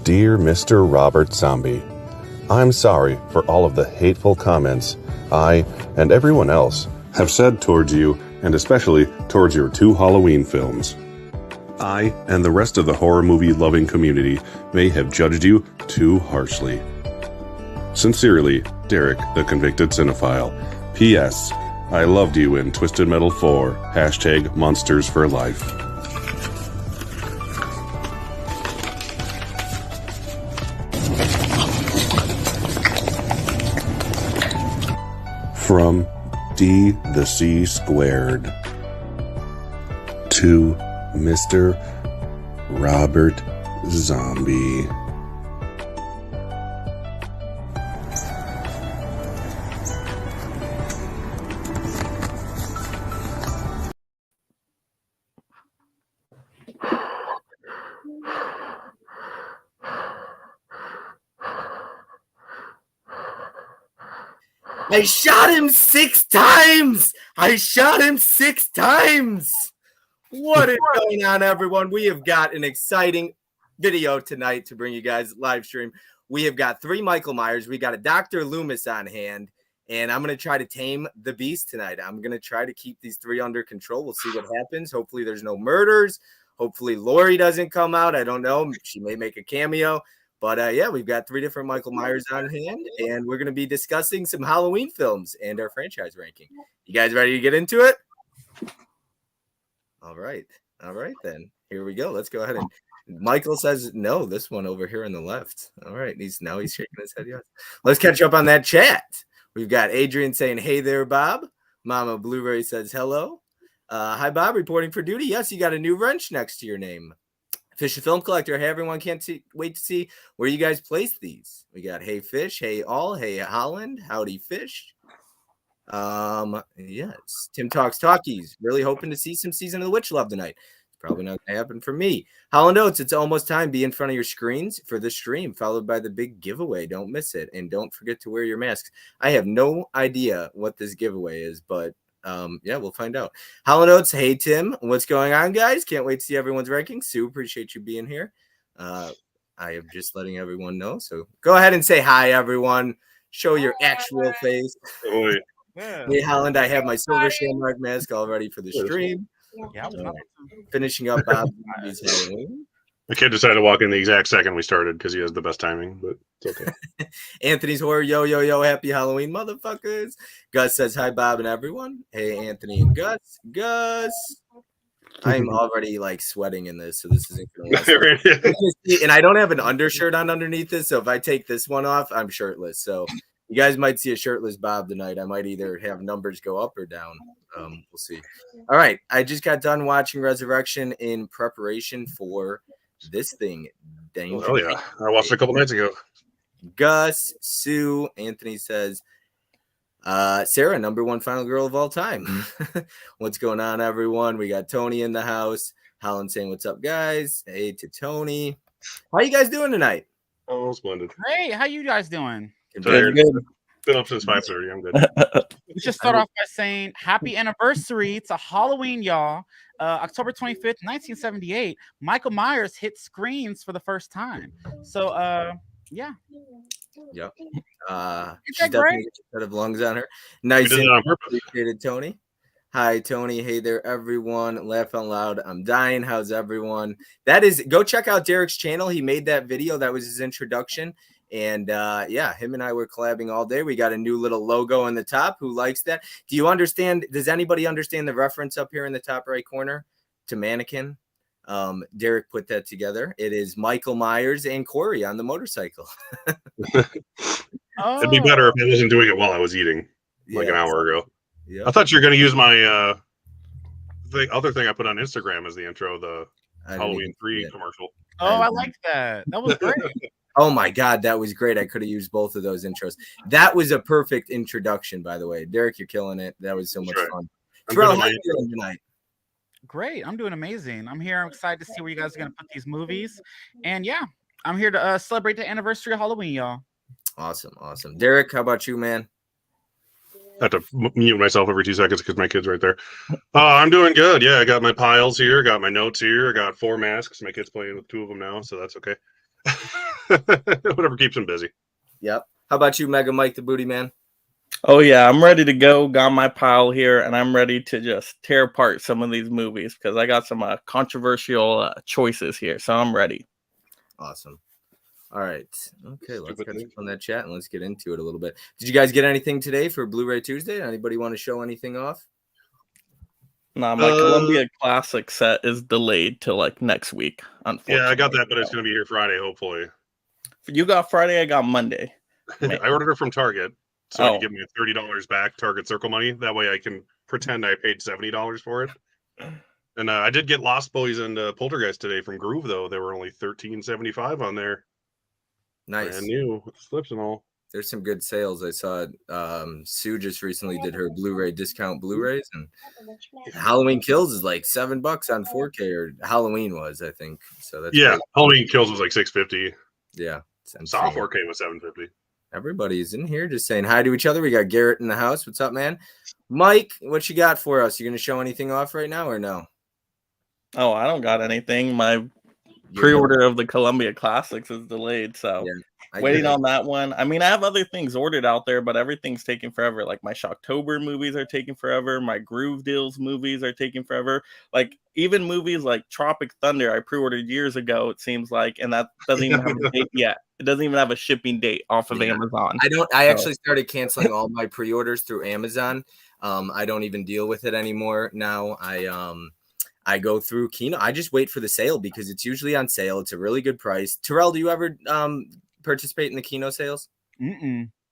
Dear Mr. Robert Zombie, I'm sorry for all of the hateful comments I, and everyone else, have said towards you, and especially towards your 2 Halloween films. I, and the rest of the horror movie-loving community, may have judged you too harshly. Sincerely, Derek, the convicted cinephile. P.S. I loved you in Twisted Metal 4, #Monsters for Life. From D the C Squared to Mr. Robert Zombie. I shot him 6 times! I shot him 6 times! What is going on, everyone? We have got an exciting video tonight to bring you guys live stream. We have got 3 Michael Myers. We got a Dr. Loomis on hand, and I'm going to try to tame the beast tonight. I'm going to try to keep these 3 under control. We'll see what happens. Hopefully there's no murders. Hopefully Lori doesn't come out. I don't know. She may make a cameo. But yeah, we've got 3 different Michael Myers on hand, and we're going to be discussing some Halloween films and our franchise ranking. You guys ready to get into it? All right then. Here we go. Let's go ahead and Michael says no. This one over here on the left. All right, he's shaking his head yes. Let's catch up on that chat. We've got Adrian saying, "Hey there, Bob." Mama Blu-ray says hello. Hi, Bob. Reporting for duty. Yes, you got a new wrench next to your name. Fish and Film Collector. Hey, everyone. Can't wait to see where you guys place these. We got Hey Fish, Hey All, Hey Holland, Howdy Fish. Yes. Tim Talks Talkies. Really hoping to see some Season of the Witch Love tonight. It's probably not going to happen for me. Holland Oates, it's almost time. Be in front of your screens for the stream, followed by the big giveaway. Don't miss it. And don't forget to wear your masks. I have no idea what this giveaway is, but yeah, we'll find out. Holland Oates, hey Tim, what's going on, guys? Can't wait to see everyone's rankings. Sue, appreciate you being here. I am just letting everyone know. So go ahead and say hi, everyone. Show your actual face. Yeah. Hey, Holland, I have my silver shamrock mask all ready for the stream. Yeah. Finishing up Bob Halloween. The kid decided to walk in the exact second we started because he has the best timing, but it's okay. Anthony's horror, yo, happy Halloween, motherfuckers. Gus says hi, Bob and everyone. Hey, Anthony and Gus. I'm already like sweating in this, so this isn't going to last. And I don't have an undershirt on underneath this, so if I take this one off, I'm shirtless. So you guys might see a shirtless Bob tonight. I might either have numbers go up or down. We'll see. All right, I just got done watching Resurrection in preparation for this thing. Oh yeah, I watched it a couple nights ago. Gus, Sue, Anthony says, Sarah, #1 final girl of all time. What's going on, everyone? We got Tony in the house. Holland saying, what's up, guys? Hey to Tony. How you guys doing tonight? Oh, splendid. Hey, how you guys doing? Tired. Been up since 5:30. I'm good. Let's just start off by saying happy anniversary to Halloween, y'all. October 25th, 1978, Michael Myers hit screens for the first time. So, yeah. Yep. Is She's that definitely great? got a set of lungs on her. Nice. We did it on purpose. Appreciated, Tony. Hi, Tony. Hey there, everyone. Laugh out loud. I'm dying. How's everyone? Go check out Derek's channel. He made that video. That was his introduction. And yeah, him and I were collabing all day. We got a new little logo on the top. Who likes that? Do you understand? Does anybody understand the reference up here in the top right corner to Mannequin? Derek put that together. It is Michael Myers and Corey on the motorcycle. Oh. It'd be better if I wasn't doing it while I was eating, like an hour ago. Yeah. I thought you were going to use my the other thing I put on Instagram as the intro, the Halloween 3 commercial. Oh, I like that. That was great. Oh my God, that was great. I could have used both of those intros. That was a perfect introduction, by the way. Derek, you're killing it. That was so much fun. Terrell, how you doing tonight? Great. I'm doing amazing. I'm here. I'm excited to see where you guys are going to put these movies. And yeah, I'm here to celebrate the anniversary of Halloween, y'all. Awesome. Derek, how about you, man? I have to mute myself every 2 seconds because my kid's right there. I'm doing good. Yeah, I got my piles here, got my notes here, I got 4 masks. My kid's playing with 2 of them now, so that's okay. Whatever keeps him busy. Yep. How about you, Mega Mike the Booty Man? Oh yeah, I'm ready to go. Got my pile here, and I'm ready to just tear apart some of these movies because I got some controversial choices here. So I'm ready. Awesome. All right. Okay, let's catch up on that chat and let's get into it a little bit. Did you guys get anything today for Blu-ray Tuesday? Anybody want to show anything off? Nah, my Columbia Classic set is delayed till like next week. Unfortunately, Yeah, I got that, but it's going to be here Friday, hopefully. You got Friday, I got Monday. I ordered it from Target, so I can give me $30 back, Target Circle money. That way I can pretend I paid $70 for it. And I did get Lost Boys and Poltergeist today from Groove, though. They were only $13.75 on there. Nice. Brand new with flips and all. There's some good sales. I saw Sue just recently did her Blu-ray discount Blu-rays, and Halloween Kills is like $7 on 4K, or Halloween was, I think. So that's yeah. great. Halloween Kills was like $650. Yeah. Saw 4K was $750. Everybody's in here just saying hi to each other. We got Garrett in the house. What's up, man? Mike, what you got for us? You gonna show anything off right now or no? Oh, I don't got anything. My pre-order of the Columbia Classics is delayed, so waiting on that one. I mean, I have other things ordered out there, but everything's taking forever. Like my Shocktober movies are taking forever. My Groove Deals movies are taking forever. Like even movies like Tropic Thunder, I pre-ordered years ago, it seems like, and that doesn't even have a date yet. It doesn't even have a shipping date off of Amazon. I actually started canceling all my pre-orders through Amazon. I don't even deal with it anymore now. I go through Kino. I just wait for the sale because it's usually on sale. It's a really good price. Terrell, do you ever participate in the Kino sales?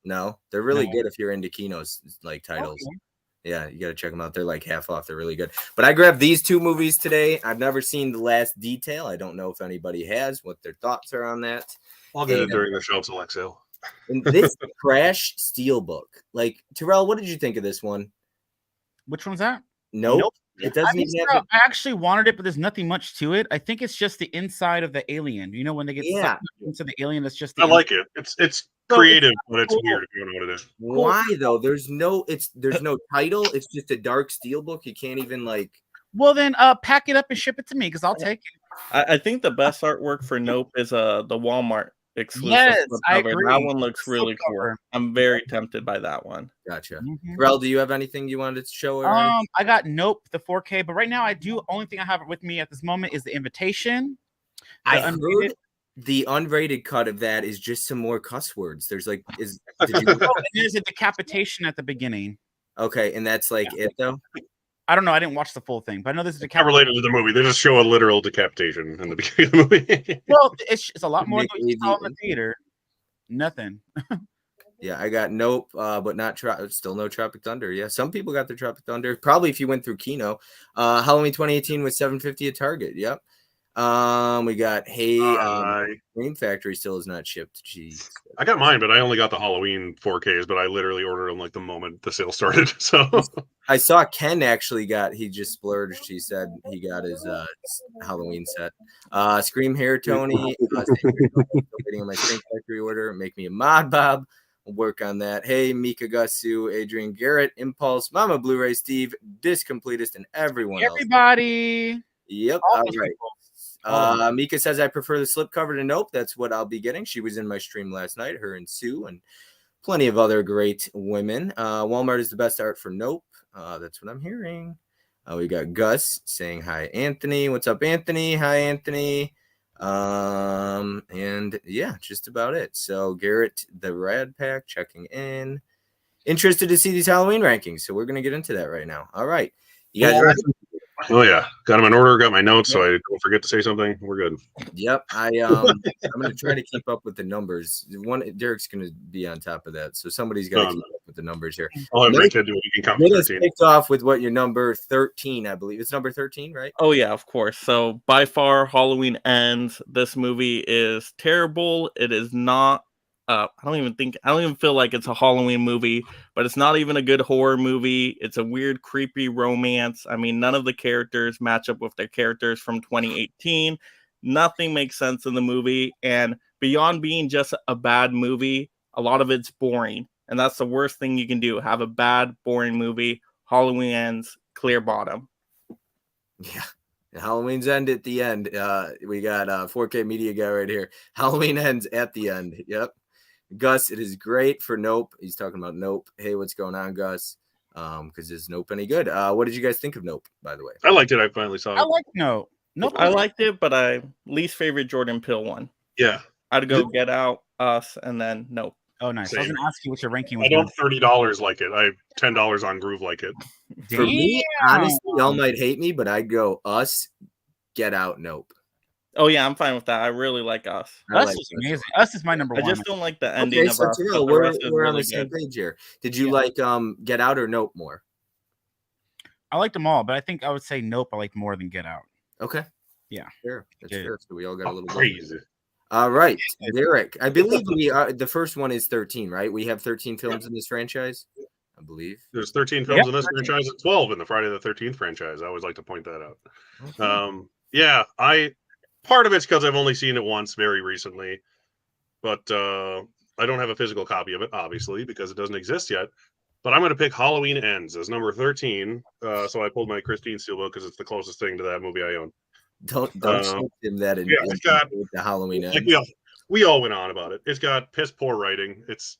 No, they're really good if you're into Kino's like titles. Okay. Yeah, you got to check them out. They're like half off. They're really good. But I grabbed these two movies today. I've never seen The Last Detail. I don't know if anybody has, what their thoughts are on that. I'll get it during the Shelf Select sale. And this Crash Steelbook. Like, Terrell, what did you think of this one? Which one's that? Nope. It doesn't even have I actually wanted it, but there's nothing much to it. I think it's just the inside of the alien. You know, when they get sucked into the alien, that's just the like it. It's creative, but it's weird if you don't know what it is. Why though? There's no title. It's just a dark steelbook. You can't even like. Well, then pack it up and ship it to me because I'll take it. I think the best artwork for Nope is the Walmart exclusive. Yes, I agree. That one looks really cool. I'm very tempted by that one. Gotcha. Rel, do you have anything you wanted to show? I got Nope, the 4K, but right now I do. Only thing I have with me at this moment is the Invitation. I heard the unrated cut of that is just some more cuss words. There's like there's a decapitation at the beginning. Okay, and that's like it though. I don't know. I didn't watch the full thing, but I know this is not related to the movie. They just show a literal decapitation in the beginning of the movie. Well, it's a lot more than what you saw in the theater. Nothing. Yeah, I got Nope, but not still no Tropic Thunder. Yeah, some people got their Tropic Thunder. Probably if you went through Kino. Halloween 2018 was $750 at Target. Yep. We got Green Factory still is not shipped. Jeez. I got mine, but I only got the Halloween 4Ks, but I literally ordered them like the moment the sale started. So I saw Ken actually he just splurged. He said he got his Halloween set. Scream Hair Tony. Waiting on my Scream Factory order. Make me a mod, Bob. We'll work on that. Hey, Mika Gussu, Adrian Garrett, Impulse, Mama Blu-ray, Steve, Disc Completist, and everyone else. Everybody. Yep. All right. Mika says I prefer the slipcover to Nope. That's what I'll be getting. She was in my stream last night, her and Sue, and plenty of other great women. Walmart is the best art for Nope. That's what I'm hearing. We got Gus saying hi, Anthony. What's up, Anthony? Hi, Anthony. And yeah, just about it. So Garrett, the Rad Pack, checking in. Interested to see these Halloween rankings. So we're gonna get into that right now. All right. You guys ready? Oh yeah, got them in order. Got my notes, so I don't forget to say something. We're good. Yep, I'm gonna try to keep up with the numbers. Derek's gonna be on top of that, so somebody's got to keep up with the numbers here. I'll have my kid do it. You can count 13. Kicked off with what your number 13, I believe. It's number 13, right? Oh yeah, of course. So by far, Halloween Ends. This movie is terrible. It is not. I don't even feel like it's a Halloween movie, but it's not even a good horror movie. It's a weird, creepy romance. I mean, none of the characters match up with their characters from 2018. Nothing makes sense in the movie. And beyond being just a bad movie, a lot of it's boring. And that's the worst thing you can do. Have a bad, boring movie. Halloween Ends, clear bottom. Yeah. Halloween's end at the end. We got 4K Media guy right here. Halloween ends at the end. Yep. Gus, it is great for Nope. He's talking about Nope. Hey, what's going on, Gus? Because is Nope any good? What did you guys think of Nope, by the way? I liked it. I finally saw it. I like Nope. Nope. I liked it, but I least favorite Jordan Peele one. Yeah. I'd go Get Out, Us, and then Nope. Oh, nice. Same. I was going to ask you what your ranking was. I don't $30 like it. I have $10 on Groove like it. For me, honestly, y'all might hate me, but I'd go Us, Get Out, Nope. Oh yeah, I'm fine with that. I really like Us. Us is amazing. Us is my number one. I just don't like the ending of Us. Terrell, we're on the same page here. Did you like Get Out or Nope more? I liked them all, but I think I would say Nope I like more than Get Out. Okay. Yeah. Fair. That's fair. So we all got a little crazy. All right, Derek. I believe we are. The first one is 13, right? We have 13 films in this franchise. I believe there's 13 films in this franchise and 12 in the Friday the 13th franchise. I always like to point that out. Okay. Yeah, part of it's because I've only seen it once very recently, but I don't have a physical copy of it, obviously, because it doesn't exist yet. But I'm going to pick Halloween Ends as number 13. So I pulled my Christine Steelbook because it's the closest thing to that movie I own. Don't show him that. It's got the Halloween Ends. Like we all went on about it. It's got piss poor writing. It's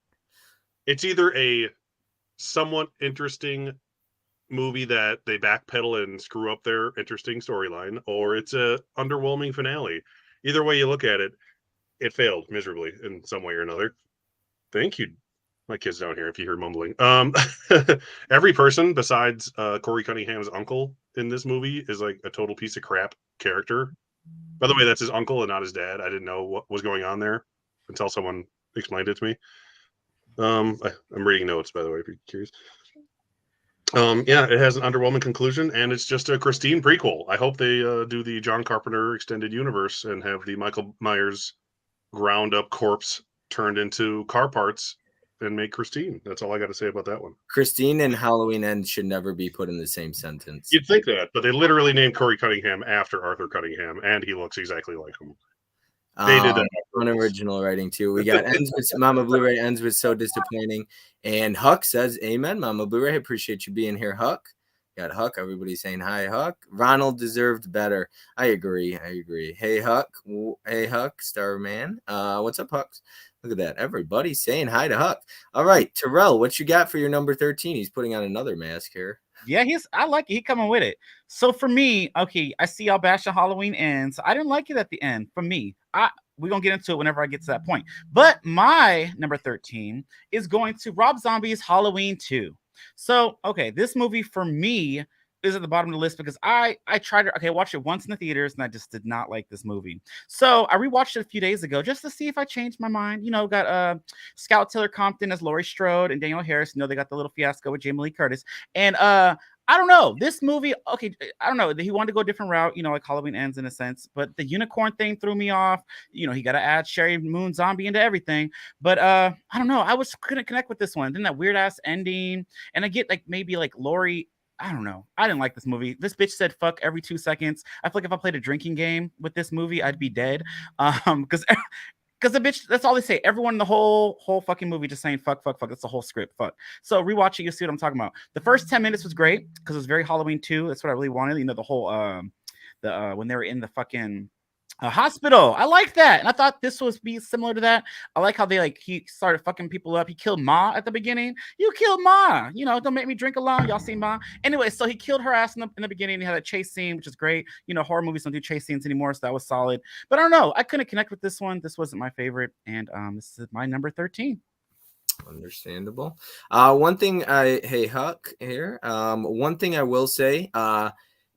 either a somewhat interesting movie that they backpedal and screw up their interesting storyline, or it's a underwhelming finale. Either way you look at it, it failed miserably in some way or another. Thank you. My kid's down here if you hear mumbling. Every person besides Corey Cunningham's uncle in this movie is like a total piece of crap character. By the way, that's his uncle and not his dad. I didn't know what was going on there until someone explained it to me. I'm reading notes, by the way, if you're curious. Yeah, it has an underwhelming conclusion, and it's just a Christine prequel. I hope they do the John Carpenter extended universe and have the Michael Myers ground up corpse turned into car parts and make Christine. That's all I got to say about that one. Christine and Halloween Ends should never be put in the same sentence. You'd think that, but they literally named Corey Cunningham after Arthur Cunningham, and he looks exactly like him. They did that. Unoriginal writing too. We got ends with Mama Blu-ray ends with so disappointing. And Huck says, "Amen, Mama Blu-ray. Appreciate you being here, Huck." Got Huck. Everybody saying hi, Huck. Ronald deserved better. I agree. Hey, Huck. Hey, Huck. Starman. What's up, Huck? Look at that. Everybody saying hi to Huck. All right, Terrell. What you got for your number 13? He's putting on another mask here. Yeah, I like it. He coming with it. So for me, okay, I see y'all bashing Halloween Ends. I didn't like it at the end. For me, we're gonna get into it whenever I get to that point. But my number 13 is going to Rob Zombie's Halloween 2. So okay, this movie for me is at the bottom of the list because I tried to watch it once in the theaters and I just did not like this movie. So I rewatched it a few days ago just to see if I changed my mind. You know, got Scout Taylor Compton as Laurie Strode and Daniel Harris. You know, they got the little fiasco with Jamie Lee Curtis. And I don't know. This movie, okay, I don't know. He wanted to go a different route, you know, like Halloween Ends in a sense. But the unicorn thing threw me off. You know, he got to add Sherry Moon Zombie into everything. But I don't know. I couldn't connect with this one. Then that weird ass ending. And I get like maybe like Laurie. I don't know. I didn't like this movie. This bitch said fuck every 2 seconds. I feel like if I played a drinking game with this movie, I'd be dead. Because the bitch, that's all they say. Everyone in the whole fucking movie just saying fuck. That's the whole script. Fuck. So rewatch it, you'll see what I'm talking about. The first 10 minutes was great because it was very Halloween 2. That's what I really wanted. You know, the whole when they were in the fucking hospital. I like that. And I thought this was be similar to that. I like how he started fucking people up. He killed Ma at the beginning. You killed Ma. You know, don't make me drink alone. Y'all seen Ma? Anyway, so he killed her ass in the beginning. He had a chase scene, which is great. You know, horror movies don't do chase scenes anymore, so that was solid. But I don't know. I couldn't connect with this one. This wasn't my favorite. And this is my number 13. Understandable. One thing hey, Huck here. One thing I will say that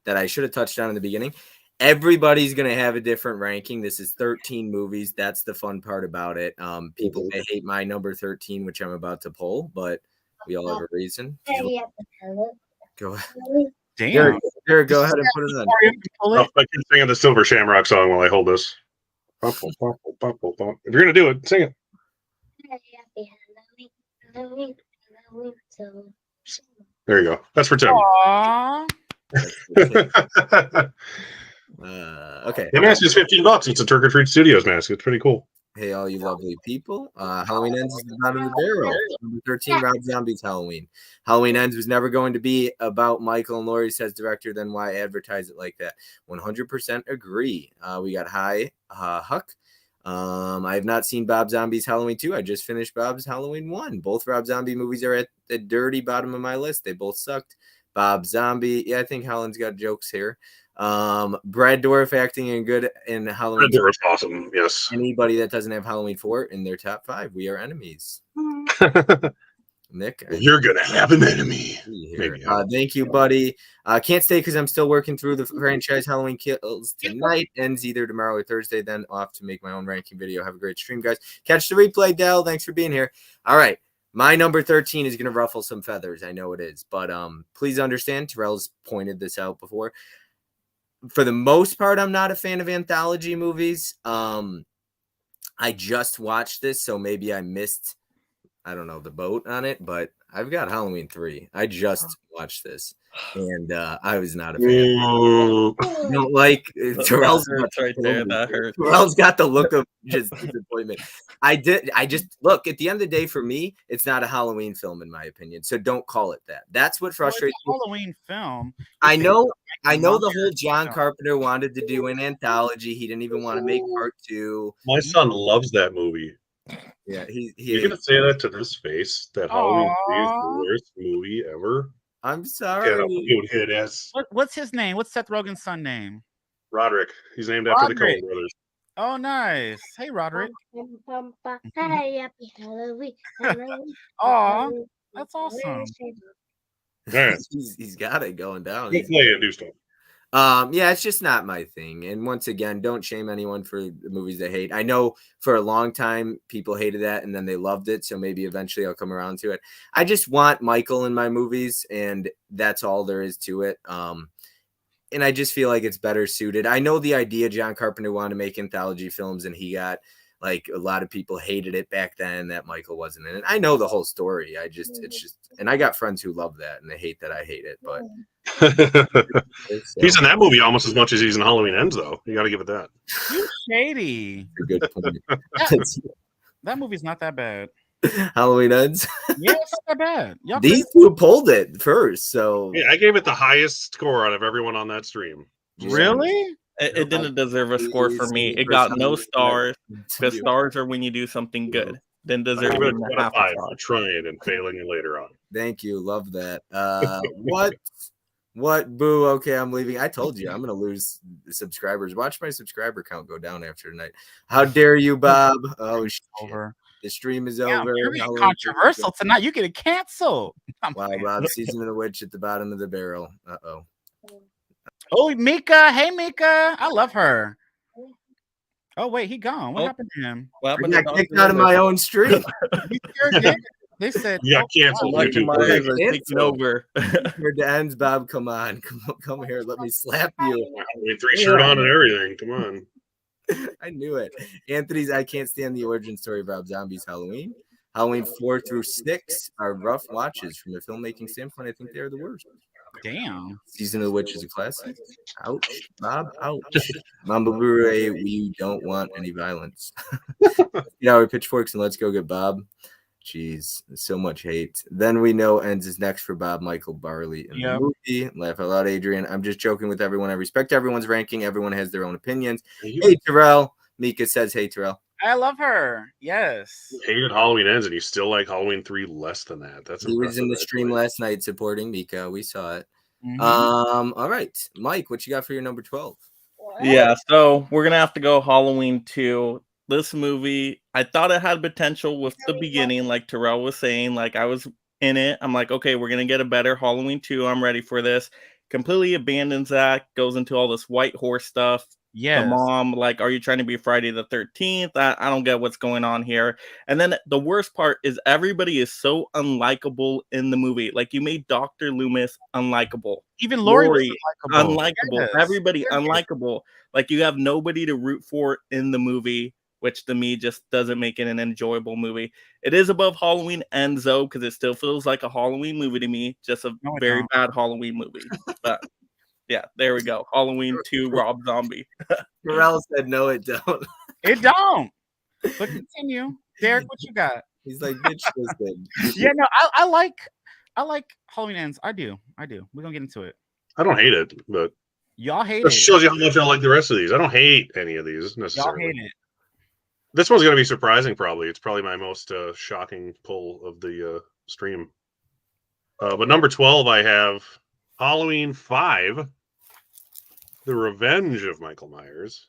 I should have touched on in the beginning. Everybody's going to have a different ranking. This is 13 movies. That's the fun part about it. People may hate my number 13, which I'm about to pull, but we all have a reason. Go ahead. Damn. Derek, go ahead and put it on. I can sing the Silver Shamrock song while I hold this. If you're going to do it, sing it. There you go. That's for Tim. Aww. Okay. The mask is $15. It's a Trick or Treat Studios mask. It's pretty cool. Hey, all you lovely people. Halloween Ends is the bottom of the barrel. Number 13, Rob Zombie's Halloween. Halloween Ends was never going to be about Michael and Laurie, says director. Then why advertise it like that? 100% agree. We got Huck. I have not seen Bob Zombie's Halloween 2. I just finished Bob's Halloween 1. Both Rob Zombie movies are at the dirty bottom of my list. They both sucked. Bob Zombie. Yeah, I think Helen's got jokes here. Brad Dourif acting in Halloween. Brad Dourif's awesome. Yes. Anybody that doesn't have Halloween 4 in their top 5, we are enemies. Nick, you're gonna have an enemy. Maybe. Thank you, buddy. Can't stay because I'm still working through the franchise. Halloween Kills tonight, ends either tomorrow or Thursday. Then off to make my own ranking video. Have a great stream, guys. Catch the replay, Dell. Thanks for being here. All right. My number 13 is going to ruffle some feathers. I know it is. But please understand, Terrell's pointed this out before. For the most part, I'm not a fan of anthology movies. I just watched this, so maybe I missed, I don't know, the boat on it, but I've got Halloween 3. I just watched this, and I was not a fan. I don't like Terrell's right there. That hurts. Terrell's got the look of just disappointment. I just look at the end of the day, for me, it's not a Halloween film in my opinion. So don't call it that. That's what frustrates me. Halloween film. I know the whole John Carpenter wanted to do an anthology. He didn't even want to make part 2. My son loves that movie. Yeah, you're gonna say that to this face? That Halloween 3 is the worst movie ever. I'm sorry. What's his name? What's Seth Rogen's son name? Roderick. He's named after the Coen brothers. Oh, nice. Hey, Roderick. Happy Halloween. Aw, that's awesome. He's got it going down. Go play and do stuff. Yeah, it's just not my thing. And once again, don't shame anyone for the movies they hate. I know for a long time people hated that and then they loved it. So maybe eventually I'll come around to it. I just want Michael in my movies, and that's all there is to it. And I just feel like it's better suited. I know the idea John Carpenter wanted to make anthology films, and he got, like, a lot of people hated it back then that Michael wasn't in it. I know the whole story. And I got friends who love that and they hate that I hate it, but he's in that movie almost as much as he's in Halloween Ends, though. You got to give it that. You shady. Good point. That movie's not that bad. Halloween Ends. Yeah, it's not that bad. These two pulled it first, so yeah, I gave it the highest score out of everyone on that stream. Really? It didn't deserve a score for me. It got no stars because stars are when you do something good. Then deserve even a half a star. Trying and failing it later on. Thank you. Love that. What? Boo. Okay, I'm leaving. I told you I'm going to lose subscribers. Watch my subscriber count go down after tonight. How dare you, Bob? Oh, shit. Over. The stream is over. Controversial tonight. You get it canceled. Wow, Rob. Season of the Witch at the bottom of the barrel. Uh-oh. Oh, Mika. Hey, Mika. I love her. Oh, wait, he gone. What happened to him? I got kicked out of my own stream. They said, "Yeah, cancel YouTube. Taking over." Heard the ends, Bob. Come on, come here. Let me slap you. 3 shirt on and everything. Come on. I knew it. Anthony's. I can't stand the origin story of Rob Zombie's Halloween. Halloween 4 through 6 are rough watches from a filmmaking standpoint. I think they're the worst. Damn. Season of the Witch is a classic. Ouch, Bob. Ouch. Mamba Blu-ray, we don't want any violence. With pitchforks and let's go get Bob. Jeez, so much hate. Then we know Ends is next for Bob Michael Barley in the movie. Laugh out loud, Adrian. I'm just joking with everyone. I respect everyone's ranking. Everyone has their own opinions. Hey, Terrell. Mika says, hey, Terrell. I love her. Yes. You hated Halloween Ends, and you still like Halloween 3 less than that. That's he was in the stream last night supporting Mika. We saw it. Mm-hmm. All right, Mike, what you got for your number 12? Yeah, so we're gonna have to go Halloween 2. This movie, I thought it had potential with the beginning, like Terrell was saying. Like, I was in it. I'm like, okay, we're gonna get a better Halloween 2. I'm ready for this. Completely abandons that. Goes into all this white horse stuff. Yeah, the mom, like, are you trying to be Friday the 13th? I don't get what's going on here. And then the worst part is everybody is so unlikable in the movie. Like, you made Dr. Loomis unlikable. Even Laurie was unlikable. Yes. Everybody unlikable. Like, you have nobody to root for in the movie, which to me just doesn't make it an enjoyable movie. It is above Halloween Ends, though, because it still feels like a Halloween movie to me. Just a very bad Halloween movie. But yeah, there we go. Halloween 2, Rob Zombie. Terrell said, no, it don't. It don't. But continue, Derek. What you got? He's like, bitch, listen. Yeah, no, I like Halloween Ends. I do. We're gonna get into it. I don't hate it, but Y'all hate that it. shows you how much I like the rest of these. I don't hate any of these Y'all necessarily. hate it. This one's going to be surprising, probably. It's probably my most shocking pull of the stream. But number 12, I have Halloween 5, The Revenge of Michael Myers,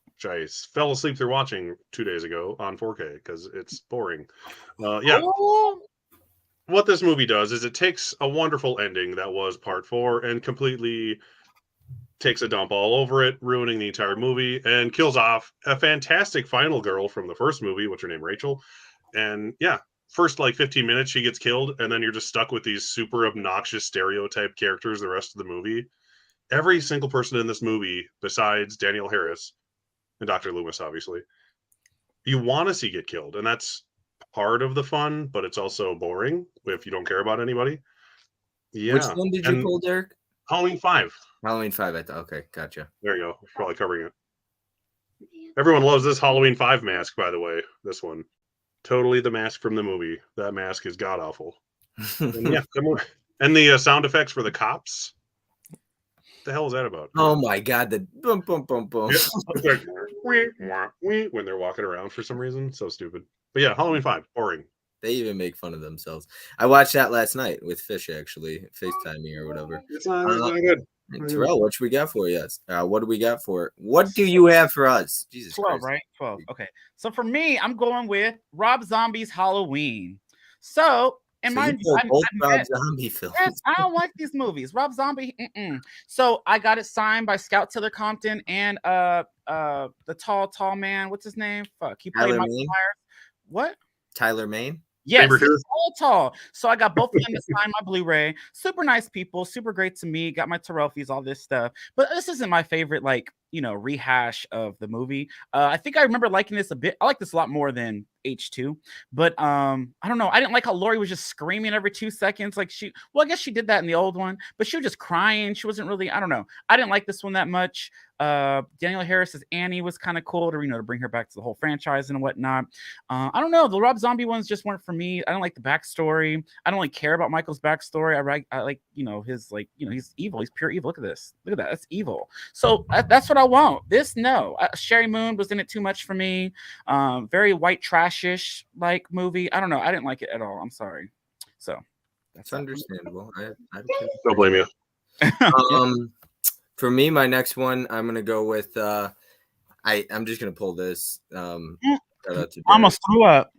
which I fell asleep through watching 2 days ago on 4K because it's boring. Yeah. Oh, What this movie does is it takes a wonderful ending that was part 4 and completely takes a dump all over it, ruining the entire movie, and kills off a fantastic final girl from the first movie, what's her name, Rachel. And yeah, first like 15 minutes she gets killed, and then you're just stuck with these super obnoxious stereotype characters the rest of the movie. Every single person in this movie, besides Daniel Harris and Dr. Loomis, obviously, you want to see get killed, and that's part of the fun, but it's also boring if you don't care about anybody. Yeah. Which one did you pull, Derek? Halloween 5. Halloween 5, I thought. Okay, gotcha. There you go. We're probably covering it. Everyone loves this Halloween 5 mask, by the way. This one. Totally the mask from the movie. That mask is god awful. And yeah, and the sound effects for the cops. What the hell is that about? Oh my god, the boom, boom, boom, boom. Yeah, it's like, when they're walking around for some reason. So stupid. But yeah, Halloween 5, boring. They even make fun of themselves. I watched that last night with Fish, actually, FaceTiming or whatever. It's not good. Terrell, what we got for you? What do we got for? What do you have for us? Jesus 12, Christ. right? 12. Okay. So for me, I'm going with Rob Zombie's Halloween. So in my both Rob Zombie films. Yes, I don't like these movies. Rob Zombie. So I got it signed by Scout Tiller Compton and the tall man. What's his name? Fuck. He played Michael Myers. What? Tyler Mane? Yes, all tall. So I got both of them to sign my Blu-ray. Super nice people, super great to me. Got my Terrell fees, all this stuff. But this isn't my favorite, like, rehash of the movie. I think I remember liking this a bit. I like this a lot more than H2. But I don't know. I didn't like how Laurie was just screaming every 2 seconds. Like I guess she did that in the old one, but she was just crying. She wasn't really, I don't know. I didn't like this one that much. Daniel Harris's Annie was kind of cool to bring her back to the whole franchise and whatnot. I don't know. The Rob Zombie ones just weren't for me. I don't like the backstory. I don't really care about Michael's backstory. I like his he's evil. He's pure evil. Look at this. Look at that. That's evil. So that's what I want. This no. Sherry Moon was in it too much for me. Very white trashish like movie. I don't know. I didn't like it at all. I'm sorry. So that's understandable. I don't blame you. For me, my next one, I'm gonna go with I'm just gonna pull this. I almost threw up.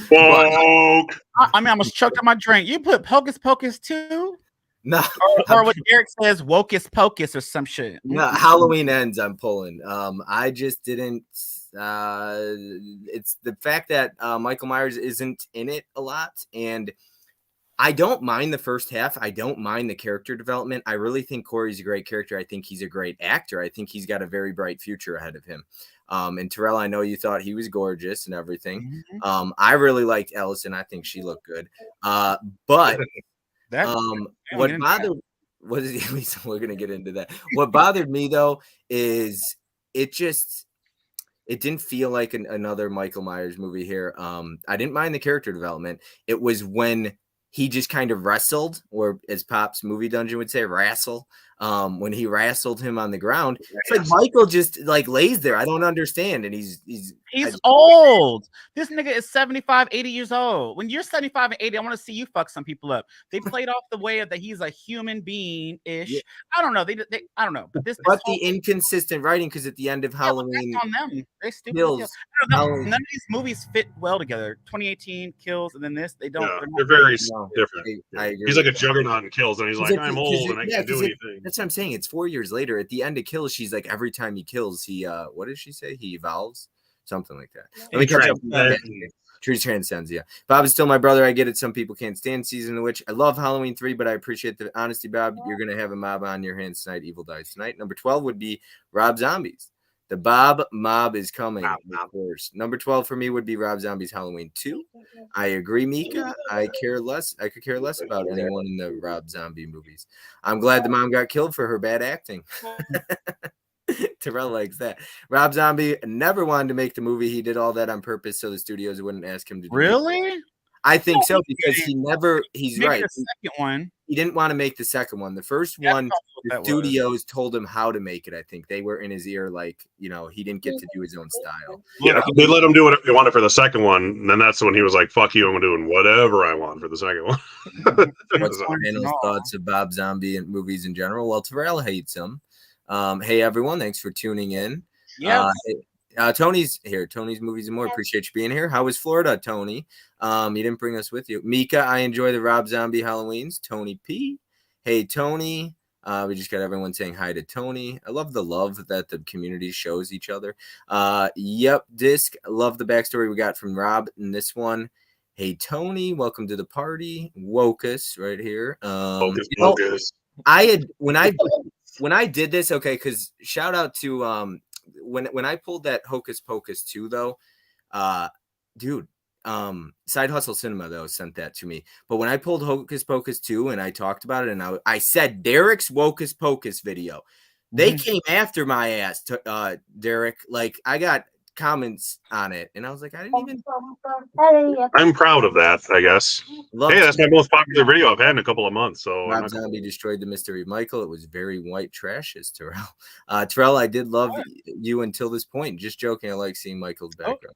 Whoa. I almost choked on my drink. You put Hocus Pocus too? No. Or what Eric says, Wocus Pocus or some shit. No, Halloween Ends, I'm pulling. I just didn't it's the fact that Michael Myers isn't in it a lot, and I don't mind the first half. I don't mind the character development. I really think Corey's a great character. I think he's a great actor. I think he's got a very bright future ahead of him. And Terrell, I know you thought he was gorgeous and everything. Mm-hmm. I really liked Ellison. I think she looked good. But what bothered we're gonna get into that. What bothered me though is it didn't feel like another Michael Myers movie here. I didn't mind the character development. It was when he just kind of wrestled, or as Pop's movie dungeon would say, wrestle. When he wrestled him on the ground, it's like Michael just like lays there. I don't understand. And he's old. This nigga is 75, 80 years old. When you're 75 and 80, I want to see you fuck some people up. They played off the way that he's a human being-ish. Yeah. I don't know. They I don't know. But the inconsistent writing, because at the end of Halloween, on them. They stupid. None of these movies fit well together. 2018 Kills, and then this, they don't. Yeah, they're very different. I agree. He's like a juggernaut in Kills, and he's like, I'm old and I can't do anything. That's what I'm saying. It's 4 years later. At the end of Kills, she's like, every time he kills, he what does she say? He evolves, something like that. Let me catch up. True transcends, yeah. Bob is still my brother. I get it. Some people can't stand Season of the Witch. I love Halloween 3, but I appreciate the honesty, Bob. You're gonna have a mob on your hands tonight. Evil dies tonight. Number 12 would be Rob Zombies. The Bob mob is coming, of course. Number 12 for me would be Rob Zombie's Halloween 2. I agree, Mika. I could care less about anyone in the Rob Zombie movies. I'm glad the mom got killed for her bad acting. Terrell likes that. Rob Zombie never wanted to make the movie. He did all that on purpose so the studios wouldn't ask him to do it. Really? I think so, because he's Maybe right. the second one. He didn't want to make the second one. The first one, the studios told him how to make it. I think they were in his ear, like, you know, he didn't get to do his own style. Yeah, they let him do whatever they wanted for the second one. And then that's when he was like, fuck you, I'm doing whatever I want for the second one. What's Daniel's thoughts of Bob Zombie and movies in general? Well, Terrell hates him. Hey, everyone. Thanks for tuning in. Yeah. Tony's here. Tony's Movies and More. Appreciate you being here. How was Florida, Tony? You didn't bring us with you. Mika, I enjoy the Rob Zombie Halloweens. Tony P. Hey, Tony. We just got everyone saying hi to Tony. I love the love that the community shows each other. Yep, Disc. Love the backstory we got from Rob in this one. Hey, Tony. Welcome to the party. Wokus right here. Wokus. I had when I did this, okay, because shout out to when I pulled that Hocus Pocus 2 though, dude, Side Hustle Cinema though sent that to me. But when I pulled Hocus Pocus 2 and I talked about it, and I said Derek's Hocus Pocus video, they came after my ass to Derek. Like, I got comments on it, and I was like, I didn't even. I'm proud of that, I guess. Hey, that's my most popular video I've had in a couple of months. So Rob Zombie destroyed the mystery of Michael. It was very white trash, as Terrell. Terrell, I did love you until this point. Just joking. I like seeing Michael's background.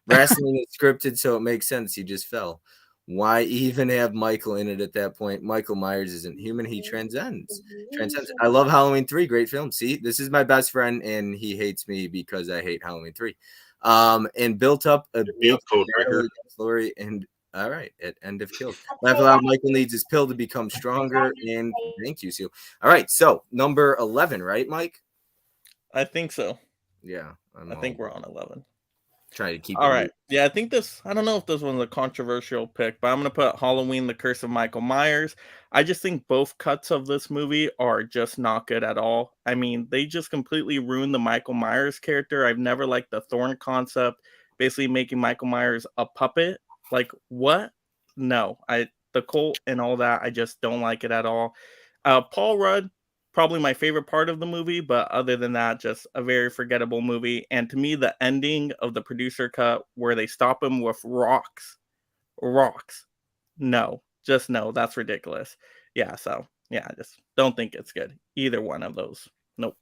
Wrestling is scripted, so it makes sense. He just fell. Why even have Michael in it at that point? Michael Myers isn't human. He transcends. I love Halloween 3. Great film. See, this is my best friend, and he hates me because I hate Halloween 3. And built up a big story. And all right, at end of kills. Laugh aloud. Michael needs his pill to become stronger. And thank you, Sue. All right, so number 11, right, Mike? I think so. Yeah, I think we're on 11. Try to keep all right. Yeah, I think this, I don't know if this one's a controversial pick, but I'm going to put Halloween, The Curse of Michael Myers. I just think both cuts of this movie are just not good at all. I mean, they just completely ruined the Michael Myers character. I've never liked the Thorn concept, basically making Michael Myers a puppet. Like, what? No, the cult and all that, I just don't like it at all. Paul Rudd, probably my favorite part of the movie, but other than that, just a very forgettable movie. And to me, the ending of the producer cut where they stop him with rocks, no, just no, that's ridiculous. Yeah, so yeah, I just don't think it's good. Either one of those. Nope.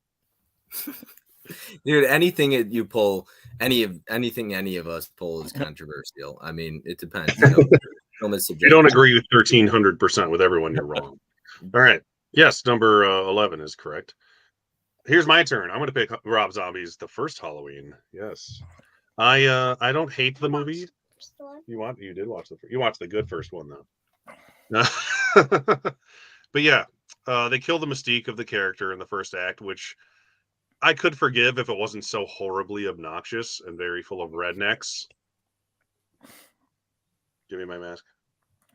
Dude, anything you pull, anything any of us pull is controversial. I mean, it depends. You know, you don't agree with 1,300% with everyone, you're wrong. All right. Yes, number 11 is correct. Here's my turn. I'm going to pick Rob Zombie's The First Halloween. Yes, I don't hate the movie. You did watch you watched the good first one though. But yeah, they kill the mystique of the character in the first act, which I could forgive if it wasn't so horribly obnoxious and very full of rednecks. Give me my mask.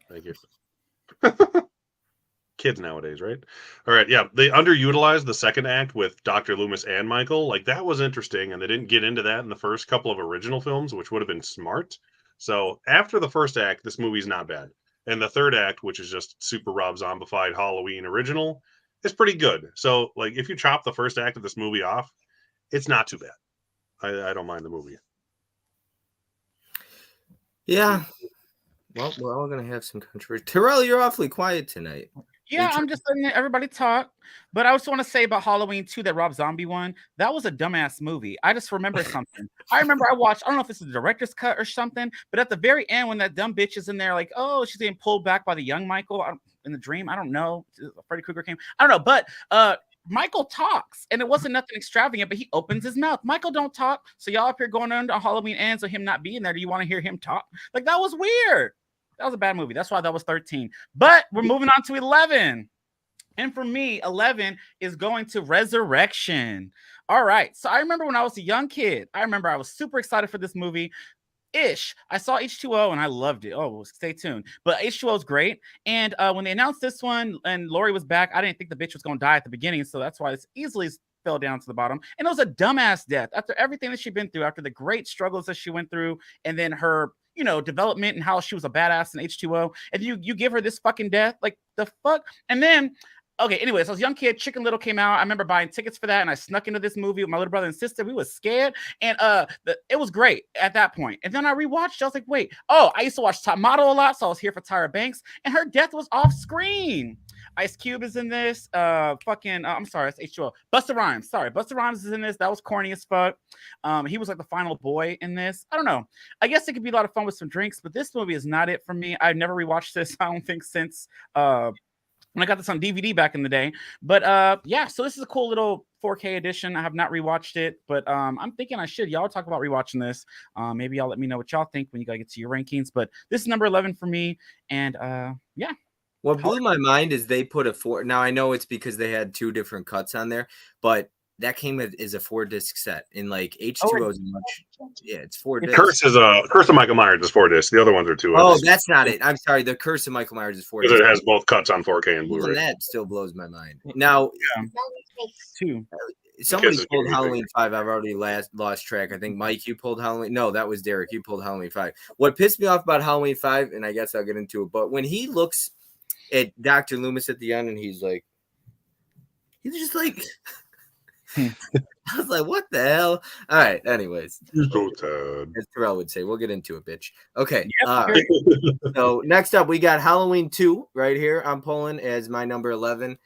Thank you. Kids nowadays, right? All right, yeah. They underutilized the second act with Dr. Loomis and Michael. Like, that was interesting, and they didn't get into that in the first couple of original films, which would have been smart. So after the first act, this movie's not bad. And the third act, which is just super Rob Zombified Halloween original, is pretty good. So, like, if you chop the first act of this movie off, it's not too bad. I don't mind the movie. Yeah. Well, we're all going to have some controversy. Terrell, you're awfully quiet tonight. Yeah, I'm just letting everybody talk. But I also want to say about Halloween 2, that Rob Zombie one, that was a dumbass movie. I just remember something. I watched, I don't know if this is the director's cut or something, but at the very end, when that dumb bitch is in there, like, oh, she's getting pulled back by the young Michael in the dream. I don't know. Freddy Krueger came. I don't know. But Michael talks, and it wasn't nothing extravagant, but he opens his mouth. Michael don't talk. So y'all up here going on to Halloween ends with him not being there. Do you want to hear him talk? Like, that was weird. That was a bad movie. That's why that was 13. But we're moving on to 11. And for me, 11 is going to Resurrection. All right. So I remember when I was a young kid, I was super excited for this movie. I saw H2O and I loved it. Oh, stay tuned. But H2O is great. And when they announced this one and Lori was back, I didn't think the bitch was going to die at the beginning. So that's why it's easily fell down to the bottom. And it was a dumbass death after everything that she'd been through, after the great struggles that she went through, and then her development and how she was a badass in H2O. And you give her this fucking death, like the fuck. And then Okay, anyways, I was a young kid. Chicken Little came out. I remember buying tickets for that, and I snuck into this movie with my little brother and sister. We was scared, and it was great at that point. And then I rewatched. I was like, wait, I used to watch Top Model a lot, so I was here for Tyra Banks, and her death was off screen. Ice Cube is in this. I'm sorry, it's H2O. Busta Rhymes. Sorry, Busta Rhymes is in this. That was corny as fuck. He was like the final boy in this. I don't know. I guess it could be a lot of fun with some drinks, but this movie is not it for me. I've never rewatched this. I don't think since when I got this on DVD back in the day. But yeah, so this is a cool little 4K edition. I have not rewatched it, but I'm thinking I should. Y'all talk about rewatching this. Maybe y'all let me know what y'all think when you gotta get to your rankings. But this is number 11 for me. And yeah. What blew my mind is they put a 4. Now I know it's because they had 2 different cuts on there, but that came as a 4-disc set. In like H2O is much. Yeah, it's 4 discs. Curse of Michael Myers is 4 discs. The other ones are 2. Oh, that's not it. I'm sorry. The Curse of Michael Myers is 4 discs. Because it has both cuts on 4K and Blu-ray. Even that still blows my mind. Now, 2. Somebody pulled Halloween 5. I've already lost track. I think Mike, you pulled Halloween. No, that was Derek. You pulled Halloween 5. What pissed me off about Halloween 5, and I guess I'll get into it, but when he looks at Dr. Loomis at the end and he's just like I was like, what the hell? All right, anyways. You're so sad. As Terrell would say, we'll get into it, bitch. Okay. Yep. So next up, we got Halloween 2 right here. I'm pulling as my number 11.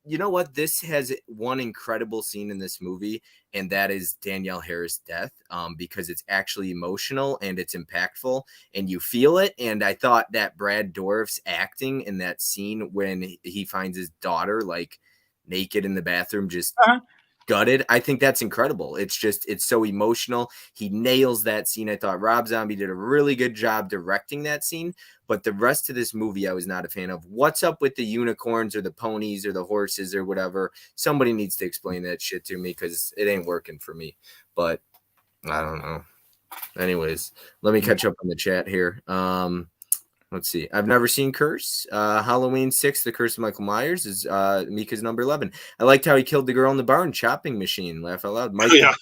You know what? This has one incredible scene in this movie, and that is Danielle Harris' death, because it's actually emotional and it's impactful and you feel it. And I thought that Brad Dourif's acting in that scene when he finds his daughter like naked in the bathroom, just gutted. I think that's incredible. It's so emotional. He nails that scene. I thought Rob Zombie did a really good job directing that scene, but the rest of this movie I was not a fan of. What's up with the unicorns or the ponies or the horses or whatever? Somebody needs to explain that shit to me because it ain't working for me. But I don't know. Anyways, let me catch up on the chat here. Let's see. I've never seen Curse. Halloween 6, The Curse of Michael Myers is Mika's number 11. I liked how he killed the girl in the barn chopping machine. Laugh out loud. Mike, yeah,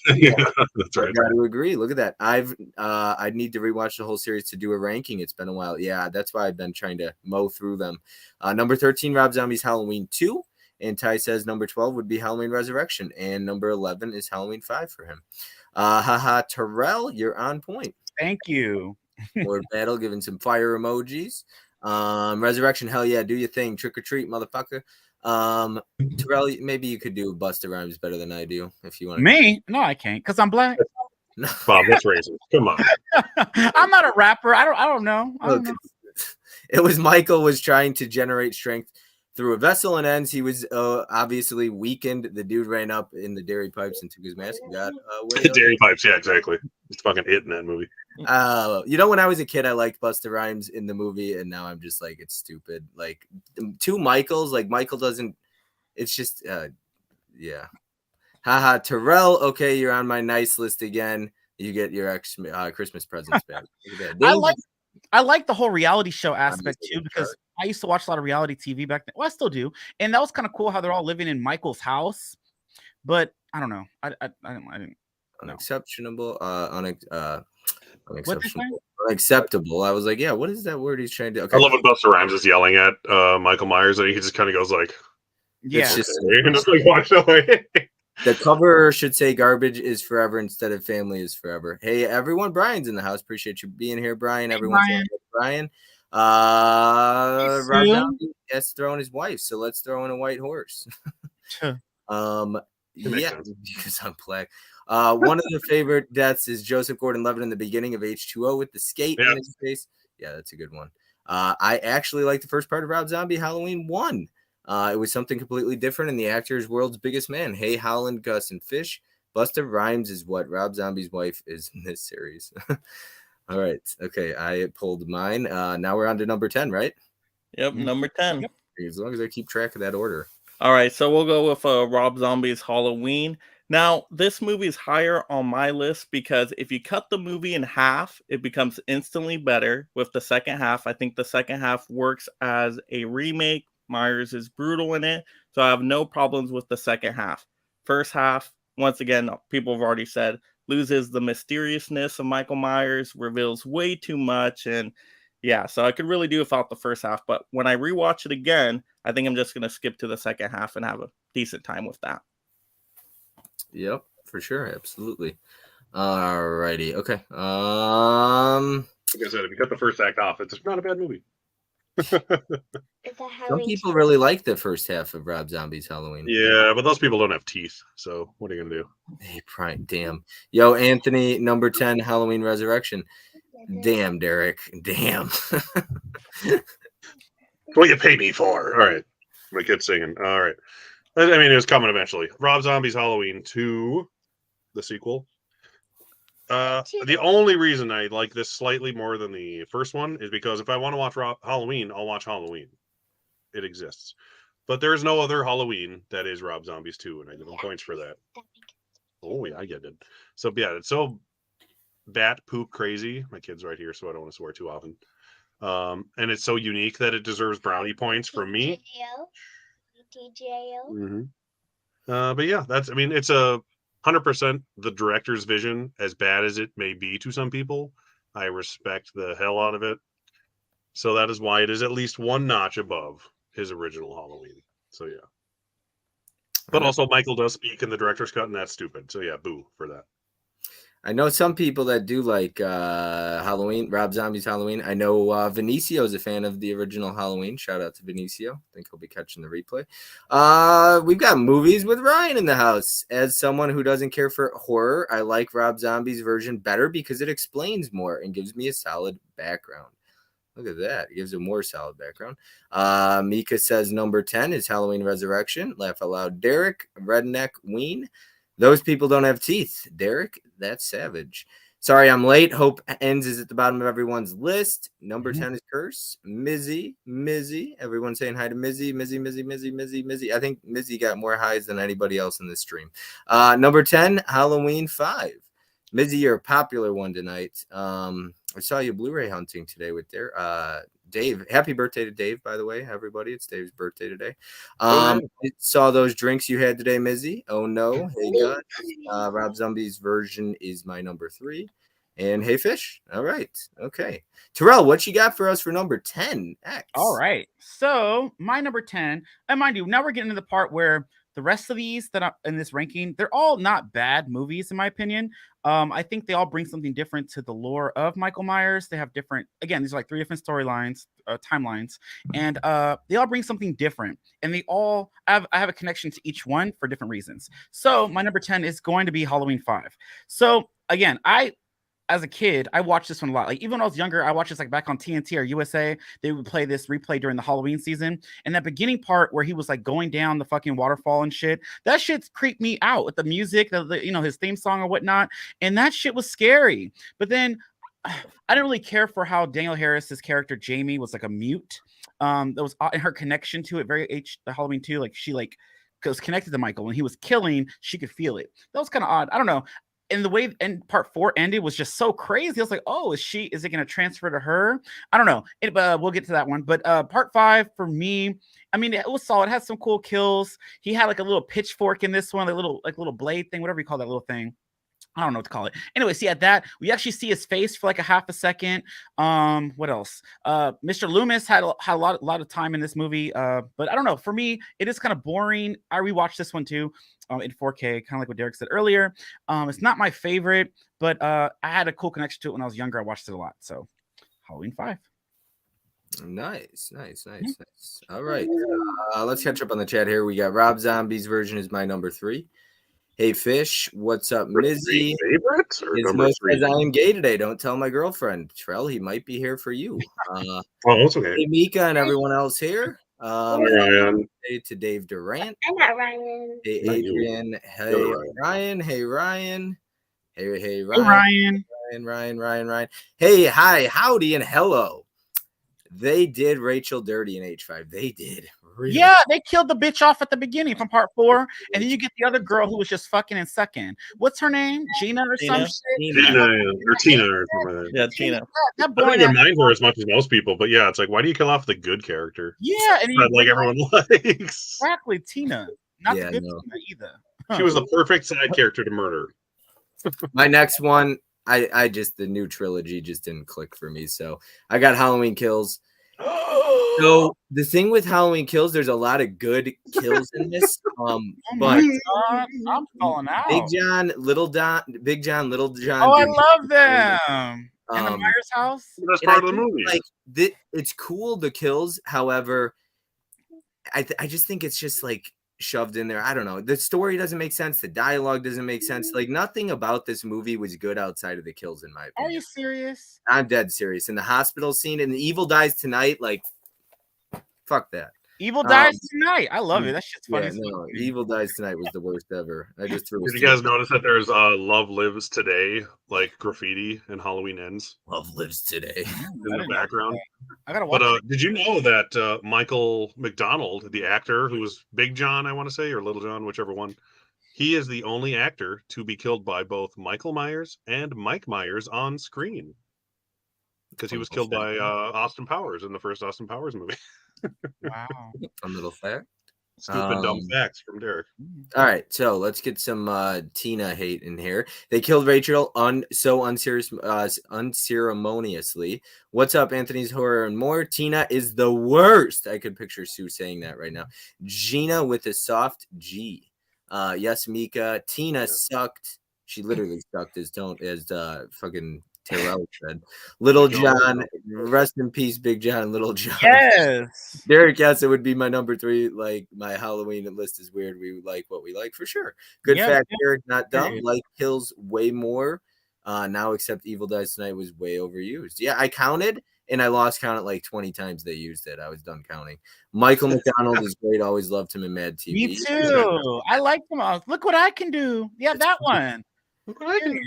that's right. I got to agree. Look at that. I need to rewatch the whole series to do a ranking. It's been a while. Yeah, that's why I've been trying to mow through them. Number 13, Rob Zombie's Halloween 2. And Ty says number 12 would be Halloween Resurrection. And number 11 is Halloween 5 for him. Terrell, you're on point. Thank you. Lord Battle giving some fire emojis. Resurrection, hell yeah, do your thing. Trick or treat, motherfucker. Terrell, maybe you could do Busta Rhymes better than I do if you want. Me? No, I can't because I'm black. Bob, that's racist. Come on. I'm not a rapper. I don't know. It was Michael was trying to generate strength through a vessel and ends. He was obviously weakened. The dude ran up in the dairy pipes and took his mask and got away. Dairy pipes, yeah, exactly. It's fucking it in that movie. When I was a kid, I liked Busta Rhymes in the movie, and now I'm just like, it's stupid. Like 2 Michaels, like Michael doesn't. It's just, yeah. Haha, Terrell. Okay, you're on my nice list again. You get your Christmas presents back. I like the whole reality show aspect too because I used to watch a lot of reality TV back then. Well, I still do, and that was kind of cool how they're all living in Michael's house. But I don't know. I didn't. Unexceptionable. Unacceptable. I was like, yeah, what is that word he's trying to? Okay. I love when Busta Rhymes is yelling at Michael Myers, and he just kind of goes like, "Yeah," and just like walks away. The cover should say "garbage is forever" instead of "family is forever." Hey, everyone! Brian's in the house. Appreciate you being here, Brian. Hey, Everyone's Brian. Rob Zombie has thrown his wife, so let's throw in a white horse. Yeah, because I'm black. One of the favorite deaths is Joseph Gordon-Levitt in the beginning of H2O with the skate in his face. Yeah, that's a good one. I actually like the first part of Rob Zombie, Halloween 1. It was something completely different, and the actor is world's biggest man. Hey, Holland, Gus, and Fish. Busta Rhymes is what Rob Zombie's wife is in this series. All right. Okay, I pulled mine. Now we're on to number 10, right? Yep, number 10. Yep. As long as I keep track of that order. All right, so we'll go with Rob Zombie's Halloween. Now, this movie is higher on my list because if you cut the movie in half, it becomes instantly better with the second half. I think the second half works as a remake. Myers is brutal in it, so I have no problems with the second half. First half, once again, people have already said, loses the mysteriousness of Michael Myers, reveals way too much, and Yeah, so I could really do without the first half, but when I rewatch it again, I think I'm just gonna skip to the second half and have a decent time with that. Yep, for sure, absolutely. Alrighty, okay. Like I said, if you cut the first act off, it's not a bad movie. Some people really like the first half of Rob Zombie's Halloween. Yeah, but those people don't have teeth, so what are you gonna do? Hey, Brian, damn. Yo, Anthony, number 10, Halloween Resurrection. Damn, Derek. Damn. What you pay me for? All right, my kid's singing. All right, I mean it was coming eventually. Rob Zombie's Halloween 2, the sequel. The only reason I like this slightly more than the first one is because if I want to watch Halloween, I'll watch Halloween. It exists, but there's no other Halloween that is Rob Zombie's 2, and I give him points for that. Oh yeah, I get it. So yeah, it's so bat poop crazy. My kid's right here, so I don't want to swear too often. And it's so unique that it deserves brownie points from me. But yeah, it's a 100% the director's vision, as bad as it may be to some people. I respect the hell out of it. So that is why it is at least one notch above his original Halloween. So yeah. But also Michael does speak in the director's cut, and that's stupid. So yeah, boo for that. I know some people that do like Halloween, Rob Zombie's Halloween. I know Vinicio is a fan of the original Halloween. Shout out to Vinicio. I think he'll be catching the replay. We've got movies with Ryan in the house. As someone who doesn't care for horror, I like Rob Zombie's version better because it explains more and gives me a solid background. Look at that. It gives a more solid background. Mika says number 10 is Halloween Resurrection. Laugh aloud. Derek, Redneck Ween. Those people don't have teeth. Derek, that's savage. Sorry, I'm late. Hope ends is at the bottom of everyone's list. Number 10 is Curse. Mizzy. Everyone's saying hi to Mizzy. Mizzy. I think Mizzy got more highs than anybody else in this stream. Number 10, Halloween 5. Mizzy, you're a popular one tonight. I saw you Blu-ray hunting today with Dave. Happy birthday to Dave, by the way, everybody. It's Dave's birthday today. I saw those drinks you had today, Mizzy. Oh, no. Hey, God. Rob Zombie's version is my number 3. And Hey, Fish. All right. Okay. Terrell, what you got for us for number 10? X. All right. So my number 10, and mind you, now we're getting to the part where the rest of these that are in this ranking, they're all not bad movies, in my opinion. I think they all bring something different to the lore of Michael Myers. They have different, again, these are like 3 different storylines, timelines, and they all bring something different. And they all, I have a connection to each one for different reasons. So my number 10 is going to be Halloween 5. So again, as a kid, I watched this one a lot. Like, even when I was younger, I watched this like back on TNT or USA. They would play this replay during the Halloween season. And that beginning part where he was like going down the fucking waterfall and shit, that shit's creeped me out with the music, his theme song or whatnot. And that shit was scary. But then I didn't really care for how Danielle Harris's character Jamie was like a mute. That was in her connection to it. The Halloween 2, like she was connected to Michael. When he was killing, she could feel it. That was kind of odd. I don't know. And the way part 4 ended was just so crazy. I was like, oh, is it going to transfer to her? I don't know. We'll get to that one. But part 5 for me, I mean, it was solid. It had some cool kills. He had like a little pitchfork in this one, like little blade thing, whatever you call that little thing. I don't know what to call it. Anyways, he had that. We actually see his face for like a half a second. What else? Mr. Loomis had a lot of time in this movie. But I don't know. For me, it is kind of boring. I rewatched this one too, in 4K, kind of like what Derek said earlier. It's not my favorite, but I had a cool connection to it when I was younger. I watched it a lot. So Halloween 5. Nice. All right. Let's catch up on the chat here. We got Rob Zombie's version is my number 3. Hey, Fish, what's up, Mizzy? As I am gay today. Don't tell my girlfriend. Trell, he might be here for you. That's okay. Hey, Mika and everyone else here. Ryan. Hey to Dave Durant. I'm not Ryan. Hey, Adrian. Hey, Ryan. Hey, Ryan. Hey, Ryan. Ryan. Hey, hi, howdy, and hello. They did Rachel dirty in H5. They did. Really? Yeah, they killed the bitch off at the beginning from part 4, and then you get the other girl who was just fucking in second. What's her name? Gina or some shit? Tina or something like that. Yeah, Tina. That I don't even mind her as much as most people, but yeah, it's like, why do you kill off the good character? Yeah, and like everyone likes. Exactly, Tina. Not the good Tina either. She was the perfect side character to murder. My next one I just the new trilogy just didn't click for me. So I got Halloween Kills. So the thing with Halloween Kills, there's a lot of good kills in this. Oh But my God, I'm falling out. Big John, Little John Oh, I do love them. In the Myers house. That's and I part of the think, movie. like it's cool the kills. However, I just think it's just like shoved in there. I don't know. The story doesn't make sense. The dialogue doesn't make sense. Like nothing about this movie was good outside of the kills, in my opinion. Are you serious? I'm dead serious. In the hospital scene and the Evil Dies Tonight, like fuck that. Evil Dies Tonight. I love it. That shit's funny. Yeah, no, Evil Dies Tonight was the worst ever. I just threw. Did you guys notice that there's Love Lives Today, like graffiti and Halloween Ends Love Lives Today in the background? I gotta watch But did you know that Michael McDonald, the actor who was Big John, I want to say, or Little John, whichever one, he is the only actor to be killed by both Michael Myers and Mike Myers on screen. Because he was killed by Austin Powers in the first Austin Powers movie. Wow. A little fact. Stupid dumb facts from Derek. All right, so let's get some Tina hate in here. They killed Rachel unceremoniously. What's up, Anthony's Horror and More? Tina is the worst. I could picture Sue saying that right now. Gina with a soft G. Yes, Mika. Tina sucked. She literally sucked as fucking Terrell said. Little John, rest in peace, Big John, Little John. Yes. Derek, yes, it would be my number 3. Like my Halloween list is weird. We like what we like for sure. Good fact, Derek, not dumb. Like kills way more. Now except Evil Dies Tonight was way overused. Yeah, I counted and I lost count at like 20 times they used it. I was done counting. Michael McDonald is great. Always loved him in Mad TV. Me too. I like him. Look what I can do. Yeah, that one. Look what I can do.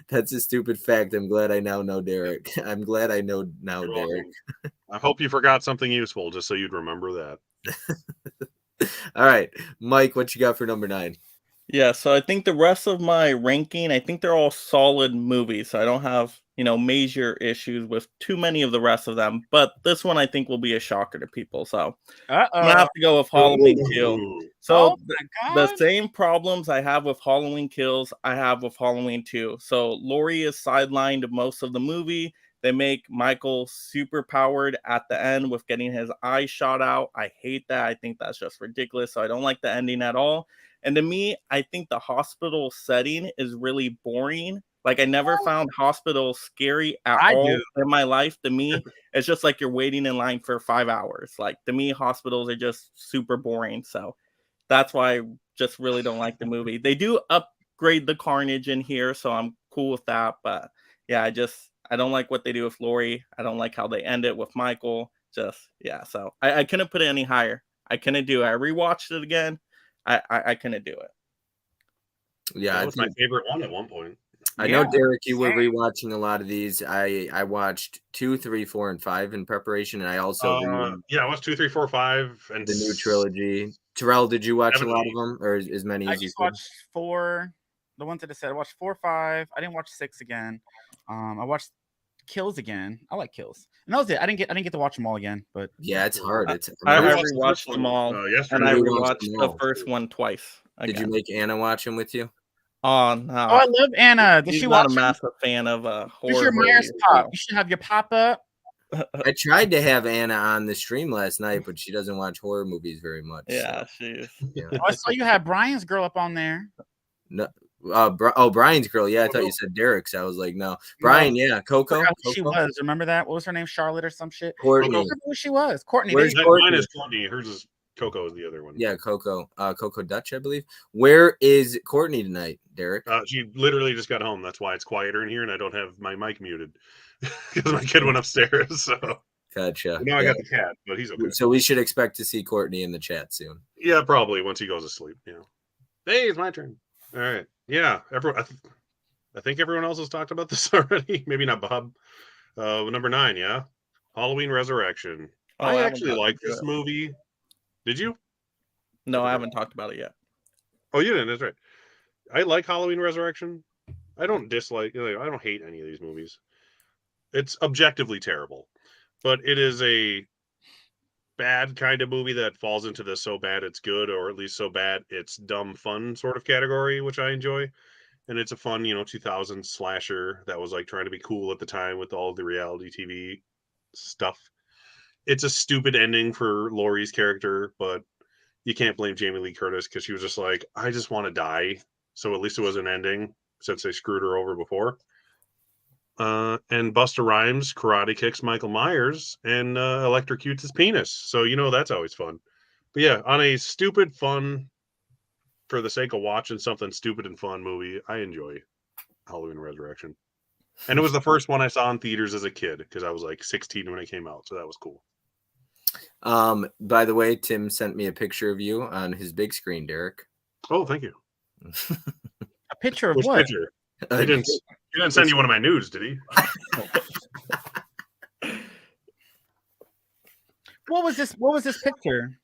That's a stupid fact. I'm glad I now know Derek. I'm glad I know now You're Derek. welcome. I hope you forgot something useful just so you'd remember that. All right, Mike, what you got for number 9? Yeah, so I think the rest of my ranking, I think they're all solid movies. So I don't have, major issues with too many of the rest of them. But this one I think will be a shocker to people. So I'm gonna have to go with Halloween Kills. So the same problems I have with Halloween Kills, I have with Halloween 2. So Laurie is sidelined most of the movie. They make Michael super powered at the end with getting his eye shot out. I hate that. I think that's just ridiculous. So I don't like the ending at all. And to me, I think the hospital setting is really boring. Like I never found hospitals scary at all in my life. To me, it's just like you're waiting in line for 5 hours. Like to me, hospitals are just super boring. So that's why I just really don't like the movie. They do upgrade the carnage in here, so I'm cool with that. But yeah, I don't like what they do with Laurie. I don't like how they end it with Michael. So I couldn't put it any higher. I couldn't do it. I rewatched it again. I couldn't do it. Yeah, that was my favorite one at one point. I know, Derek, you were rewatching a lot of these. I watched 2, 3, 4, and 5 in preparation, and I also I watched 2, 3, 4, 5, and the new trilogy. Terrell, did you watch a lot of them, or as many as you just watched 4. The ones that I said, I watched 4, 5. I didn't watch 6 again. I watched Kills again. I like Kills, and that was it. I didn't get to watch them all again, but yeah, it's hard. I rewatched them all, and I rewatched the first one twice. Again. Did you make Anna watch them with you? Oh no! Oh, I love Anna. Does she watch? I'm not a massive fan of horror. Who's your Myers pop? You should have your pop up. I tried to have Anna on the stream last night, but she doesn't watch horror movies very much. Yeah, she is. Yeah. I saw you had Brian's girl up on there. No, Brian's girl. Yeah, I thought you said Derek's. I was like, no, Brian. No. Yeah, Coco. She was. Remember that? What was her name? Charlotte or some shit. Courtney. I don't remember who she was. Courtney. Mine is Courtney. Hers is Coco is the other one. Yeah, Coco. Coco Dutch, I believe. Where is Courtney tonight, Derek? She literally just got home. That's why it's quieter in here, and I don't have my mic muted because my kid went upstairs. So gotcha. Now I got the cat, but he's okay. So we should expect to see Courtney in the chat soon. Yeah, probably once he goes to sleep. Yeah. Hey, it's my turn. All right. Yeah. I think everyone else has talked about this already. Maybe not Bob. Number 9. Yeah. Halloween Resurrection. I actually like this movie. Did you? No, I haven't talked about it yet. Oh, you didn't. That's right. I like Halloween Resurrection. I don't dislike. I don't hate any of these movies. It's objectively terrible, but it is a bad kind of movie that falls into the so bad it's good, or at least so bad it's dumb fun sort of category, which I enjoy. and it's a fun, 2000s slasher that was like trying to be cool at the time with all the reality TV stuff. It's a stupid ending for Laurie's character, but you can't blame Jamie Lee Curtis because she was just like, I just want to die. So at least it was an ending since they screwed her over before. And Busta Rhymes karate kicks Michael Myers and electrocutes his penis. So, that's always fun. But yeah, on a stupid, fun, for the sake of watching something stupid and fun movie, I enjoy Halloween Resurrection. And it was the first one I saw in theaters as a kid because I was like 16 when it came out. So that was cool. By the way, Tim sent me a picture of you on his big screen, Derek. Oh, thank you. A picture of Which what? picture? He didn't send you one of my nudes, did he? What was this picture?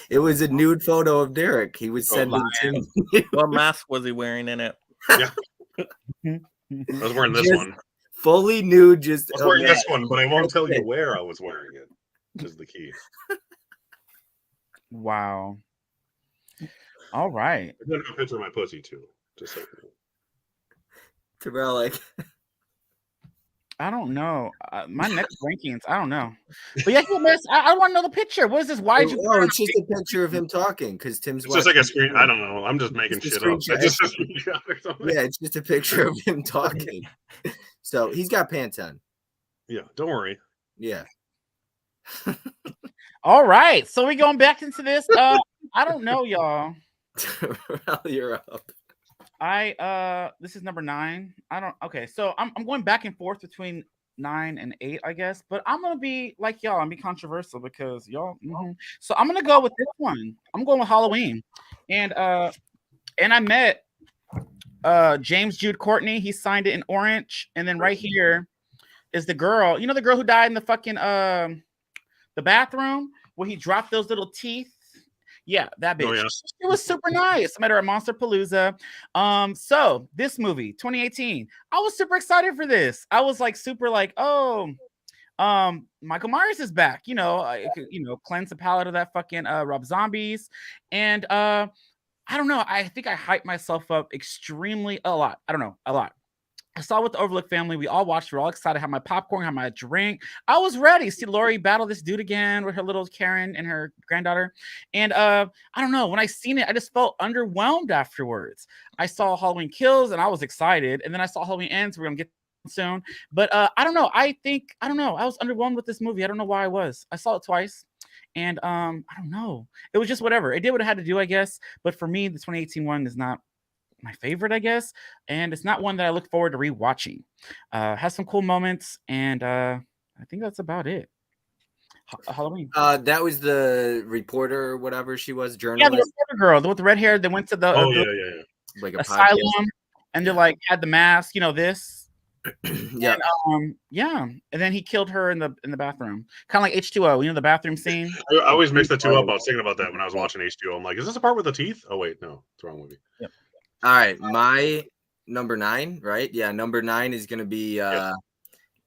It was a nude photo of Derek. He was sending Tim. What mask was he wearing in it? Yeah. I was wearing this one. Fully nude, just. I was wearing this one, but I won't tell you where I was wearing it. Is the key. Wow. All right. I got a picture of my pussy too. Just so you know. Terrell, like, I don't know. My next rankings, I don't know. But yeah, I want to know the picture. What is this? Why did you? Oh, it's just a picture of him talking because Tim's. It's just like a screen. I don't know. I'm just making shit up. It's just a screenshot or something. Yeah, it's just a picture of him talking. So he's got pants on. Yeah, don't worry. Yeah. All right, so we going back into this. I don't know, y'all. Terrell, you're up. This is number 9. Okay, so I'm going back and forth between 9 and 8, I guess, but I'm gonna be like y'all. I'm be controversial because y'all. So I'm gonna go with this one. I'm going with Halloween, and I met James Jude Courtney. He signed it in orange, and then right here is the girl. You know the girl who died in the fucking the bathroom where he dropped those little teeth. Yeah, that bitch. Oh, yeah. It was super nice. I met her at Monster Palooza. So this movie, 2018, I was super excited for this. I was like super like, oh, Michael Myers is back. Cleanse the palate of that fucking Rob Zombies. And I don't know. I think I hyped myself up extremely a lot. I don't know, a lot. I saw it with the Overlook family. We all watched. We're all excited. Had my popcorn, had my drink. I was ready. See Laurie battle this dude again with her little Karen and her granddaughter. And I don't know. When I seen it, I just felt underwhelmed afterwards. I saw Halloween Kills and I was excited. And then I saw Halloween Ends. We're going to get soon. But I don't know. I don't know. I was underwhelmed with this movie. I don't know why I was. I saw it twice. And I don't know. It was just whatever. It did what it had to do, I guess. But for me, the 2018 one is not my favorite, I guess, and it's not one that I look forward to rewatching. Has some cool moments, and I think that's about it. Halloween. That was the reporter, or whatever she was, journalist. Yeah, the reporter girl with the red hair that went to the like a asylum, podcast. And they like had the mask, this. Yeah. And then he killed her in the bathroom, kind of like H2O, the bathroom scene. I always mix the two up. I was thinking about that when I was watching H2O. I'm like, is this a part with the teeth? Oh wait, no, it's the wrong movie. Yep. All right, my number 9, right? Yeah, number 9 is going to be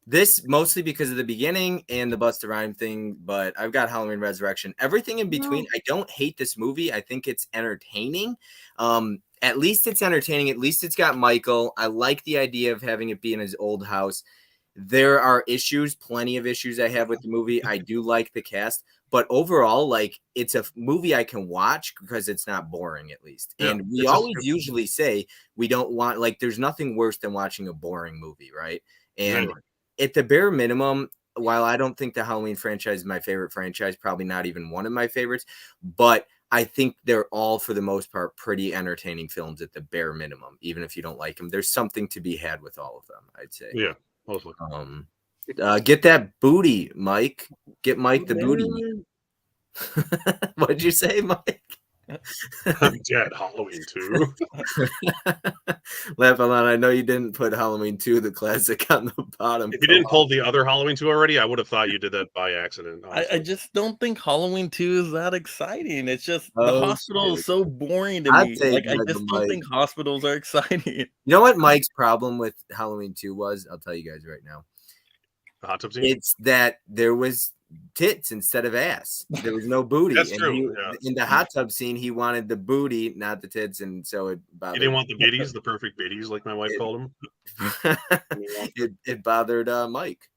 this mostly because of the beginning and the Busta Rhymes thing, but I've got Halloween Resurrection. Everything in between, I don't hate this movie. I think it's entertaining. At least it's entertaining. At least it's got Michael. I like the idea of having it be in his old house. There are issues, plenty of issues I have with the movie. I do like the cast. But overall, like, it's a movie I can watch because it's not boring, at least. Yeah, and we always usually say we don't want, like, there's nothing worse than watching a boring movie, right? And at the bare minimum, while I don't think the Halloween franchise is my favorite franchise, probably not even one of my favorites, but I think they're all, for the most part, pretty entertaining films at the bare minimum. Even if you don't like them, there's something to be had with all of them, I'd say. Yeah, mostly. Get that booty, Mike. Get Mike the booty. What'd you say, Mike? I'm dead. Halloween 2. Laugh out, I know you didn't put Halloween 2, the classic, on the bottom. If you didn't pull the other Halloween 2 already, I would have thought you did that by accident. I just don't think Halloween 2 is that exciting. It's just the hospital is so boring to me. Like, I just don't think hospitals are exciting. You know what Mike's problem with Halloween 2 was? I'll tell you guys right now. The hot tub scene? It's that there was tits instead of ass. There was no booty. That's And true, yeah. in the hot tub scene, he wanted the booty, not the tits, and so it You bothered. didn't want the biddies, the perfect biddies, like my wife called them. it bothered Mike.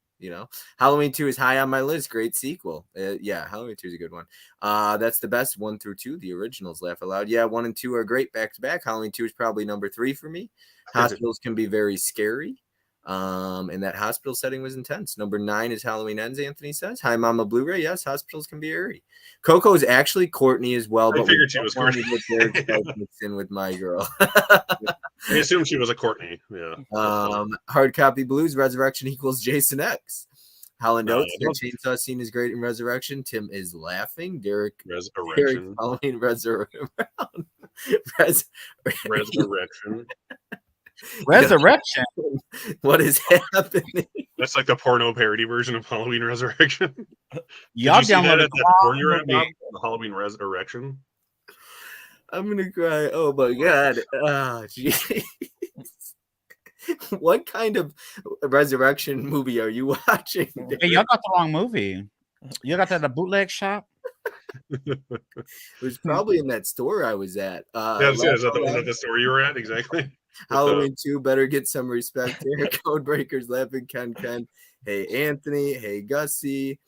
Halloween 2 is high on my list. Great sequel. Yeah, Halloween 2 is a good one. That's the best 1 through 2. The originals, laugh aloud. Yeah, 1 and 2 are great back to back. Halloween 2 is probably number 3 for me. Hospitals can be very scary. And that hospital setting was intense. Number 9 is Halloween Ends, Anthony says. Hi, Mama Blu-ray. Yes, hospitals can be airy. Coco is actually Courtney as well, but I figured she was Courtney. Mixed in with my girl. I assumed she was a Courtney. Yeah. Hard copy blues. Resurrection equals Jason X. Holland No, Oates. The chainsaw scene is great in Resurrection. Tim is laughing. Derek Resurrection. Halloween Resurrection. Resurrection. What is happening? That's like the porno parody version of Halloween Resurrection. Y'all downloaded that porn you're at, movie. the Halloween Resurrection. I'm gonna cry. Oh my god. Oh, jeez. What kind of resurrection movie are you watching? Hey, y'all got the wrong movie. You got that at the bootleg shop? It was probably in that store I was at. Is that the store you were at? Exactly. Halloween 2, better get some respect here. Codebreakers laughing. Ken. Hey, Anthony. Hey, Gussie.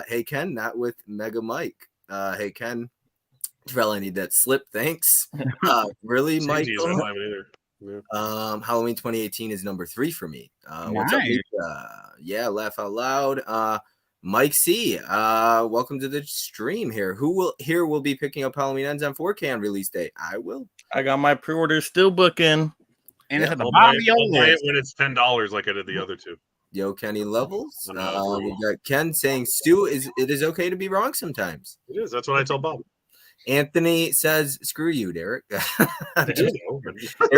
Hey, Ken, not with Mega Mike. Hey, Ken. Well, I need that slip. Thanks. Really, Michael? Yeah. Halloween 2018 is number 3 for me. Nice. What's up, Mika? Yeah, laugh out loud. Mike C. Welcome to the stream here. Who will be picking up Halloween Ends on 4K on release day? I will. I got my pre-order still booking. And it's at the I'll bottom buy of your it list. when it's $10 like I did the other two. Yo, Kenny Levels. I'm not We got Ken saying, Stu, it is okay to be wrong sometimes. It is. That's what I tell Bob. Anthony says, screw you, Derek. Derek is my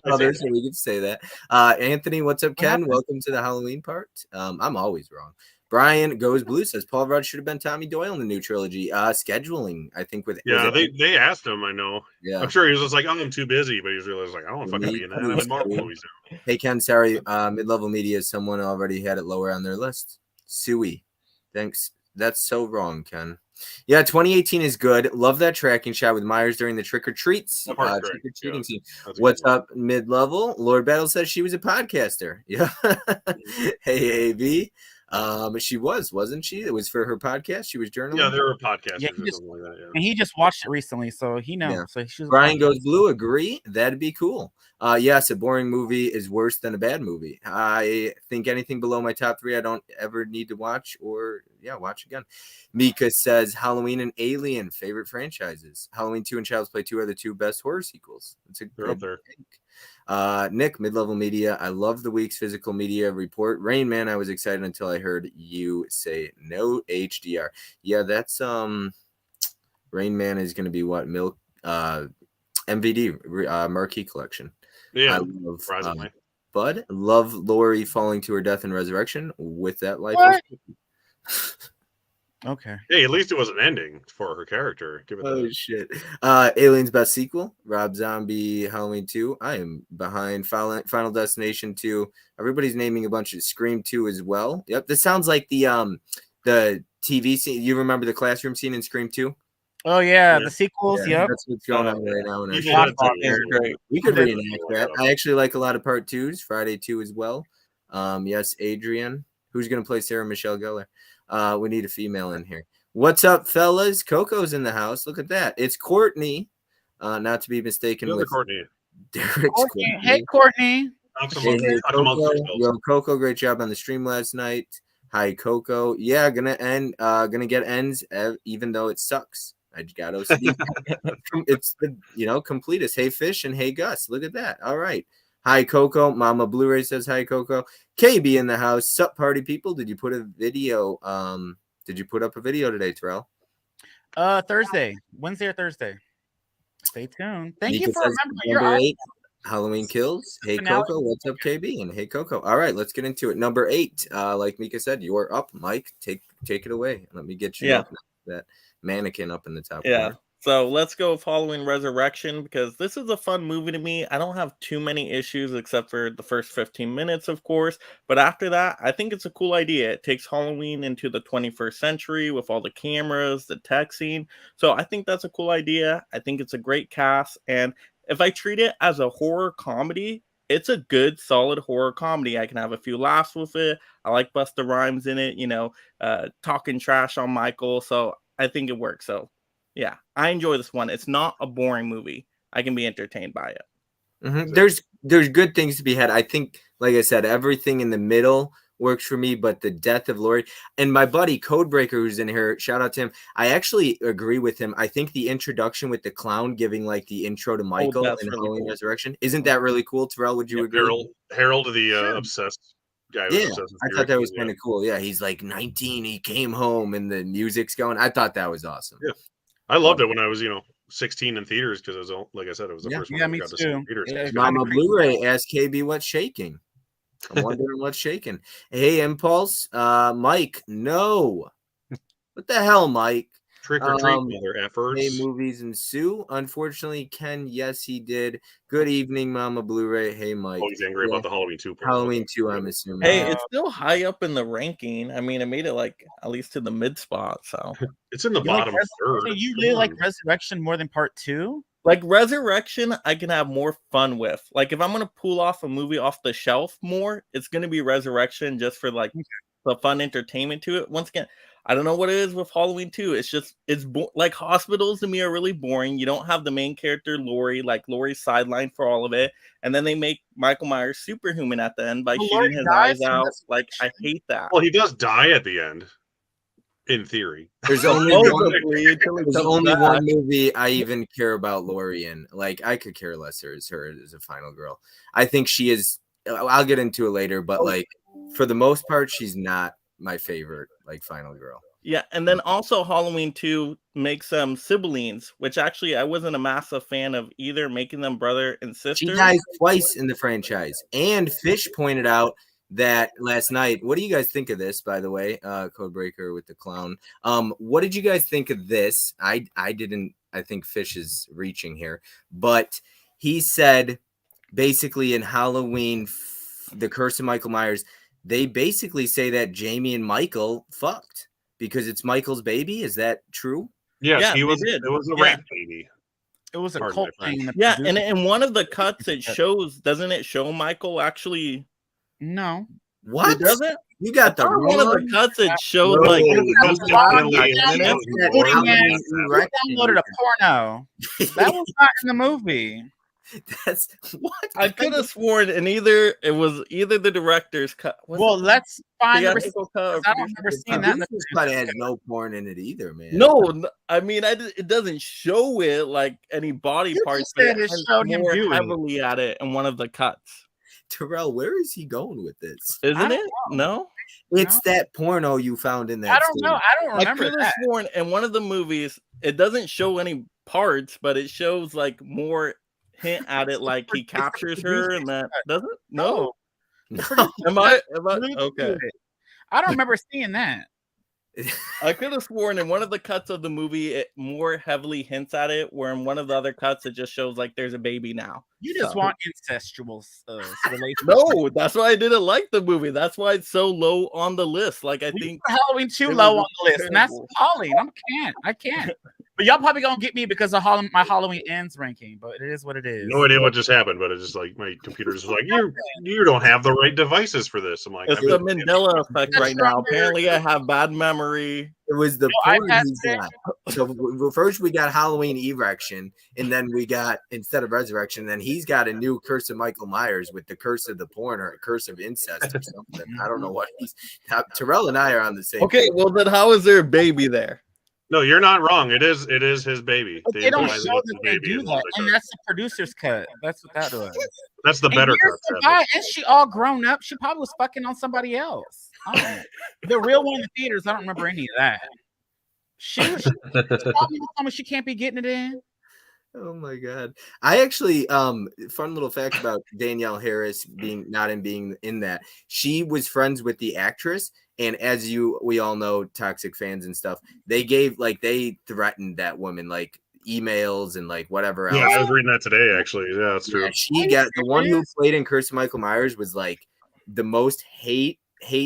brother, so we can say that. Anthony, what's up, Ken? Welcome to the Halloween part. I'm always wrong. Brian Goes Blue says Paul Rudd should have been Tommy Doyle in the new trilogy. Scheduling, I think, with they asked him. I know. Yeah, I'm sure he was just like, oh, I'm too busy, but he was realized like, I don't want to fucking be in that. I'm in Marvel movies now. Hey Ken, sorry, mid-level media. Someone already had it lower on their list. Sui, thanks. That's so wrong, Ken. Yeah, 2018 is good. Love that tracking shot with Myers during the trick-or-treats. Trick-or-treating scene. What's up, mid-level? Lord Battle says she was a podcaster. Yeah. Hey, AV. She wasn't she? It was for her podcast. She was journaling. Yeah, there were podcasters Yeah, or something like that. Yeah. And he just watched it recently, so he knows. Yeah. So she was Brian Goes Blue. Agree. That'd be cool. Yes, a boring movie is worse than a bad movie. I think anything below my top 3, I don't ever need to watch or watch again. Mika says Halloween and Alien favorite franchises. Halloween 2 and Child's Play 2 are the 2 best horror sequels. It's a They're up there. Nick, mid-level media. I love the week's physical media report. Rain Man, I was excited until I heard you say no HDR. Yeah, that's Rain Man is going to be what MVD marquee collection. Yeah, I love, surprisingly. Bud, love Lori falling to her death in Resurrection with that life. Okay. Hey, at least it was an ending for her character. Give it that. Shit. Alien's best sequel, Rob Zombie, Halloween 2. I am behind Final Destination 2. Everybody's naming a bunch of Scream 2 as well. Yep, this sounds like the TV scene. You remember the classroom scene in Scream 2? Oh yeah, the sequels. Yeah, yep, that's what's going on right now. Great. We could reenact that. I actually like a lot of part 2s. Friday 2 as well. Yes, Adrian. Who's going to play Sarah Michelle Gellar? We need a female in here. What's up, fellas? Coco's in the house. Look at that. It's Courtney. Not to be mistaken with Courtney. Derek's Courtney. Hey, Courtney. Hey, Coco. Yo, Coco, great job on the stream last night. Hi, Coco. Yeah, gonna get ends even though it sucks. I got OCD. It's the complete us. Hey, Fish and hey, Gus. Look at that. All right. Hi, Coco. Mama Blu-ray says hi, Coco. KB in the house. Sup, party people? Did you put a video? Did you put up a video today, Terrell? Thursday, Wednesday or Thursday. Stay tuned. Thank Mika you for says remembering. number 8. Halloween Kills. Hey, Coco. What's up, KB? And hey, Coco. All right, let's get into it. Number 8. Like Mika said, you're up, Mike. Take it away. Let me get you up, that mannequin up in the top. Yeah. Corner. So let's go with Halloween Resurrection because this is a fun movie to me. I don't have too many issues except for the first 15 minutes, of course. But after that, I think it's a cool idea. It takes Halloween into the 21st century with all the cameras, the tech scene. So I think that's a cool idea. I think it's a great cast. And if I treat it as a horror comedy, it's a good, solid horror comedy. I can have a few laughs with it. I like Busta Rhymes in it, talking trash on Michael. So I think it works. So yeah, I enjoy this one. It's not a boring movie. I can be entertained by it. Mm-hmm. There's good things to be had. I think, like I said, everything in the middle works for me, but the death of Laurie and my buddy Codebreaker, who's in here, shout out to him. I actually agree with him. I think the introduction with the clown giving like the intro to Michael that's in really Halloween cool. Resurrection, isn't that really cool? Terrell, would you agree? Harold, the obsessed guy. Yeah, Obsessed with I thought that was kind of cool. Yeah, he's like 19. He came home and the music's going. I thought that was awesome. Yeah, I loved it when I was 16 in theaters because it was, like I said, it was the first one I me got to see in too. theaters. Mama Blu-ray asked KB what's shaking. I'm wondering what's shaking. Hey, Impulse, Mike, no. What the hell, Mike? Trick or treat, mother effers. Hey, movies ensue. Unfortunately, Ken, yes, he did. Good evening, Mama Blu-ray. Hey, Mike. Oh, he's angry about the Halloween 2 part. Halloween 2, I'm assuming. Hey, it's still high up in the ranking. I mean, it made it like at least to the mid spot. So it's in the bottom third. So you really like Resurrection more than Part 2? Like Resurrection, I can have more fun with. Like if I'm gonna pull off a movie off the shelf more, it's gonna be Resurrection just for like the fun entertainment to it. Once again, I don't know what it is with Halloween 2. It's just like hospitals to me are really boring. You don't have the main character Laurie, like Laurie's sidelined for all of it, and then they make Michael Myers superhuman at the end by shooting his eyes out. Like I hate that. Well, he does die at the end. In theory, there's only one movie I even care about Laurie in. Like I could care less as her as a final girl. I think she is. I'll get into it later, but like for the most part, she's not my favorite. Like final girl. Yeah, and then also Halloween 2 makes siblings, which actually I wasn't a massive fan of either, making them brother and sister. She dies twice in the franchise, and Fish pointed out that last night. What do you guys think of this, by the way? Codebreaker with the clown. What did you guys think of this? I didn't. I think Fish is reaching here, but he said basically in Halloween, The Curse of Michael Myers, they basically say that Jamie and Michael fucked because it's Michael's baby. Is that true? Yes, yeah, it was a rat baby. It was a cult thing. Yeah, and in one of the cuts it shows, doesn't it show Michael actually? No. What? It doesn't? You got the one of the cuts it showed like downloaded a porno. That was not in the movie. That's what I could have sworn, and either the director's cut. Well, let's find. I don't remember seeing that. But it has no porn in it either, man. No, I mean, it doesn't show it like any body parts, but it showed him more heavily at it in one of the cuts. Terrell, where is he going with this? Isn't it? No, it's that porno you found in that. I don't know. I don't remember. I could have sworn in one of the movies it doesn't show any parts, but it shows like more hint at it, like he captures her, and that doesn't. No. Am I okay? I don't remember seeing that. I could have sworn in one of the cuts of the movie it more heavily hints at it, where in one of the other cuts it just shows like there's a baby now. You just want incestual relations. No, that's why I didn't like the movie. That's why it's so low on the list. Like I think Halloween 2 low on the list, and that's appalling. I can't. But y'all probably gonna get me because of my Halloween Ends ranking, but it is what it is. No idea what just happened, but it's just like my computer just like you don't have the right devices for this. I'm like, it's the Mandela effect right now. Apparently, I have bad memory. It was the porn he got. So first we got Halloween Erection, and then we got instead of Resurrection, then he's got a new Curse of Michael Myers with the Curse of the Porn or Curse of Incest or something. I don't know what he's. Terrell and I are on the same. Okay, page. well then how is there a baby there? No, you're not wrong. It is his baby. But they don't show that they do that, and that's the producer's cut. That's what that was. That's the better cut. And she all grown up. She probably was fucking on somebody else. The real one in the theaters, I don't remember any of that. She was she can't be getting it in. Oh my god! I actually fun little fact about Danielle Harris being in that. She was friends with the actress, and as we all know, toxic fans and stuff. They threatened that woman like emails and like whatever else. Yeah, I was reading that today actually. Yeah, that's true. Yeah, she got the one who played in Curse of Michael Myers was like the most hate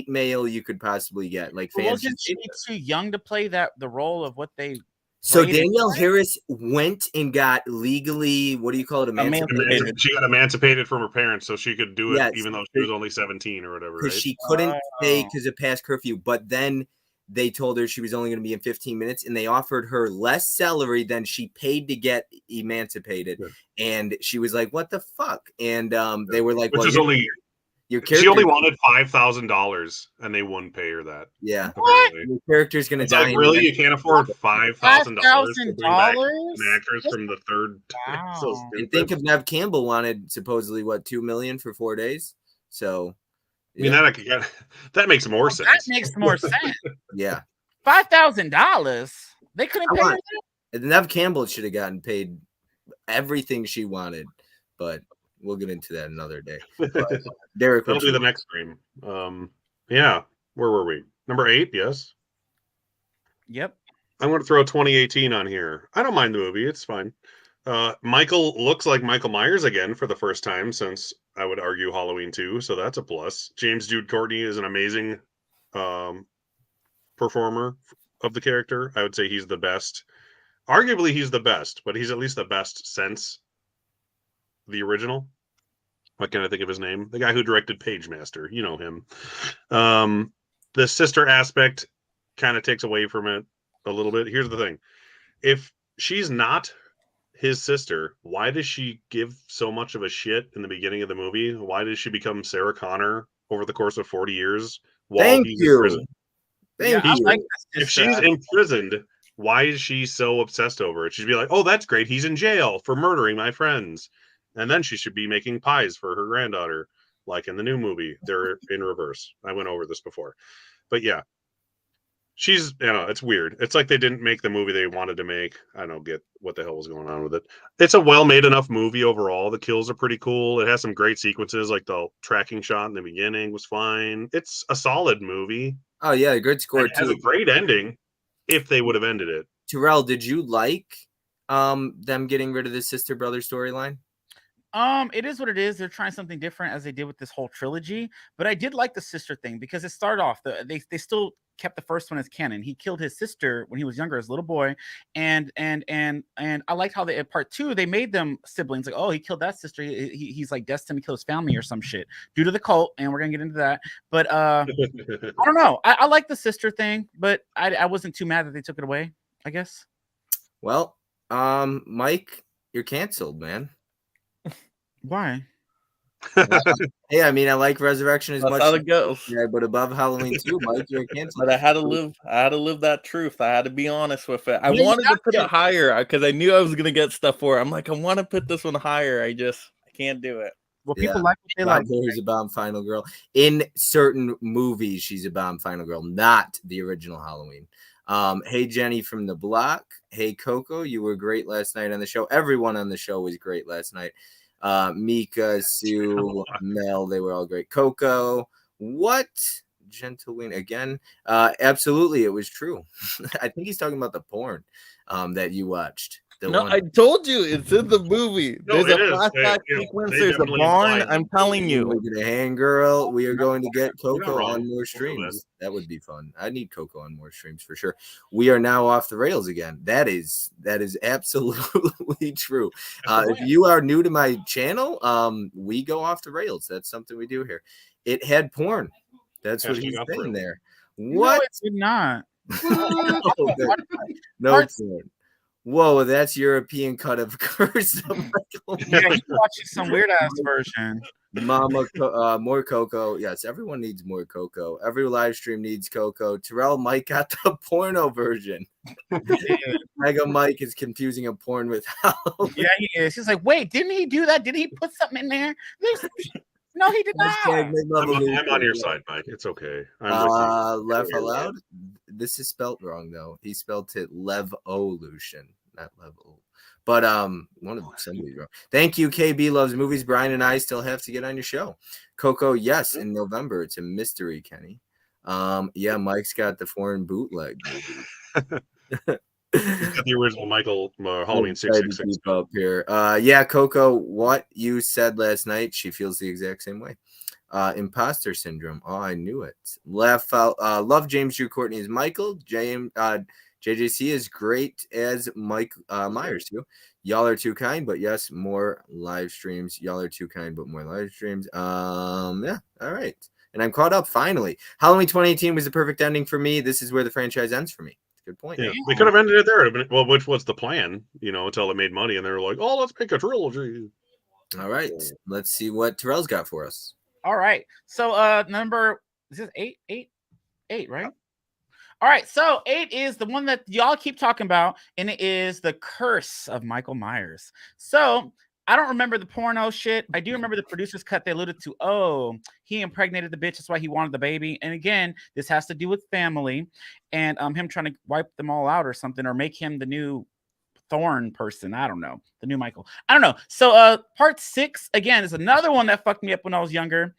mail you could possibly get. Like fans. Wasn't she too young to play the role of what they? So Danielle Harris went and got legally, what do you call it? Emancipated. She got emancipated from her parents, so she could do it Yes. even though she was only 17 or whatever. Because right? she couldn't stay because of past curfew. But then they told her she was only going to be in 15 minutes, and they offered her less salary than she paid to get emancipated. Yeah. And she was like, "What the fuck?" And they were like, Which "Well, is only your character." She only wanted $5,000, and they wouldn't pay her that. Yeah, apparently. your character's going to It's die. like, really, you can't afford $5,000 to bring back an actress from the third. Wow. So and think of Nev Campbell wanted supposedly what, $2 million for 4 days. So, yeah. I mean, that makes more sense. That makes more sense. Yeah, $5,000. They couldn't pay her that? Nev Campbell should have gotten paid everything she wanted, but we'll get into that another day. But, Derek, that'll be the next stream. Yeah, where were we? Number 8, yes. Yep. I'm going to throw 2018 on here. I don't mind the movie; it's fine. Michael looks like Michael Myers again for the first time since I would argue Halloween 2, so that's a plus. James Jude Courtney is an amazing performer of the character. I would say he's the best. Arguably, he's the best, but he's at least the best since the original. What can I think of his name? The guy who directed Pagemaster. You know him. The sister aspect kind of takes away from it a little bit. Here's the thing. If she's not his sister, why does she give so much of a shit in the beginning of the movie? Why does she become Sarah Connor over the course of 40 years while he's in prison? Thank you. Like if she's imprisoned, why is she so obsessed over it? She'd be like, oh, that's great. He's in jail for murdering my friends. And then she should be making pies for her granddaughter, like in the new movie. They're in reverse. I went over this before. But yeah, she's, it's weird. It's like they didn't make the movie they wanted to make. I don't get what the hell was going on with it. It's a well-made enough movie overall. The kills are pretty cool. It has some great sequences, like the tracking shot in the beginning was fine. It's a solid movie. Oh, yeah, good score, It has a great ending if they would have ended it. Terrell, did you like them getting rid of the sister-brother storyline? It is what it is. They're trying something different as they did with this whole trilogy. But I did like the sister thing because it started off they still kept the first one as canon. He killed his sister when he was younger as a little boy, and I liked how they at part 2 they made them siblings. Like, oh, he killed that sister. He's like destined to kill his family or some shit due to the cult, and we're gonna get into that. But I don't know. I like the sister thing, but I wasn't too mad that they took it away, I guess. Well, Mike, you're canceled, man. Why? Hey, I mean, I like Resurrection as That's much how as it goes. yeah, but above Halloween 2, Mike, you're canceled. But I had to live that truth. I had to be honest with it. I wanted to put it higher because I knew I was gonna get stuff for it. I'm like, I want to put this one higher. I can't do it. Well, people like what they like. Here's a bomb final girl. In certain movies, she's a bomb final girl, not the original Halloween. Hey, Jenny from the block. Hey, Coco, you were great last night on the show. Everyone on the show was great last night. Mika, Sue, Mel, they were all great. Coco, what? Gentleman again? Absolutely, it was true. I think he's talking about the porn that you watched. I told you it's in the movie. There's a flashback sequence. There's a barn. I'm telling you. We're gonna hang, girl. We are going to get Coco on more streams. That would be fun. I need Coco on more streams for sure. We are now off the rails again. That is absolutely true. If you are new to my channel, we go off the rails. That's something we do here. It had porn. That's what he's saying there. What? No, it did not. No porn. Whoa, that's European cut of Curse of Michael. Yeah, he's watching some weird ass version. Mama, more Coco. Yes, everyone needs more Coco. Every live stream needs Coco. Terrell Mike got the porno version. Mega Mike is confusing a porn with Halloween. Yeah, he is. He's like, wait, didn't he do that? Did he put something in there? No, he did not. I'm on your side, Mike. It's okay. Laugh aloud. This is spelled wrong though. He spelled it Levolution, not level. But one of somebody's wrong. Thank you, KB loves movies. Brian and I still have to get on your show. Coco, yes, in November. It's a mystery, Kenny. Yeah, Mike's got the foreign bootleg movie. He's got the original Michael Halloween I'm trying to 666. keep up here. Yeah, Coco, what you said last night, she feels the exact same way. Imposter syndrome. Oh, I knew it. Laugh out. Love James Drew Courtney as Michael. JJC is great as Mike Myers too. Y'all are too kind, but yes, more live streams. Y'all are too kind, but more live streams. Yeah, all right. And I'm caught up finally. Halloween 2018 was the perfect ending for me. This is where the franchise ends for me. Good point. Yeah, they could have ended it there. Well, which was the plan, until it made money, and they were like, "Oh, let's make a trilogy." All right, let's see what Terrell's got for us. All right, so number is this eight, right? All right, so 8 is the one that y'all keep talking about, and it is The Curse of Michael Myers. So I don't remember the porno shit. I do remember the producer's cut. They alluded to, oh, he impregnated the bitch. That's why he wanted the baby. And again, this has to do with family and him trying to wipe them all out or something, or make him the new Thorn person. I don't know. The new Michael. I don't know. So part 6 again is another one that fucked me up when I was younger.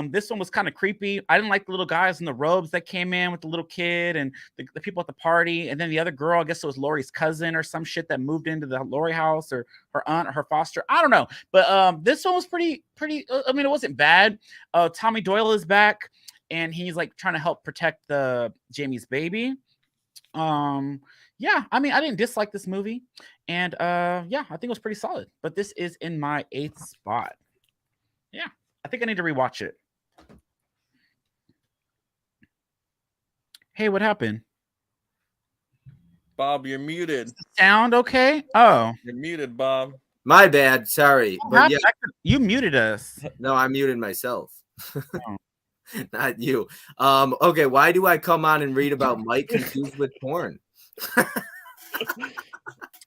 This one was kind of creepy. I didn't like the little guys in the robes that came in with the little kid and the people at the party, and then the other girl, I guess it was Laurie's cousin or some shit that moved into the Laurie house, or her aunt or her foster. I don't know. But this one was pretty I mean, it wasn't bad. Tommy Doyle is back and he's like trying to help protect the Jamie's baby. Yeah, I mean, I didn't dislike this movie, and yeah, I think it was pretty solid. But this is in my 8th spot. Yeah, I think I need to rewatch it. Hey, what happened? Bob, you're muted. Sound okay? Oh, You're muted, Bob. My bad. Sorry, but yeah, you muted us. no, I muted myself. Oh. Not you. Okay, why do I come on and read about Mike confused with porn?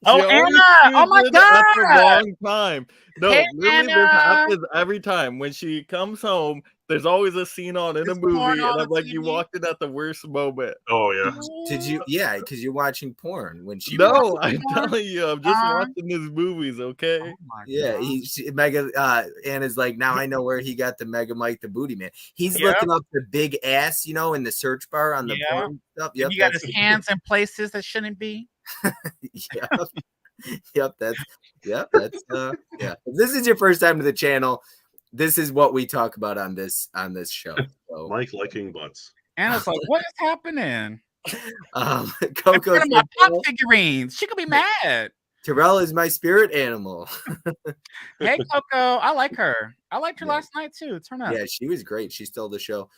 Oh, Anna! Oh my god! That's a long time. No, Hey, literally, this Anna! happens every time. When she comes home, there's always a scene on in a There's movie, porn and on I'm the like, you TV. walked in at the worst moment. Oh yeah. Did you? Yeah, because you're watching porn when she. No, I'm porn? telling you, I'm just watching his movies, okay? Oh my Yeah, god. Mega Anna's like, now I know where he got the Mega Mike the Booty Man. He's Yep. looking up the big ass, in the search bar on the Yeah. porn stuff. Yep, You got that's his hands in places that shouldn't be. Yep. That's yeah. If this is your first time to the channel, this is what we talk about on this show. So, Mike liking butts. Anna's like, what is happening? Coco One of my said, pop figurines. She could be mad. Terrell is my spirit animal. Hey, Coco, I like her. I liked her last night too. Turn up. Yeah, she was great. She stole the show.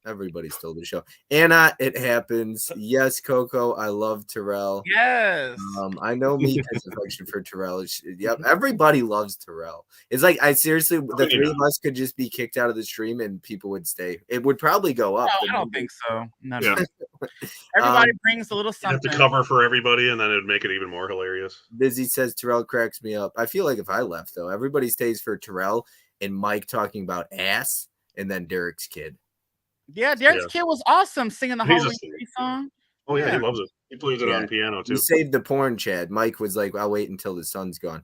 Everybody stole the show. Anna, it happens. Yes, Coco, I love Terrell. Yes. I know Mika's affection for Terrell. Yep, everybody loves Terrell. It's like I seriously, the three of us could just be kicked out of the stream and people would stay. It would probably go up. No, I don't think so. No, Yeah. no. Everybody brings a little You have something. to cover for everybody, and then it'd make it even more hilarious. Busy says Terrell cracks me up. I feel like if I left though, everybody stays for Terrell and Mike talking about ass, and then Derek's kid. Yeah, Derek's kid was awesome singing the He's a Halloween singer. song. Oh yeah, Yeah. he loves it. He plays it on piano too. You saved the porn, Chad. Mike was like, I'll wait until the sun's gone.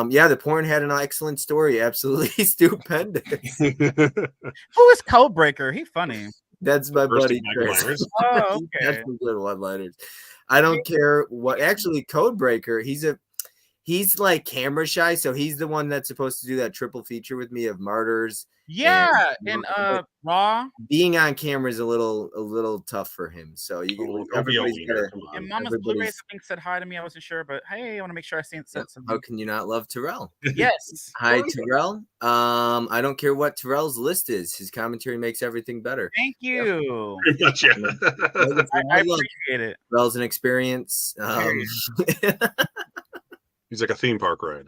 Yeah, the porn had an excellent story. Absolutely stupendous. Who is Codebreaker? He funny. That's my First buddy Mike Chris. Myers. Oh, That's okay. some good one-liners. I don't care what. Actually, Codebreaker, he's like camera shy, so he's the one that's supposed to do that triple feature with me of Martyrs. Yeah, and Raw. Being on camera is a little tough for him. So you Don't be a everybody's wiener, gotta- come on. And Mama's Blu-rays, I think, said hi to me. I wasn't sure, but hey, I want to make sure I said something. How can you not love Terrell? Yes. Hi, Terrell. I don't care what Terrell's list is. His commentary makes everything better. Thank you. Pretty much, yeah. I appreciate it. Terrell's an experience. He's like a theme park ride.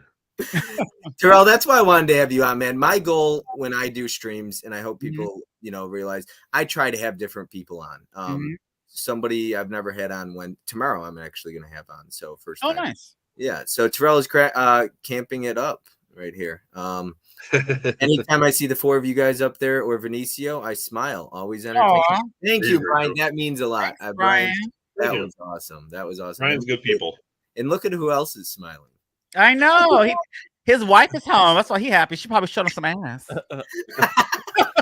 Terrell, that's why I wanted to have you on, man. My goal when I do streams, and I hope people, realize, I try to have different people on. Somebody I've never had on when tomorrow I'm actually going to have on. So first time. Oh, nice. Yeah. So Terrell is camping it up right here. Anytime I see the four of you guys up there or Vinicio, I smile. Always entertaining. Aw. Thank you, Brian. That means a lot. Thanks, Brian, that Yeah. was awesome. That was awesome. Ryan's good people. And look at who else is smiling. I know. His wife is home. That's why he's happy. She probably showed him some ass.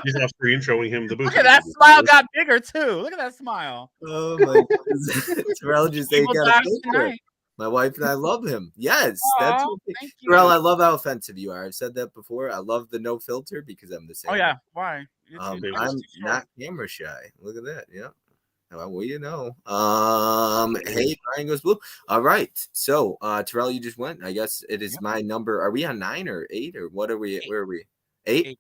He's off screen showing him the booth. Look at that smile got bigger too. Look at that smile. Oh my goodness. Terrell just He ain't will got die a filter. tonight. My wife and I love him. Yes, that's Aw, what thank you. Terrell, I love how offensive you are. I've said that before. I love the no filter because I'm the same. Oh yeah, why? I'm Sure. not camera shy. Look at that. Yeah. Well, you know. Hey, Brian goes blue. All right. So, Terrell, you just went. I guess it is my number. Are we on 9 or 8 or what are we? Where are we? 8?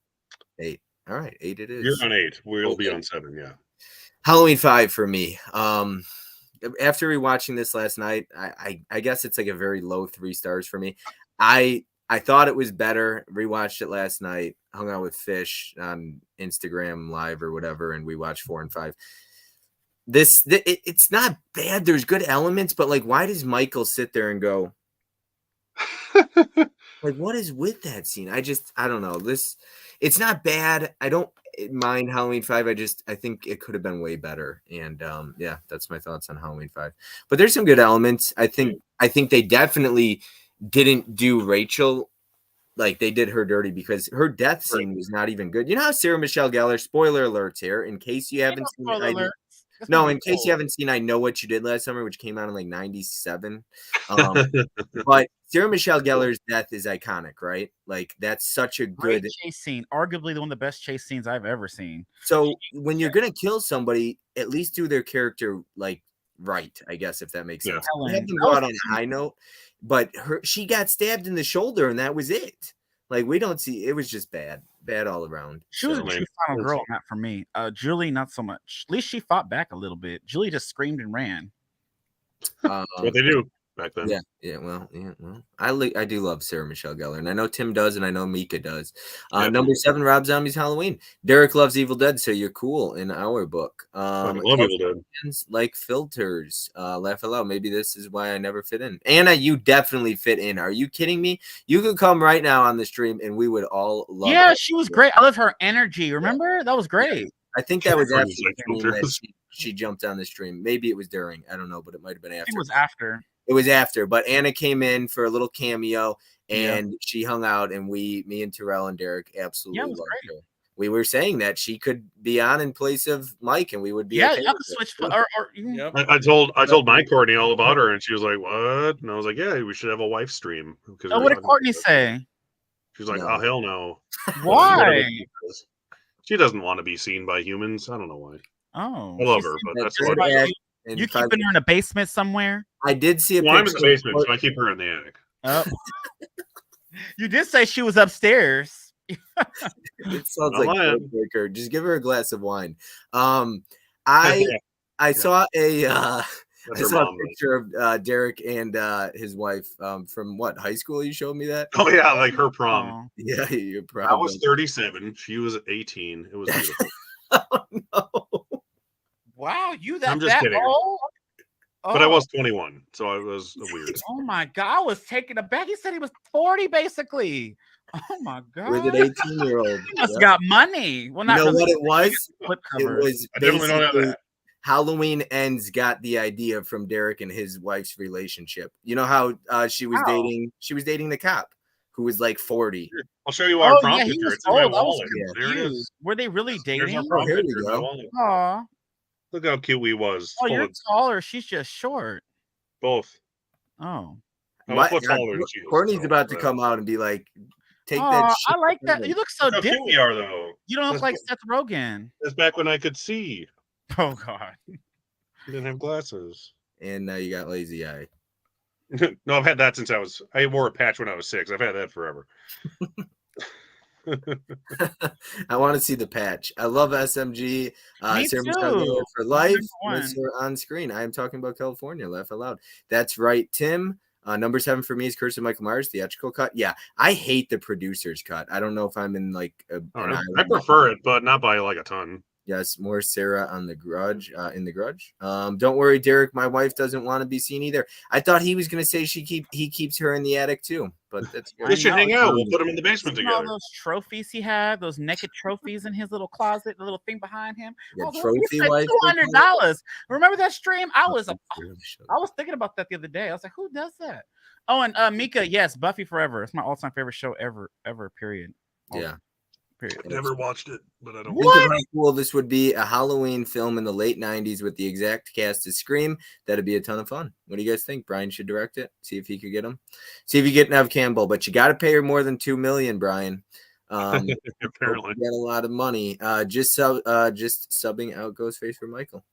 8. All right, 8 it is. You're on 8. We'll be on 7. Yeah. Halloween 5 for me. After rewatching this last night, I guess it's like a very low 3 stars for me. I thought it was better. Rewatched it last night. Hung out with Fish on Instagram Live or whatever, and we watched 4 and 5. It's not bad. There's good elements, but like, why does Michael sit there and go, like, what is with that scene? I don't know. It's not bad. I don't mind Halloween 5. I think it could have been way better. And yeah, that's my thoughts on Halloween 5. But there's some good elements. I think they definitely didn't do Rachel like they did her dirty because her death scene was not even good. You know how Sarah Michelle Gellar, spoiler alerts here, in case you haven't seen it. No, in case you haven't seen I Know What You Did Last Summer, which came out in like 97. But Sarah Michelle Gellar's death is iconic, right? Like, that's such a good chase scene. Arguably one of the best chase scenes I've ever seen. So when you're going to kill somebody, at least do their character like right, I guess, if that makes sense. Have them go out on a high note, but she got stabbed in the shoulder and that was it. Like, we don't see, it was just bad all around. She was a true final girl, not for me. Julie, not so much. At least she fought back a little bit. Julie just screamed and ran. That's what they do back then. Well, I do love Sarah Michelle Gellar, and I know Tim does, and I know Mika does. Number 7, Rob Zombie's Halloween. Derek loves Evil Dead, so you're cool in our book. I love Evil Dead. Like filters. Laugh aloud. Maybe this is why I never fit in. Anna, you definitely fit in. Are you kidding me? You could come right now on the stream, and we would all love. Yeah, she was great. I love her energy. Remember, that was great. Yeah. I think that was after she jumped on the stream. Maybe it was during. I don't know, but it might have been after. It was after. It was after, but Anna came in for a little cameo and she hung out, and me and Terrell and Derek absolutely loved her. We were saying that she could be on in place of Mike, and we would be okay. You could switch. I told my Courtney all about her, and she was like, "What?" And I was like, "Yeah, we should have a wife stream." What did Courtney say? She's like, "Oh hell no." Why? She doesn't want to be seen by humans. I don't know why. Oh, I love her, but that's what. You keeping her in a basement somewhere? I did see a picture. I'm in the basement, so I keep her in the attic. Oh. You did say she was upstairs. It sounds like breaker. Just give her a glass of wine. I saw a picture of Derek and his wife from what, high school? You showed me that. Oh yeah, like her prom. Yeah, your prom. I was 37. She was 18. It was beautiful. Oh no. Wow, I'm just kidding. Old? But I was 21, so I was weird. Oh my god, I was taken aback. He said he was 40, basically. Oh my god. With an 18-year-old. He must got money. Well, not you know really. What it was? It was I definitely don't have that. Halloween Ends got the idea from Derek and his wife's relationship. You know how she was dating the cop who was like 40. I'll show you our prom picture. It's in my wallet. There it is. Were they really dating? There's our prom here picture we go. Aw. Look how cute we was. Oh, you're taller. She's just short. Both. Oh. Courtney's about to come out and be like, take that shit. I like that. You look so different. How cute we are, though. You don't look like Seth Rogen. That's back when I could see. Oh, God. You didn't have glasses. And now you got lazy eye. No, I've had that since I wore a patch when I was 6. I've had that forever. I want to see the patch. I love SMG. Sarah Michelle for life. On screen. I am talking about California. Laugh out loud. That's right, Tim. Number 7 for me is Curse of Michael Myers, theatrical cut. Yeah, I hate the producer's cut. I don't know if I'm in like I prefer it, but not by like a ton. Yes, more Sarah on The Grudge, in The Grudge. Don't worry, Derek. My wife doesn't want to be seen either. I thought he was going to say he keeps her in the attic too, but that's good. They should hang out. We'll put them in the basement together. All those trophies he had, those naked trophies in his little closet, the little thing behind him. Trophy wife. $200. Remember that stream? I was thinking about that the other day. I was like, who does that? Oh, and Mika, yes, Buffy Forever. It's my all-time favorite show ever. Period. Yeah. Period. I've never watched it, but I don't. Think of how cool this would be, a Halloween film in the late 90s with the exact cast of Scream. That'd be a ton of fun. What do you guys think? Brian should direct it. See if he could get him. See if you get Nev Campbell, but you got to pay her more than $2 million, Brian. Apparently, get a lot of money. Just subbing out Ghostface for Michael.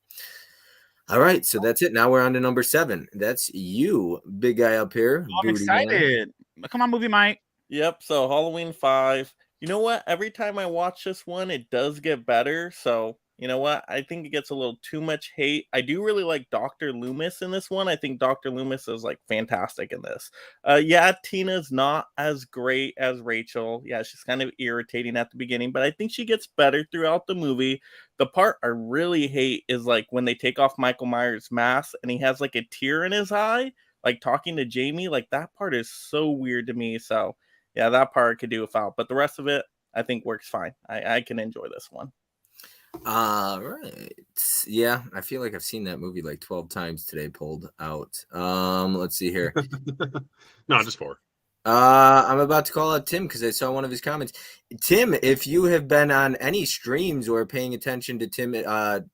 All right, so that's it. Now we're on to number 7. That's you, big guy up here. I'm excited. Come on, movie Mike. Yep. So Halloween 5. You know what? Every time I watch this one, it does get better. So you know what? I think it gets a little too much hate. I do really like Dr. Loomis in this one. I think Dr. Loomis is like fantastic in this. Yeah, Tina's not as great as Rachel. Yeah, she's kind of irritating at the beginning, but I think she gets better throughout the movie. The part I really hate is like when they take off Michael Myers' mask and he has like a tear in his eye, like talking to Jamie. Like that part is so weird to me. So yeah, that part I could do without, but the rest of it I think works fine. I can enjoy this one. All right. Yeah, I feel like I've seen that movie like 12 times today pulled out. Let's see here. No, just 4. I'm about to call out Tim because I saw one of his comments. Tim, if you have been on any streams or paying attention to Tim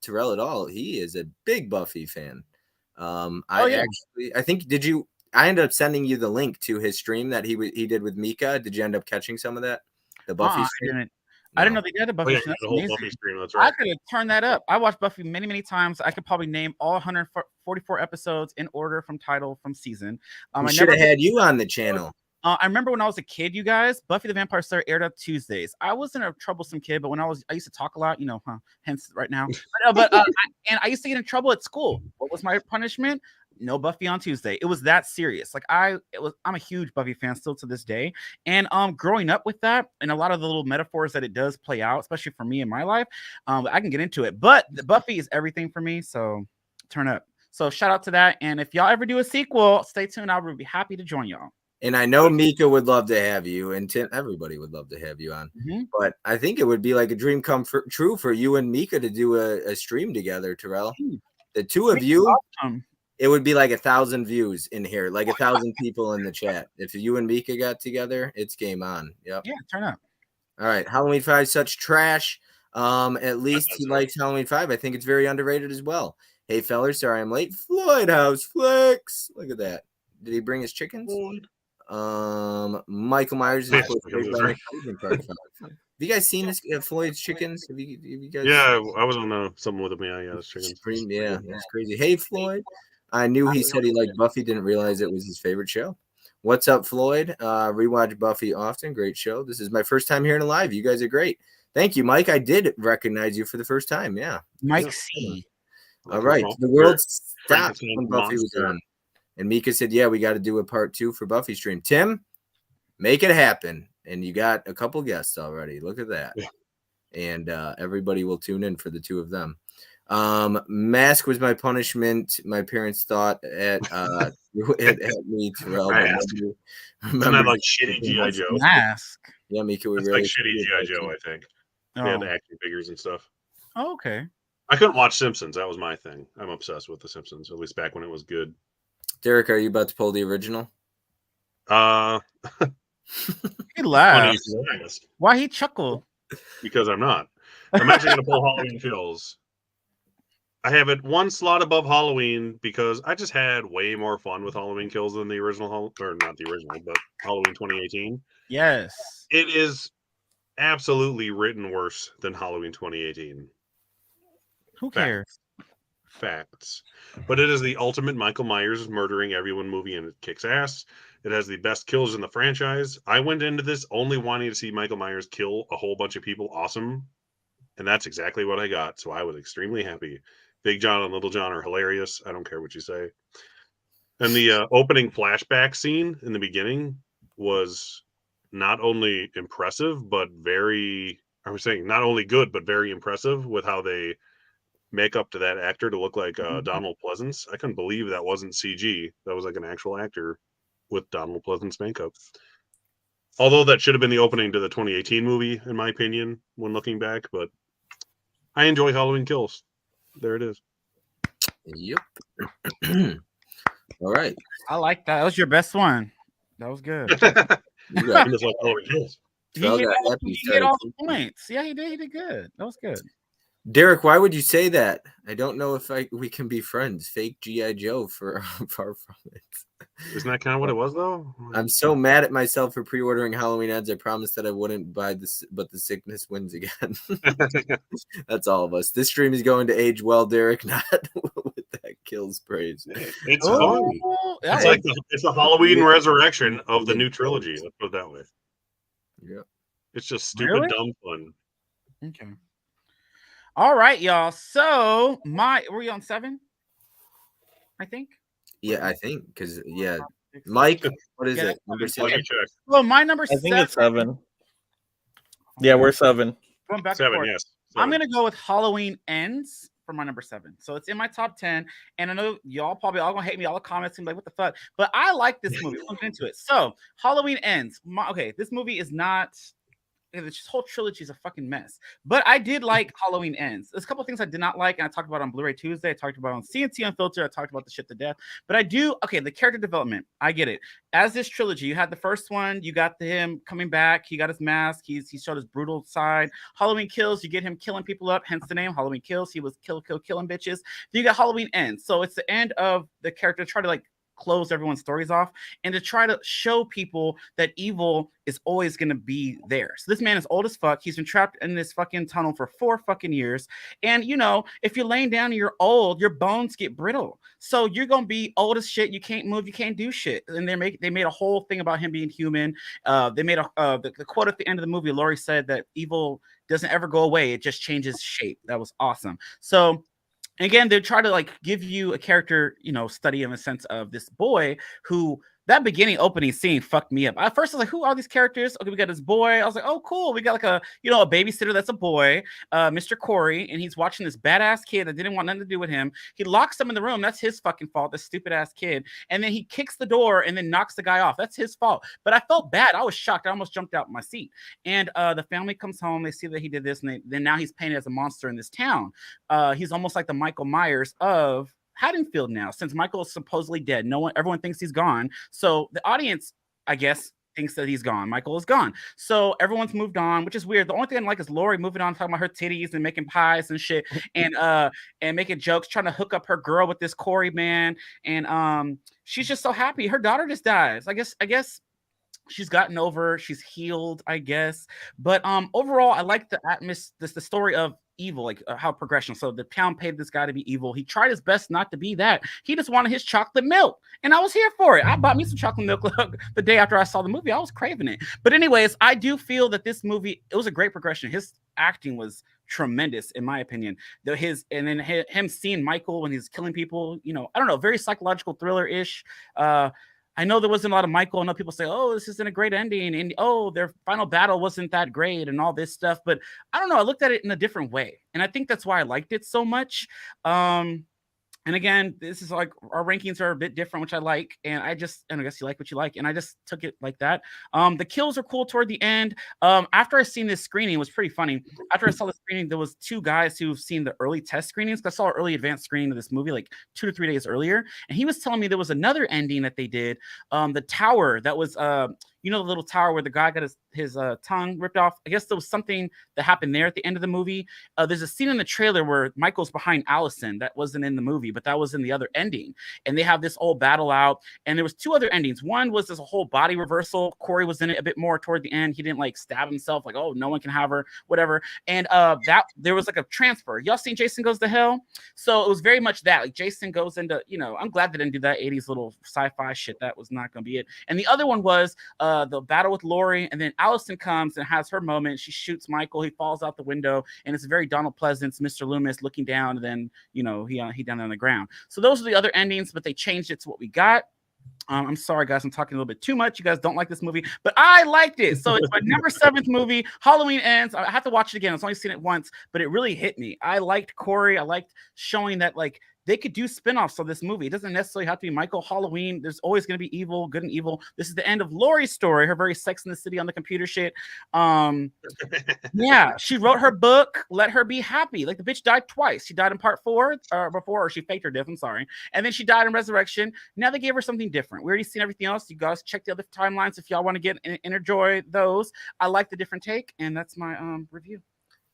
Terrell at all, he is a big Buffy fan. I think I ended up sending you the link to his stream that he did with Mika. Did you end up catching some of that? The Buffy stream? I didn't know they did a Buffy stream. The whole Buffy stream. That's right. I could have turned that up. I watched Buffy many, many times. I could probably name all 144 episodes in order from title from season. I should have had you on the channel. I remember when I was a kid, you guys, Buffy the Vampire Slayer aired on Tuesdays. I wasn't a troublesome kid, but when I used to talk a lot, hence right now. I used to get in trouble at school. What was my punishment? No Buffy on Tuesday. It was that serious. Like I'm a huge Buffy fan still to this day. And growing up with that and a lot of the little metaphors that it does play out, especially for me in my life, I can get into it. But the Buffy is everything for me. So turn up. So shout out to that. And if y'all ever do a sequel, stay tuned. I would be happy to join y'all. And I know Mika would love to have you, and Tim, everybody would love to have you on. Mm-hmm. But I think it would be like a dream come true for you and Mika to do a stream together, Terrell. The two of you, awesome. It would be like 1,000 views in here, like 1,000 people in the chat. If you and Mika got together, it's game on. Yep. Yeah, turn up. All right, Halloween 5, such trash. At least he likes Halloween 5. I think it's very underrated as well. Hey, fellers, sorry I'm late. Floyd House Flex. Look at that. Did he bring his chickens? Michael Myers is Have you guys seen this Floyd's chickens? Have you guys? Yeah, I was on something with him. Yeah, his chickens. Yeah, that's crazy. Hey, Floyd. I knew he said he liked Buffy. Didn't realize it was his favorite show. What's up, Floyd? Rewatch Buffy often. Great show. This is my first time hearing it live. You guys are great. Thank you, Mike. I did recognize you for the first time. Yeah, Mike C. All right, the world stopped when Buffy was on. And Mika said, yeah, we got to do a part 2 for Buffy stream. Tim, make it happen. And you got a couple guests already. Look at that. Yeah. And everybody will tune in for the 2 of them. Mask was my punishment. My parents thought at me, Terrell. Remember that like shitty G.I. Joe? Mask. Yeah, Mika, we really like shitty G.I. Joe, I think. They had the action figures and stuff. Oh, okay. I couldn't watch Simpsons. That was my thing. I'm obsessed with the Simpsons, at least back when it was good. Derek, are you about to pull the original? He laughed. Why he chuckled? Because I'm not. I'm actually going to pull Halloween Kills. I have it one slot above Halloween because I just had way more fun with Halloween Kills than the original, or not the original, but Halloween 2018. Yes. It is absolutely written worse than Halloween 2018. Who cares? Facts. But it is the ultimate Michael Myers murdering everyone movie, and it kicks ass. It has the best kills in the franchise. I went into this only wanting to see Michael Myers kill a whole bunch of people awesome, and that's exactly what I got. So I was extremely happy. Big John and Little John are hilarious. I don't care what you say. And the opening flashback scene in the beginning was not only impressive, but not only good, but very impressive with how they make up to that actor to look like Donald Pleasance. I couldn't believe that wasn't CG. That was like an actual actor with Donald Pleasance makeup. Although that should have been the opening to the 2018 movie, in my opinion, when looking back. But I enjoy Halloween Kills. There it is. Yep. All right. I like that. That was your best one. That was good. You just like Halloween Kills. He Phil hit, got all, happy, he hit started all the thinking. points. Yeah, he did. He did good. That was good. Derek, why would you say that? I don't know if we can be friends. Fake G.I. Joe for far from it. Isn't that kind of what it was, though? I'm so mad at myself for pre-ordering Halloween Ends. I promised that I wouldn't buy this, but the sickness wins again. That's all of us. This stream is going to age well, Derek, not with that kills praise. It's fun. It's like it's a Halloween resurrection of the new trilogy. Let's put it that way. Yeah. It's just stupid, Really? dumb fun. Okay. All right, y'all. So were we on 7? I think. Yeah, I think because Mike, what is it? Number Let me 7. check. Well, my number I 7. think it's 7. Yeah, we're 7. Going back 7, and forth. yes. 7. I'm gonna go with Halloween Ends for my number 7. So it's in my top 10. And I know y'all probably all gonna hate me, all the comments and be like, what the fuck? But I like this movie. We'll get into it. So Halloween Ends. Okay, this movie is not. This whole trilogy is a fucking mess. But I did like Halloween Ends. There's a couple of things I did not like, and I talked about on Blu-ray Tuesday. I talked about on CNC Unfiltered. I talked about the shit to death. But I do, the character development. I get it. As this trilogy, you had the first one, you got him coming back, he got his mask, he showed his brutal side. Halloween Kills, you get him killing people up, hence the name Halloween Kills. He was killing bitches. Then you got Halloween Ends. So it's the end of the character try to close everyone's stories off and to try to show people that evil is always going to be there. So this man is old as fuck. He's been trapped in this fucking tunnel for 4 fucking years. And if you're laying down and you're old, your bones get brittle. So you're going to be old as shit. You can't move. You can't do shit. And they made a whole thing about him being human. They made the quote at the end of the movie. Laurie said that evil doesn't ever go away. It just changes shape. That was awesome. So again, they try to give you a character, study in the sense of this boy who that beginning opening scene fucked me up. At first, I was like, who are these characters? Okay, we got this boy. I was like, oh, cool. We got a babysitter that's a boy, Mr. Corey, and he's watching this badass kid that didn't want nothing to do with him. He locks him in the room. That's his fucking fault, this stupid ass kid. And then he kicks the door and then knocks the guy off. That's his fault. But I felt bad. I was shocked. I almost jumped out my seat. And the family comes home. They see that he did this, and then now he's painted as a monster in this town. He's almost like the Michael Myers of Haddonfield now, since Michael is supposedly dead. Everyone thinks he's gone. So the audience, I guess, thinks that he's gone. Michael is gone. So everyone's moved on, which is weird. The only thing I like is Laurie moving on, talking about her titties and making pies and shit, and making jokes, trying to hook up her girl with this Corey man. And she's just so happy. Her daughter just dies. I guess she's gotten over, she's healed, I guess. But overall, I like the atmosphere, the story of evil, how progression. So the town paid this guy to be evil. He tried his best not to be that. He just wanted his chocolate milk, and I was here for it. I bought me some chocolate milk the day after I saw the movie. I was craving it. But anyways, I do feel that this movie, it was a great progression. His acting was tremendous, in my opinion. Him seeing Michael when he's killing people, I don't know, very psychological thriller-ish. I know there wasn't a lot of Michael. I know people say, oh, this isn't a great ending. And, oh, their final battle wasn't that great and all this stuff. But I don't know. I looked at it in a different way. And I think that's why I liked it so much. And again, this is our rankings are a bit different, which I like. And I guess you like what you like. And I just took it like that. The kills are cool toward the end. After I seen this screening, it was pretty funny. After I saw the screening, there was 2 guys who've seen the early test screenings. I saw an early advanced screening of this movie 2 to 3 days earlier. And he was telling me there was another ending that they did. The tower that was, the little tower where the guy got his tongue ripped off. I guess there was something that happened there at the end of the movie. There's a scene in the trailer where Michael's behind Allison. That wasn't in the movie, but that was in the other ending. And they have this old battle out. And there was 2 other endings. One was this whole body reversal. Corey was in it a bit more toward the end. He didn't stab himself, oh, no one can have her, whatever. And that there was a transfer. Y'all seen Jason Goes to Hell? So it was very much that. Jason goes into, I'm glad they didn't do that 80s little sci-fi shit. That was not going to be it. And the other one was the battle with Laurie, and then Allison comes and has her moment. She shoots Michael. He falls out the window, and it's very Donald Pleasance, Mr. Loomis looking down, and then he down on the ground. So those are the other endings, but they changed it to what we got. I'm sorry, guys. I'm talking a little bit too much. You guys don't like this movie, but I liked it. So it's my number 7th movie. Halloween Ends. I have to watch it again. I've only seen it once, but it really hit me. I liked Corey. I liked showing that they could do spinoffs of this movie. It doesn't necessarily have to be Michael Halloween. There's always going to be evil, good and evil. This is the end of Laurie's story, her very Sex in the City on the computer shit. Yeah, she wrote her book, Let Her Be Happy. The bitch died twice. She died in part 4 or she faked her death. I'm sorry. And then she died in Resurrection. Now they gave her something different. different. We already seen everything else. You guys check the other timelines if y'all want to get and enjoy those. I like the different take, and that's my review.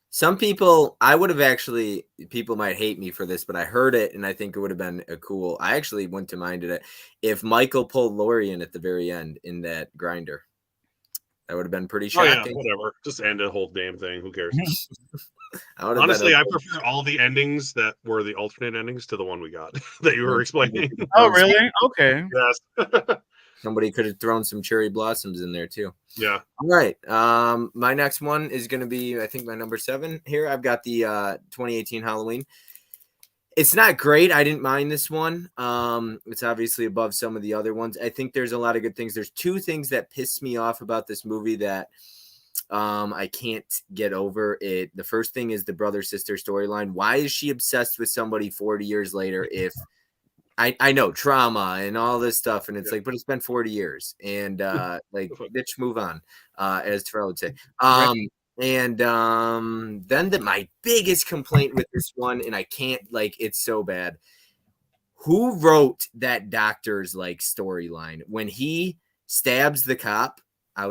Some people, I would have actually, people might hate me for this, but I heard it and I think it would have been a cool. I actually went to mind it if Michael pulled Lori in at the very end in that grinder. That would have been pretty Oh shocking. yeah, whatever. Just end the whole damn thing. Who cares? Honestly, I prefer all the endings that were the alternate endings to the one we got that you were explaining. Oh, really? Okay. Yes. Somebody could have thrown some cherry blossoms in there too. Yeah. All right. My next one is going to be, I think, my number 7 here. I've got the 2018 Halloween. It's not great. I didn't mind this one. It's obviously above some of the other ones. I think there's a lot of good things. There's 2 things that piss me off about this movie that I can't get over it. The first thing is the brother-sister storyline. Why is she obsessed with somebody 40 years later if I know trauma and all this stuff, and it's like, but it's been 40 years, and like, bitch, move on, as Terrell would say. And then my biggest complaint with this one, and I can't, like, it's so bad. Who wrote that doctor's like storyline when he stabs the cop? I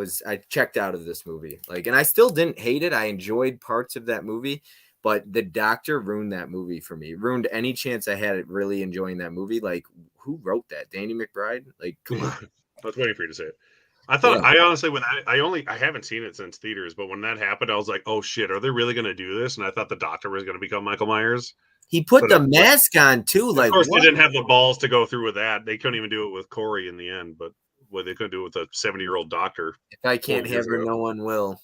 checked out of this movie, like, and I still didn't hate it. I enjoyed parts of that movie. But the doctor ruined that movie for me. Ruined any chance I had at really enjoying that movie. Like, who wrote that? Danny McBride? Like, come on. I was waiting for you to say it. I thought, I honestly, when I haven't seen it since theaters, but when that happened, I was like, oh shit, are they really going to do this? And I thought the doctor was going to become Michael Myers. He put the mask on too. Like, of course, what? They didn't have the balls to go through with that. They couldn't even do it with Corey in the end, but they couldn't do it with a 70-year-old doctor. If I can't have her, no one will.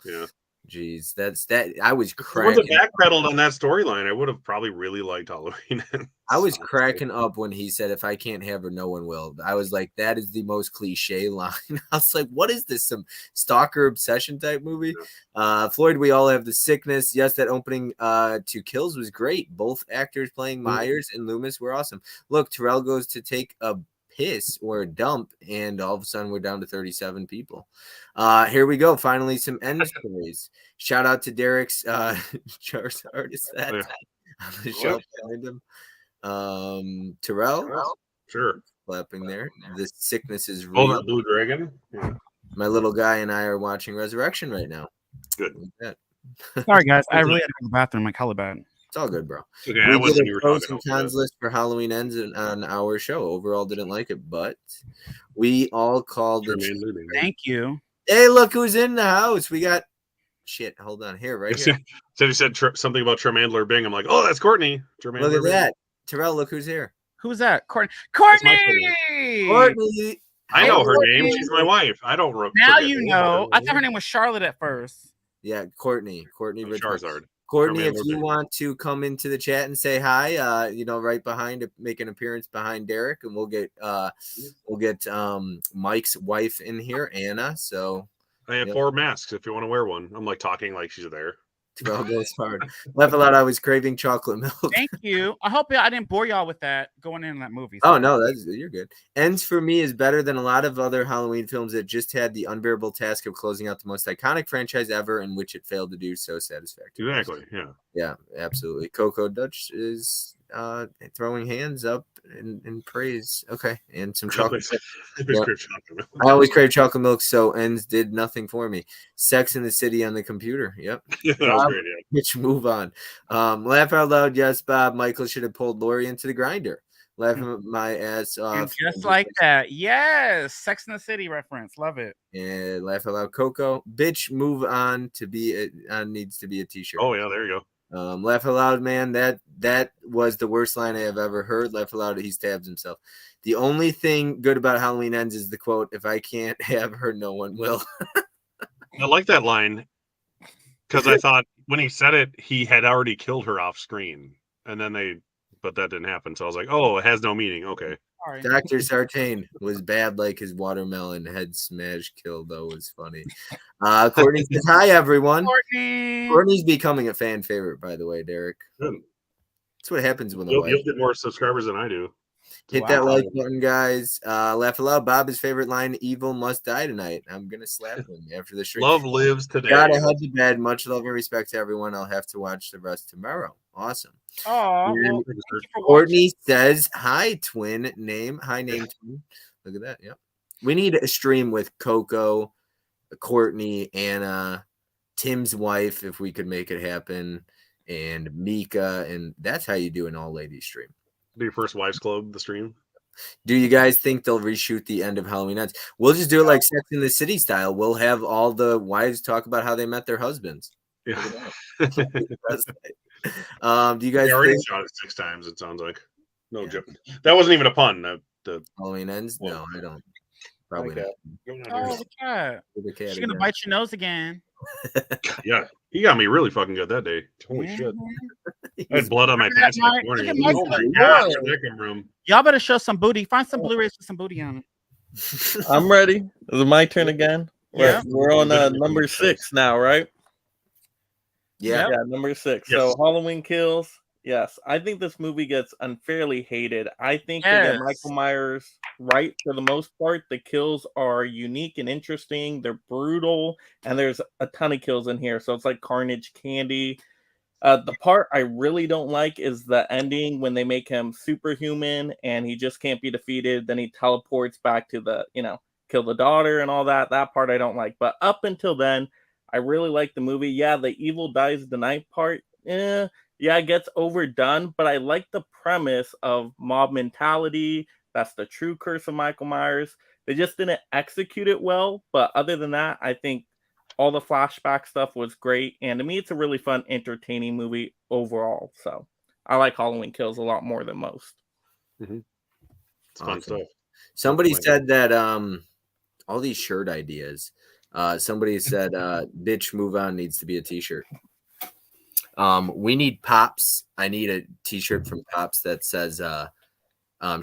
Yeah. Jeez, that's that. I was cracking. If cracking. backpedaled on that storyline, I would have probably really liked Halloween. I was cracking up when he said, "If I can't have her, no one will." I was like, "That is the most cliche line." I was like, "What is this? Some stalker obsession type movie?" Yeah. Floyd, we all have the sickness. Yes, that opening to Kills was great. Both actors playing Myers and Loomis were awesome. Look, Terrell goes to take a piss or a dump, and all of a sudden we're down to 37 people. Here we go. Finally, some end stories. Shout out to Derek's chart artist that on the shelf behind him. Terrell, sure, clapping there. The sickness is real. Oh, that Blue Dragon. Yeah. My little guy and I are watching Resurrection right now. Good. Sorry, guys. I really had to go to the bathroom. Like, hella bad. It's all good, bro. Okay, we did a pros and cons list for Halloween Ends on our show. Overall, didn't like it, but we all called it. Thank you. Hey, look who's in the house. We got shit. Hold on here, right here. So he said something about Tremandler Bing. I'm like, oh, that's Courtney. Look at that, Terrell. Look who's here. Who's that? Courtney. Courtney. I know her name. She's my wife. I don't. Now you know. I thought her name was Charlotte at first. Yeah, Courtney. Charizard. Courtney, if you want to come into the chat and say hi, right behind, make an appearance behind Derek, and we'll get Mike's wife in here, Anna. So I have 4 masks if you want to wear one. I'm like talking like she's there. Terrell goes hard. Laugh a lot. I was craving chocolate milk. Thank you. I hope I didn't bore y'all with that going in that movie. So. Oh no, you're good. Ends for me is better than a lot of other Halloween films that just had the unbearable task of closing out the most iconic franchise ever, in which it failed to do so satisfactorily. Exactly. Yeah. Yeah, absolutely. Coco Dutch is throwing hands up in praise. Okay, and some chocolate. I always crave chocolate milk, so Ends did nothing for me. Sex in the City on the computer. Yep. Yeah, that was great. Yeah. Which move on. Laugh out loud. Yes, Bob. Michael should have pulled Lori into the grinder. Laughing my ass off. And just like that. Yes. Sex in the City reference. Love it. And laugh out loud. Coco. Bitch, move on to be needs to be a t-shirt. Oh yeah, there you go. Laugh aloud, man. That was the worst line I have ever heard. Laugh aloud. He stabs himself. The only thing good about Halloween Ends is the quote, "If I can't have her, no one will." I like that line because I thought when he said it, he had already killed her off screen, and then but that didn't happen. So I was like, oh, it has no meaning. Okay. Sorry. Dr. Sartain was bad like his watermelon head smash kill, though, was funny. Courtney says, hi, everyone. Courtney's becoming a fan favorite, by the way, Derek. Good. That's what happens when you'll get more subscribers than I do. Hit that like button, guys. Laugh aloud. Bob's favorite line, evil must die tonight. I'm going to slap him after the stream. Love lives today. Gotta head to bed. Much love and respect to everyone. I'll have to watch the rest tomorrow. Awesome. Oh, Courtney says, hi, twin name. Hi, name twin. Look at that. Yep. We need a stream with Coco, Courtney, Anna, Tim's wife, if we could make it happen, and Mika, and that's how you do an all-ladies stream. Do your first wives club, the stream. Do you guys think they'll reshoot the end of Halloween Ends? We'll just do it like Sex in the City style. We'll have all the wives talk about how they met their husbands. Yeah. Do you guys They already think shot it 6 times, it sounds like. No joke. That wasn't even a pun. The Halloween Ends? No, I don't. Probably like not. Oh, the cat. The cat She's gonna again. bite your nose again. Yeah, he got me really fucking good that day. Holy shit. I had blood on my Look at pants my- that morning. look at my Oh my son. gosh, Whoa. where'd that come from? Y'all better show some booty. Find some Blu-rays with some booty on it. I'm ready. Is it my turn again? Yeah. We're on number 6 now, right? Yeah. Yeah, number 6. Yes. So Halloween Kills. Yes, I think this movie gets unfairly hated. I think they get Yes. Michael Myers right for the most part. The kills are unique and interesting. They're brutal, and there's a ton of kills in here. So it's like Carnage Candy. The part I really don't like is the ending when they make him superhuman and he just can't be defeated. Then he teleports back to the, kill the daughter and all that. That part I don't like. But up until then, I really like the movie. Yeah, the evil dies the night part. Yeah, it gets overdone, but I like the premise of mob mentality. That's the true curse of Michael Myers. They just didn't execute it well, but other than that, I think all the flashback stuff was great, and to me, it's a really fun, entertaining movie overall. So I like Halloween Kills a lot more than most. It's fun stuff. Somebody said that all these shirt ideas. Somebody said "Bitch Move On" needs to be a T-shirt. We need Pops. I need a T-shirt from Pops that says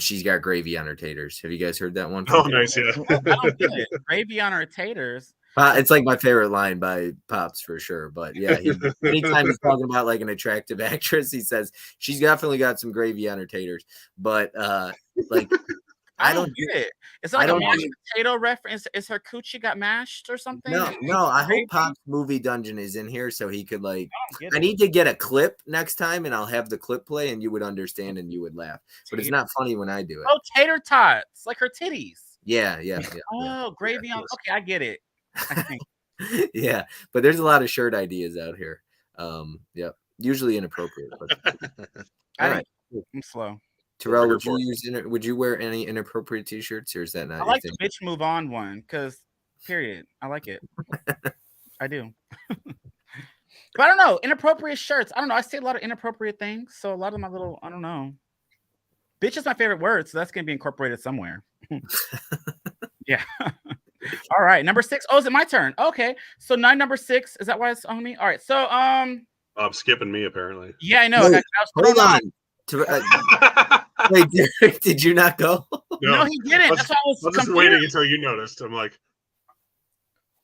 she's got gravy on her taters. Have you guys heard that one? Oh, nice, yeah. I don't get it. Gravy on our taters. It's like my favorite line by Pops for sure. But yeah, anytime he's talking about like an attractive actress, he says she's definitely got some gravy on her taters. But like I don't get it. It's like I a don't mashed get it. potato reference. Is her coochie got mashed or something? No. I Gravy? hope Pop's movie dungeon is in here so he could like. I don't get I it. need to get a clip next time, and I'll have the clip play, and you would understand and you would laugh. But it's not funny when I do it. Oh, tater tots, like her titties. Yeah. Oh, gravy on. Okay, I get it. I think. Yeah, but there's a lot of shirt ideas out here. Yeah, usually inappropriate. But all right, I'm slow. Terrell, would you wear any inappropriate T-shirts, or is that not? I your like thing? the bitch move on one because, period. I like it. I do. But I don't know. Inappropriate shirts. I don't know. I say a lot of inappropriate things. So a lot of my little, I don't know. Bitch is my favorite word. So that's going to be incorporated somewhere. Yeah. All right. Number 6. Oh, is it my turn? Okay. So number 6. Is that why it's on me? All right. So, I'm skipping me, apparently. yeah, I know. Wait, hold on. Wait, did you not go? No, he didn't. That's why I was just waiting until you noticed. I'm like,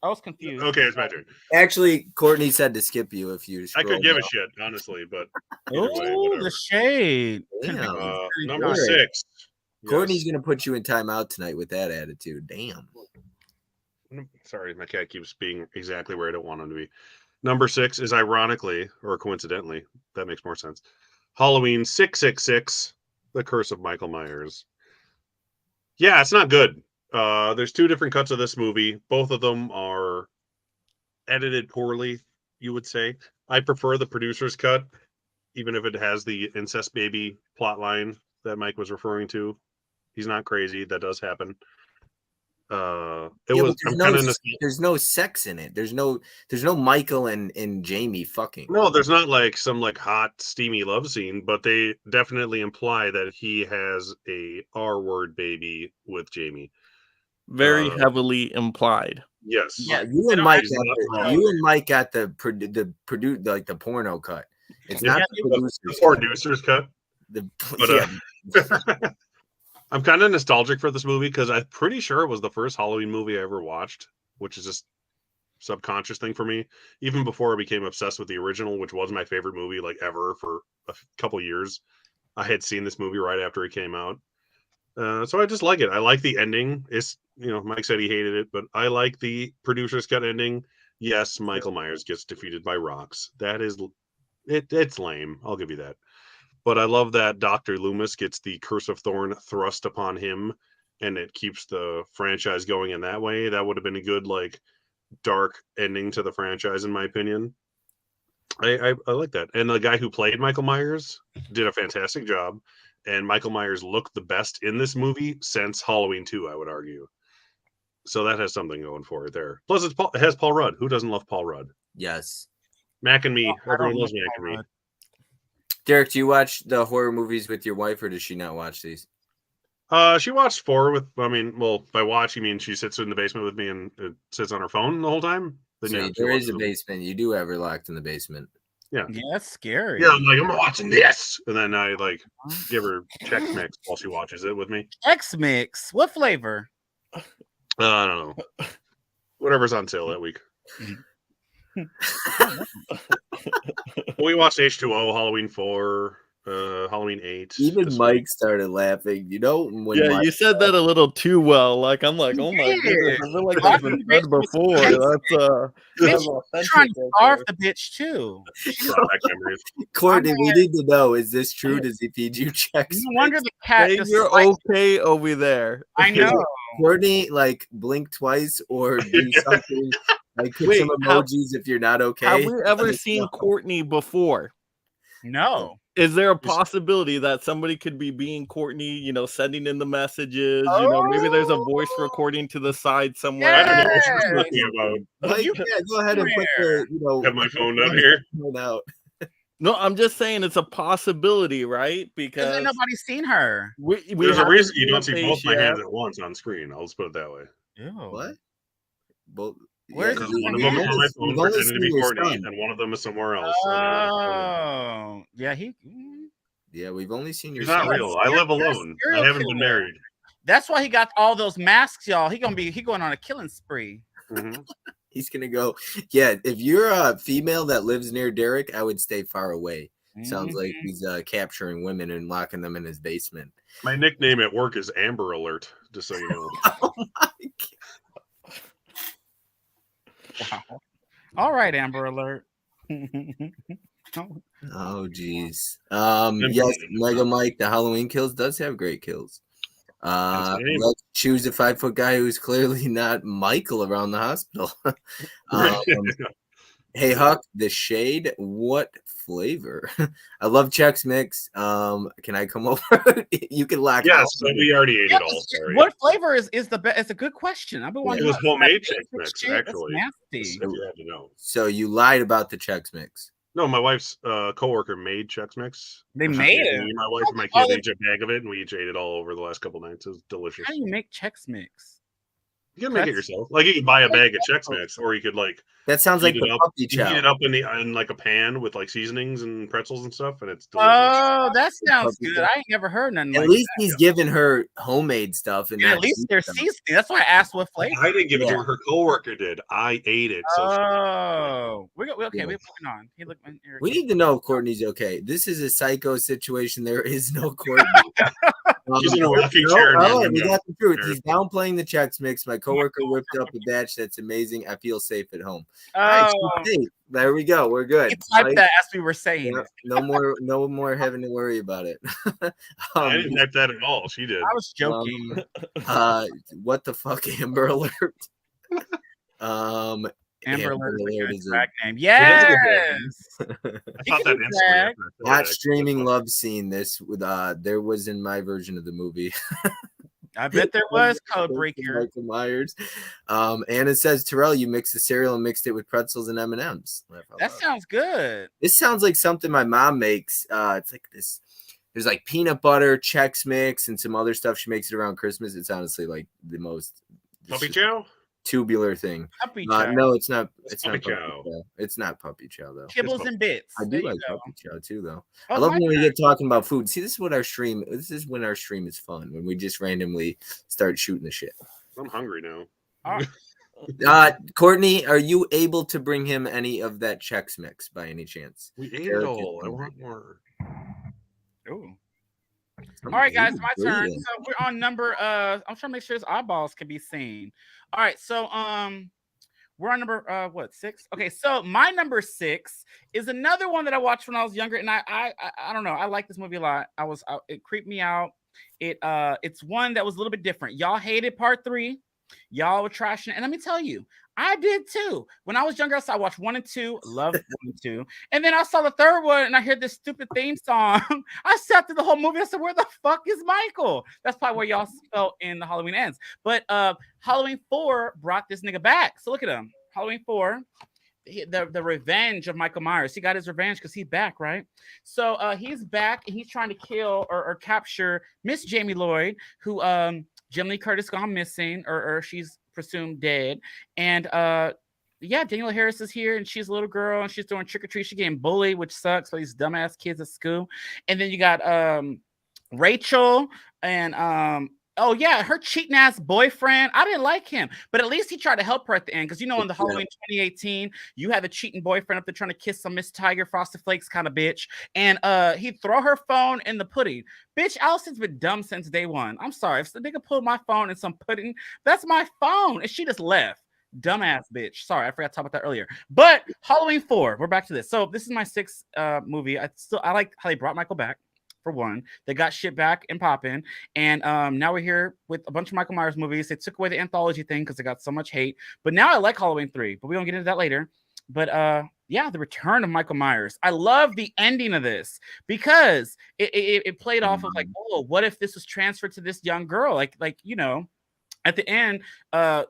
I was confused. okay, it's my turn. Actually, Courtney said to skip you if you. I could give a shit, honestly, but either way, Oh, whatever. the shade. Damn. Number 6. Courtney's Yes. gonna put you in timeout tonight with that attitude. Damn. Sorry, my cat keeps being exactly where I don't want him to be. Number 6 is ironically, or coincidentally, that makes more sense. Halloween 666, The Curse of Michael Myers. Yeah, it's not good. There's 2 different cuts of this movie. Both of them are edited poorly, you would say. I prefer the producer's cut, even if it has the incest baby plot line that Mike was referring to. He's not crazy. That does happen. There's no sex in it. There's no Michael and Jamie fucking. No, there's not like some like hot steamy love scene, but they definitely imply that he has a R-word baby with Jamie. Very heavily implied. Yes. Yeah, you and Mike got the porno cut. It's not the producer's cut. I'm kind of nostalgic for this movie because I'm pretty sure it was the first Halloween movie I ever watched, which is just subconscious thing for me. Even before I became obsessed with the original, which was my favorite movie like ever for a couple years, I had seen this movie right after it came out. So I just like it. I like the ending. It's, Mike said he hated it, but I like the producer's cut ending. Yes, Michael Myers gets defeated by rocks. That is, it's lame. I'll give you that. But I love that Dr. Loomis gets the Curse of Thorn thrust upon him, and it keeps the franchise going in that way. That would have been a good like dark ending to the franchise, in my opinion. I like that. And the guy who played Michael Myers did a fantastic job. And Michael Myers looked the best in this movie since Halloween 2, I would argue. So that has something going for it there. Plus, it has Paul Rudd. Who doesn't love Paul Rudd? Yes. Mac and Me. I don't Everyone loves love Mac Paul and Me. Rudd. Derek, do you watch the horror movies with your wife, or does she not watch these? She watched 4 with. I mean, well, by watch you mean she sits in the basement with me and sits on her phone the whole time. Then So yeah, there is a basement. You do have her locked in the basement. Yeah, that's scary. Yeah, I'm like, I'm watching this, and then I like give her Chex Mix while she watches it with me. X Mix. What flavor? I don't know. Whatever's on sale that week. We watched H2O, Halloween 4, Halloween 8. Even Mike started laughing. You know when Yeah, Mike, you said that a little too well. Like I'm like, oh my goodness, I feel like that's been said before. That's authentic Trying to right starve there. the bitch too. Throwback memories. Courtney, we need to know: is this true? Does he feed you checks? No wonder the cat Hey, just you're sliced- okay over there. I know. Courtney, like blink twice or do something like put Wait, some emojis if you're not okay. Have we ever seen Courtney before? No. Is there a possibility that somebody could be being Courtney, you know, sending in the messages? You know, maybe there's a voice recording to the side somewhere. I don't know what Yes. you're talking about. Mike, yeah, go ahead and put the Have my phone down here. out. No, I'm just saying it's a possibility, right? Because Because ain't nobody seen her. we There's a haven't reason you seen don't the see both face my yet. hands at once on screen. I'll just put it that way. Ew. What? Both. Where's Because the one of them is on my phone we've only pretending to be seen your Courtney, son. and one of them is somewhere else. Oh, yeah. Yeah, we've only seen your He's not son. real. I live alone. I serial haven't been killer. married. That's why he got all those masks, y'all. He going on a killing spree. Mhm. He's gonna go. Yeah, if you're a female that lives near Derek, I would stay far away. Sounds like he's capturing women and locking them in his basement. My nickname at work is Amber Alert, just so you know. Oh my Wow. All right, Amber Alert. Oh geez. Yes, Mega Mike, the Halloween kills does have great kills. Let's choose a 5-foot guy who's clearly not Michael around the hospital. Hey Huck, the shade, what flavor? I love Chex Mix. Can I come over? You can lock Yes, out. but we already ate it all. Sorry. What flavor is the best? It's a good question. I've been It wondering. was homemade Chex That Mix, shit, that's actually. nasty. If you had to know. So you lied about the Chex Mix. No, my wife's coworker made Chex Mix. They Me made it. and my wife and my Oh, kid each a bag of it, and we each ate it all over the last couple nights. It was delicious. How do you make Chex Mix? You can make it yourself. Like you can buy a bag of Chex Mix, or you could like That sounds like heat the it up, puppy heat chow. it up in like a pan with like seasonings and pretzels and stuff, and it's delicious. Oh, that sounds puppy good. chow. I ain't never heard nothing At like least that. he's giving her homemade stuff, and And at not least cheap they're stuff. seasoning. That's why I asked what flavor. I didn't give it to Yeah. her. Her coworker did. I ate it. So Oh, we're okay. Yeah. We're moving on. He looked. We need to know if Courtney's okay. This is a psycho situation. There is no Courtney. she's in a rocking No, chair. all right, and we got the truth. Sure. He's downplaying the Chex Mix. My coworker whipped up a batch that's amazing. I feel safe at home. All right, Oh, she's safe. There we go. We're good. he typed Right? that as we were saying. Yeah, it. no more having to worry about it. I didn't type that at all. She did. I was joking. What the fuck, Amber Alert? Amber Alert is a good is a drag name. is a Yes. I He thought can that do instantly. drag. after I said hot it. streaming love scene. This with there was in my version of the movie. I bet there was Codebreaker. Michael Myers. Anna says, Terrell, you mixed the cereal and mixed it with pretzels and M&Ms. That sounds good. This sounds like something my mom makes. It's like this. There's like peanut butter, Chex Mix, and some other stuff. She makes it around Christmas. It's honestly like the most Puppy chow? tubular thing. Puppy chow. No, it's not. It's Puppy not puppy chow. chow. It's not puppy chow though. Kibbles and bits. I There do you like go. puppy chow too, though. Oh, I love my when we God. get talking about food. See, this is when our stream is fun. When we just randomly start shooting the shit. I'm hungry now. Courtney, are you able to bring him any of that Chex Mix by any chance? We ate Derek it all. is I want more. Ooh. All right, guys, my turn. So we're on number. I'm trying to make sure his eyeballs can be seen. All right, so we're on number what 6? Okay, so my number 6 is another one that I watched when I was younger, and I don't know. I like this movie a lot. It creeped me out. It's one that was a little bit different. Y'all hated part 3. Y'all were trashing it. And let me tell you, I did too. When I was younger, I watched 1 and 2, loved 1 and 2. And then I saw the third one and I heard this stupid theme song. I sat through the whole movie. I said, where the fuck is Michael? That's probably where y'all felt in the Halloween Ends. But Halloween 4 brought this nigga back. So look at him. Halloween 4. The revenge of Michael Myers. He got his revenge because he's back, right? So he's back and he's trying to kill or capture Miss Jamie Lloyd, who Jamie Lee Curtis gone missing, or she's presumed dead. And yeah, Danielle Harris is here, and she's a little girl, and she's doing trick or treat. She's getting bullied, which sucks for these dumbass kids at school. And then you got Rachel and oh yeah, her cheating ass boyfriend. I didn't like him, but at least he tried to help her at the end. Because in the Halloween 2018, you had the cheating boyfriend up there trying to kiss some Miss Tiger Frosted Flakes kind of bitch, and he'd throw her phone in the pudding. Bitch, Allison's been dumb since day one. I'm sorry, if the nigga pulled my phone in some pudding, that's my phone, and she just left. Dumbass bitch. Sorry, I forgot to talk about that earlier. But Halloween 4, we're back to this. So this is my 6th movie. I like how they brought Michael back. For one, they got shit back and popping, and now we're here with a bunch of Michael Myers movies. They took away the anthology thing because they got so much hate, but now I like Halloween 3, but we don't get into that later. But yeah, the return of Michael Myers. I love the ending of this because it played off of like, oh, what if this was transferred to this young girl? Like at the end,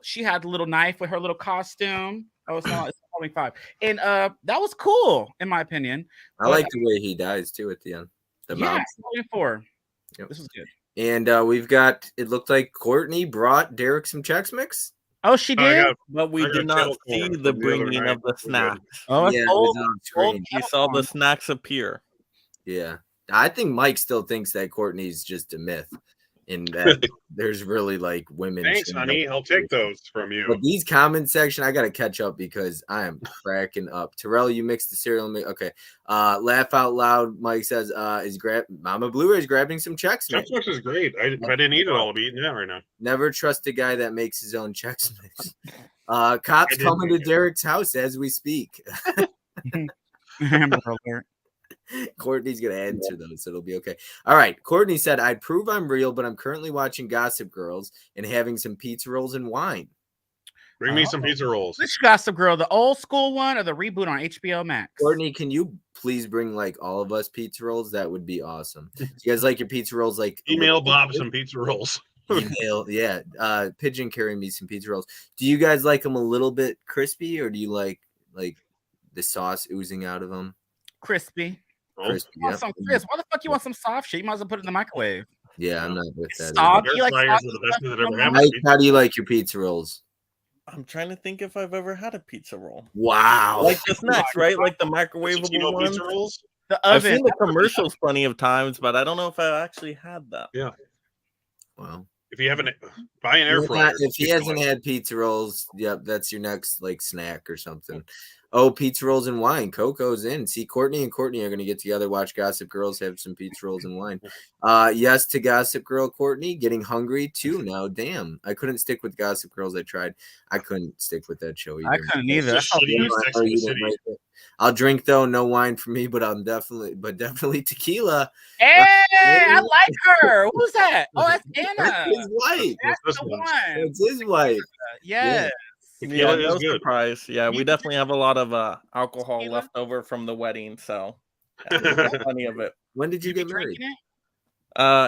she had the little knife with her little costume. Oh, it's Halloween 5, and that was cool in my opinion. I like the way he dies too at the end. Yeah, 4. Yep. This is good. And we've got, it looked like Courtney brought Derek some Chex Mix. Oh, she did? But we did not see the bringing of the snacks. Oh, yeah, it was on screen. You saw the snacks appear. Yeah. I think Mike still thinks that Courtney's just a myth. And that there's really like women. Thanks, honey. I'll take those from you. But these comment section, I gotta catch up because I am cracking up. Terrell, you mixed the cereal. Okay. Laugh out loud. Mike says, Mama Blu-ray is grabbing some Chex Mix. Chex Mix is great. If I didn't eat it all, I'll be eating that right now. Never trust a guy that makes his own Chex Mix. Cops coming to Derek's house as we speak. Courtney's gonna answer those, so it'll be okay. All right. Courtney said, I'd prove I'm real, but I'm currently watching Gossip Girls and having some pizza rolls and wine. Bring me some pizza rolls. Which Gossip Girl, the old school one or the reboot on HBO Max? Courtney, can you please bring like all of us pizza rolls? That would be awesome. Do you guys like your pizza rolls? Like email Bob some pizza rolls. Email, yeah. Pigeon carry me some pizza rolls. Do you guys like them a little bit crispy, or do you like the sauce oozing out of them? Crispy. Crispy, Why the fuck you want some soft shit? You might as well put it in the microwave. Yeah, I'm not with that. Soft. Mike, how do you like your pizza rolls? I'm trying to think if I've ever had a pizza roll. Wow. Like the snacks, right? Like the microwavable ones. Pizza rolls? I've seen the commercials plenty of times, but I don't know if I actually had that. Yeah. Wow. If you haven't, buy an air fryer. If he hasn't had pizza rolls, yep, that's your next like snack or something. Oh, pizza rolls and wine. Coco's in. See, Courtney and Courtney are going to get together, watch Gossip Girls, have some pizza rolls and wine. Yes to Gossip Girl, Courtney. Getting hungry too now. Damn. I couldn't stick with Gossip Girls. I tried. I couldn't stick with that show either. I couldn't either. I'll drink though. No wine for me, but definitely tequila. Hey, I like her. Who's that? Oh, that's Anna. That's his wife. That's the one. It's his wife. Yes. Yeah, no surprise. Yeah, we definitely have a lot of alcohol left over from the wedding, so plenty of it. When did you get married?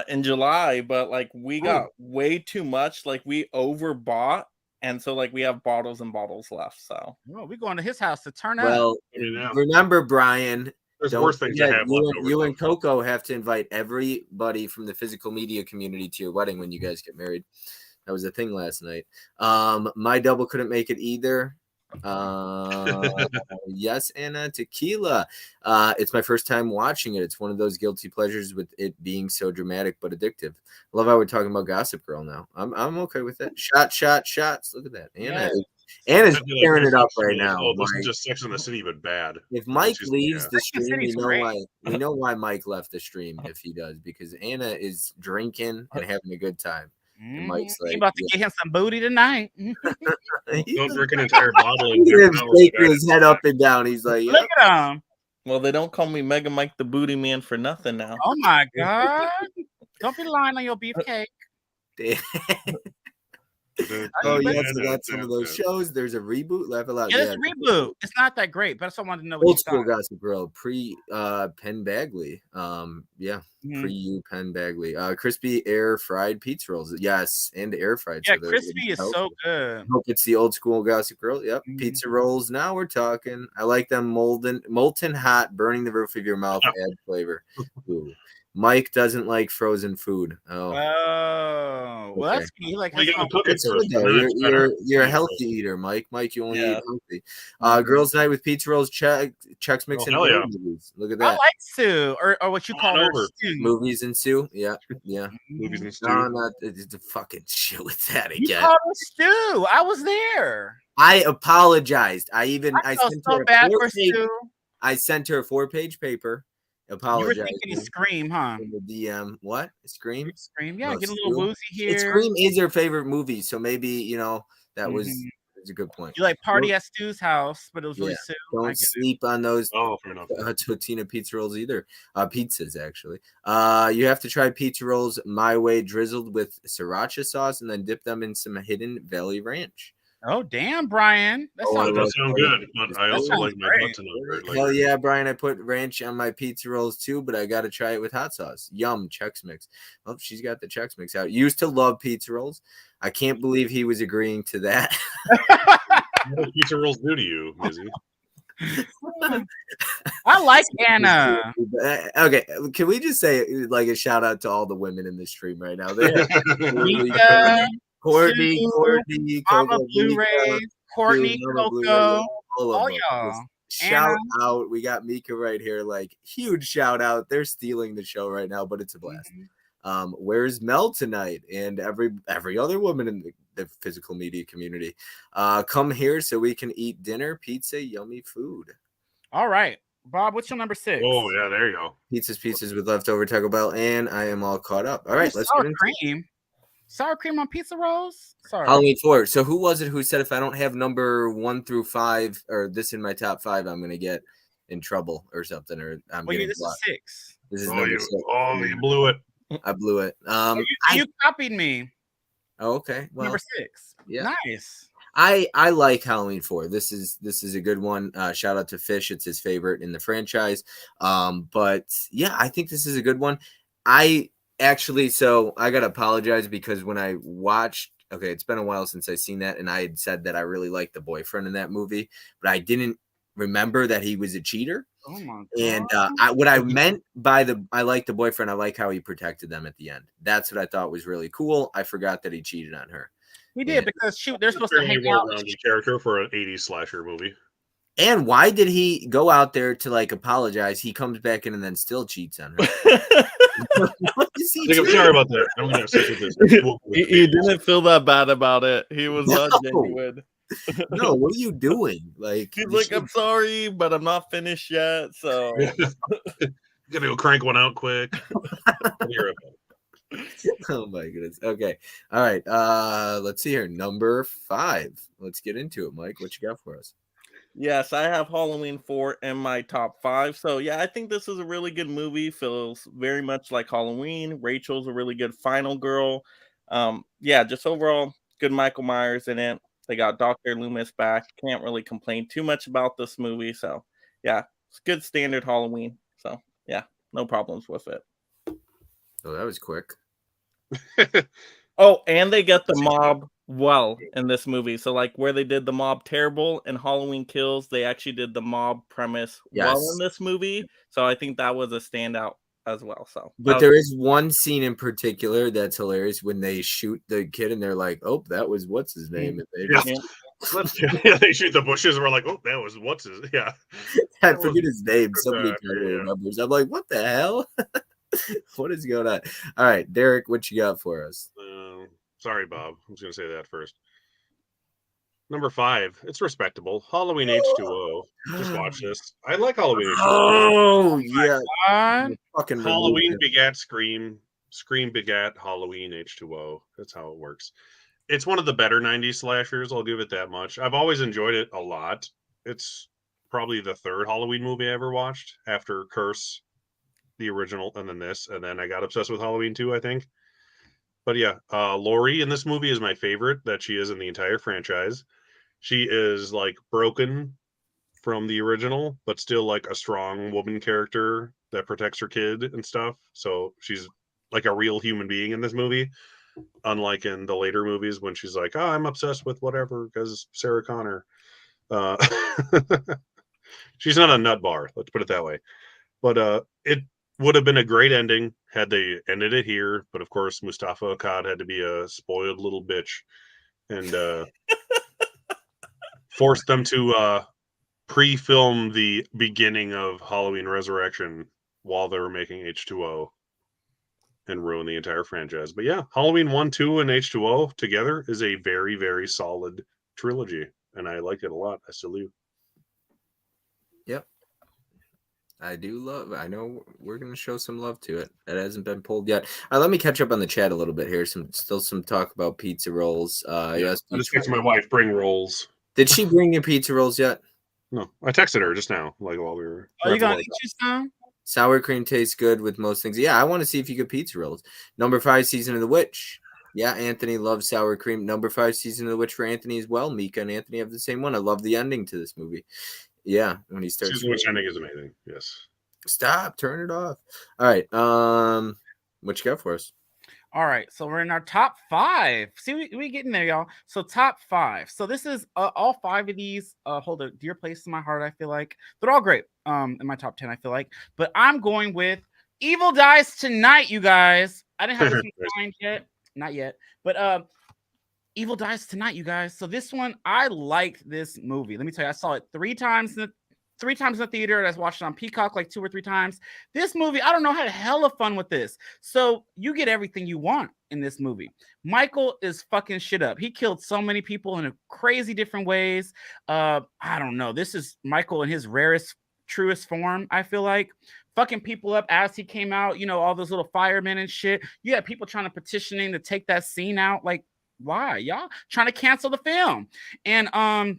In July, but like we got way too much. Like we overbought, and so like we have bottles and bottles left. So we're going to his house to turn up. Well, remember, Brian. There's worse things to have left over. You and Coco have to invite everybody from the physical media community to your wedding when you guys get married. That was a thing last night. My double couldn't make it either. Yes, Anna, tequila. It's my first time watching it. It's one of those guilty pleasures with it being so dramatic but addictive. I love how we're talking about Gossip Girl now. I'm okay with that. Shots. Look at that. Anna's tearing it up right now. Oh, this is just Sex in the City, but bad. If Mike leaves the stream, we know why Mike left the stream if he does, because Anna is drinking and having a good time. And Mike's like, about to get him some booty tonight. Don't drink an entire bottle. He's shaking his head up and down. He's like, look at him. Well, they don't call me Mega Mike the Booty Man for nothing now. Oh my god! Don't be lying on your beefcake. Oh yes, I got some of those shows. There's a reboot. Laugh a lot. Yeah, it's a reboot. It's not that great, but I still wanted to know what Old you school thought. Gossip Girl, pre Penn Bagley. Pre you Penn Bagley. Crispy air fried pizza rolls. Yes, and air fried. Yeah, so crispy is so good. Hope it's the old school Gossip Girl. Yep, pizza rolls. Now we're talking. I like them molten hot, burning the roof of your mouth. Add flavor. Ooh. Mike doesn't like frozen food. Oh, well, okay. that's you like. Well, you gotta cook it It's first. good, though. You're a healthy eater, Mike. Mike, you only eat healthy. Girls' night with pizza rolls. Chex Mix and hell yeah. movies. Look at I that. like stew, or what you call stew. Movies and stew. Yeah. Movies and stew. No, not the fucking shit with that You again. called it stew. I was there. I apologized. I felt sent so her bad for stew. I sent her a 4-page paper. You were Apologize. thinking Scream, huh? In the DM. What? Scream? Scream. Yeah, No, get a little woozy here. Scream is her favorite movie, so maybe that was a good point. You like Party at Stu's house, but it was really soon. Don't sleep on those fair enough. Totino pizza rolls either. Pizzas actually. You have to try pizza rolls my way, drizzled with sriracha sauce, and then dip them in some Hidden Valley Ranch. Oh damn, Brian! That does sound good, but I also like my nuts in it. Hell yeah, Brian! I put ranch on my pizza rolls too, but I got to try it with hot sauce. Yum, Chex Mix. Well, she's got the Chex Mix out. Used to love pizza rolls. I can't believe he was agreeing to that. What do pizza rolls do to you, Mizzy? I like Anna. Okay, can we just say like a shout out to all the women in the stream right now? Mika, Courtney, Mama Coco, Blu-rays, Courtney, Coco, all y'all. Just shout out. We got Mika right here. Like, huge shout out. They're stealing the show right now, but it's a blast. Where's Mel tonight? And every other woman in the physical media community. Come here so we can eat dinner, pizza, yummy food. All right. Bob, what's your number 6? Oh, yeah, there you go. Pizzas with leftover Taco Bell, and I am all caught up. All right, let's get into cream. Sour cream on pizza rolls? Sorry. Halloween 4. So who was it who said if I don't have number 1 through 5 or this in my top 5, I'm going to get in trouble or something? Or I'm getting this blocked. is 6. This is number 6. You blew it. I blew it. You copied me. Oh, okay. Well, number 6. Yeah. Nice. I like Halloween 4. This is a good one. Shout out to Fish. It's his favorite in the franchise. But yeah, I think this is a good one. So I gotta apologize because when I watched, it's been a while since I seen that, and I had said that I really liked the boyfriend in that movie, but I didn't remember that he was a cheater. Oh my God. And what I meant by I like the boyfriend, I like how he protected them at the end. That's what I thought was really cool. I forgot that he cheated on her. He did because they're supposed to hang out. Character for an 80s slasher movie. And why did he go out there to like apologize? He comes back in and then still cheats on her. What is he doing? I'm sorry about that. I'm gonna stick with this. He didn't feel that bad about it. He was not genuine. No, what are you doing? Like he's like, I'm sorry, but I'm not finished yet. So gotta go crank one out quick. Oh my goodness. Okay. All right. Let's see here. Number 5. Let's get into it, Mike. What you got for us? Yes, I have Halloween 4 in my top 5. So yeah, I think this is a really good movie. Feels very much like Halloween. Rachel's a really good final girl. Yeah, just overall good Michael Myers in it. They got Dr. Loomis back. Can't really complain too much about this movie. So yeah, it's good standard Halloween. So yeah, no problems with it. Oh, that was quick. Oh, and they get the mob well in this movie. So like where they did the mob terrible in Halloween Kills, they actually did the mob premise well in this movie. So I think that was a standout as well. So but there is one scene in particular that's hilarious when they shoot the kid and they're like, oh, that was what's his name? And they they shoot the bushes and we're like, oh, that was what's his I forget his name. Somebody remembers. I'm like, what the hell? What is going on? All right, Derek, what you got for us? Sorry, Bob. I'm just gonna say that first. Number 5, it's respectable. Halloween H2O. Just watch this. I like Halloween H2O. Oh yeah, fucking Halloween begat Scream. Scream begat Halloween H2O. That's how it works. It's one of the better 90s slashers. I'll give it that much. I've always enjoyed it a lot. It's probably the 3rd Halloween movie I ever watched after Curse. the original, and then this, and then I got obsessed with Halloween 2, I think. But yeah, Laurie in this movie is my favorite that she is in the entire franchise. She is like broken from the original, but still like a strong woman character that protects her kid and stuff. So she's like a real human being in this movie, unlike in the later movies when she's like, "Oh, I'm obsessed with whatever because Sarah Connor." Uh, she's not a nut bar, let's put it that way. But it would have been a great ending had they ended it here. But of course, Mustafa Akkad had to be a spoiled little bitch and forced them to pre-film the beginning of Halloween Resurrection while they were making H2O and ruin the entire franchise. But yeah, Halloween 1, 2, and H2O together is a very, very solid trilogy, and I like it a lot. I still do. Yep. I do love. I know we're gonna show some love to it. It hasn't been pulled yet. Let me catch up on the chat a little bit here. Still some talk about pizza rolls. Yes, I just texted my wife, bring rolls. Did she bring you pizza rolls yet? No, I texted her just now, like while we were. Are you gonna eat you some? Sour cream tastes good with most things. Yeah, I want to see if you get pizza rolls. Number 5, Season of the Witch. Yeah, Anthony loves sour cream. Number 5, Season of the Witch for Anthony as well. Mika and Anthony have the same one. I love the ending to this movie. Yeah, when he starts. Season which ending is amazing. Yes. Stop, turn it off. All right. What you got for us? All right, so we're in our top 5. See, we getting there, y'all. So top 5. So this is all 5 of these hold a dear place in my heart. I feel like they're all great. In my top 10, I feel like, but I'm going with Evil Dies Tonight, you guys. I didn't have this in mind yet, not yet, but Evil Dies Tonight, you guys. So this one, I liked this movie. Let me tell you, I saw it 3 times in the theater, and I watched it on Peacock like 2 or 3 times. This movie, I don't know, I had hella fun with this. So you get everything you want in this movie. Michael is fucking shit up. He killed so many people in a crazy different ways. I don't know. This is Michael in his rarest, truest form, I feel like. Fucking people up as he came out, you know, all those little firemen and shit. You had people trying to petitioning to take that scene out. Like, why? Y'all trying to cancel the film. And I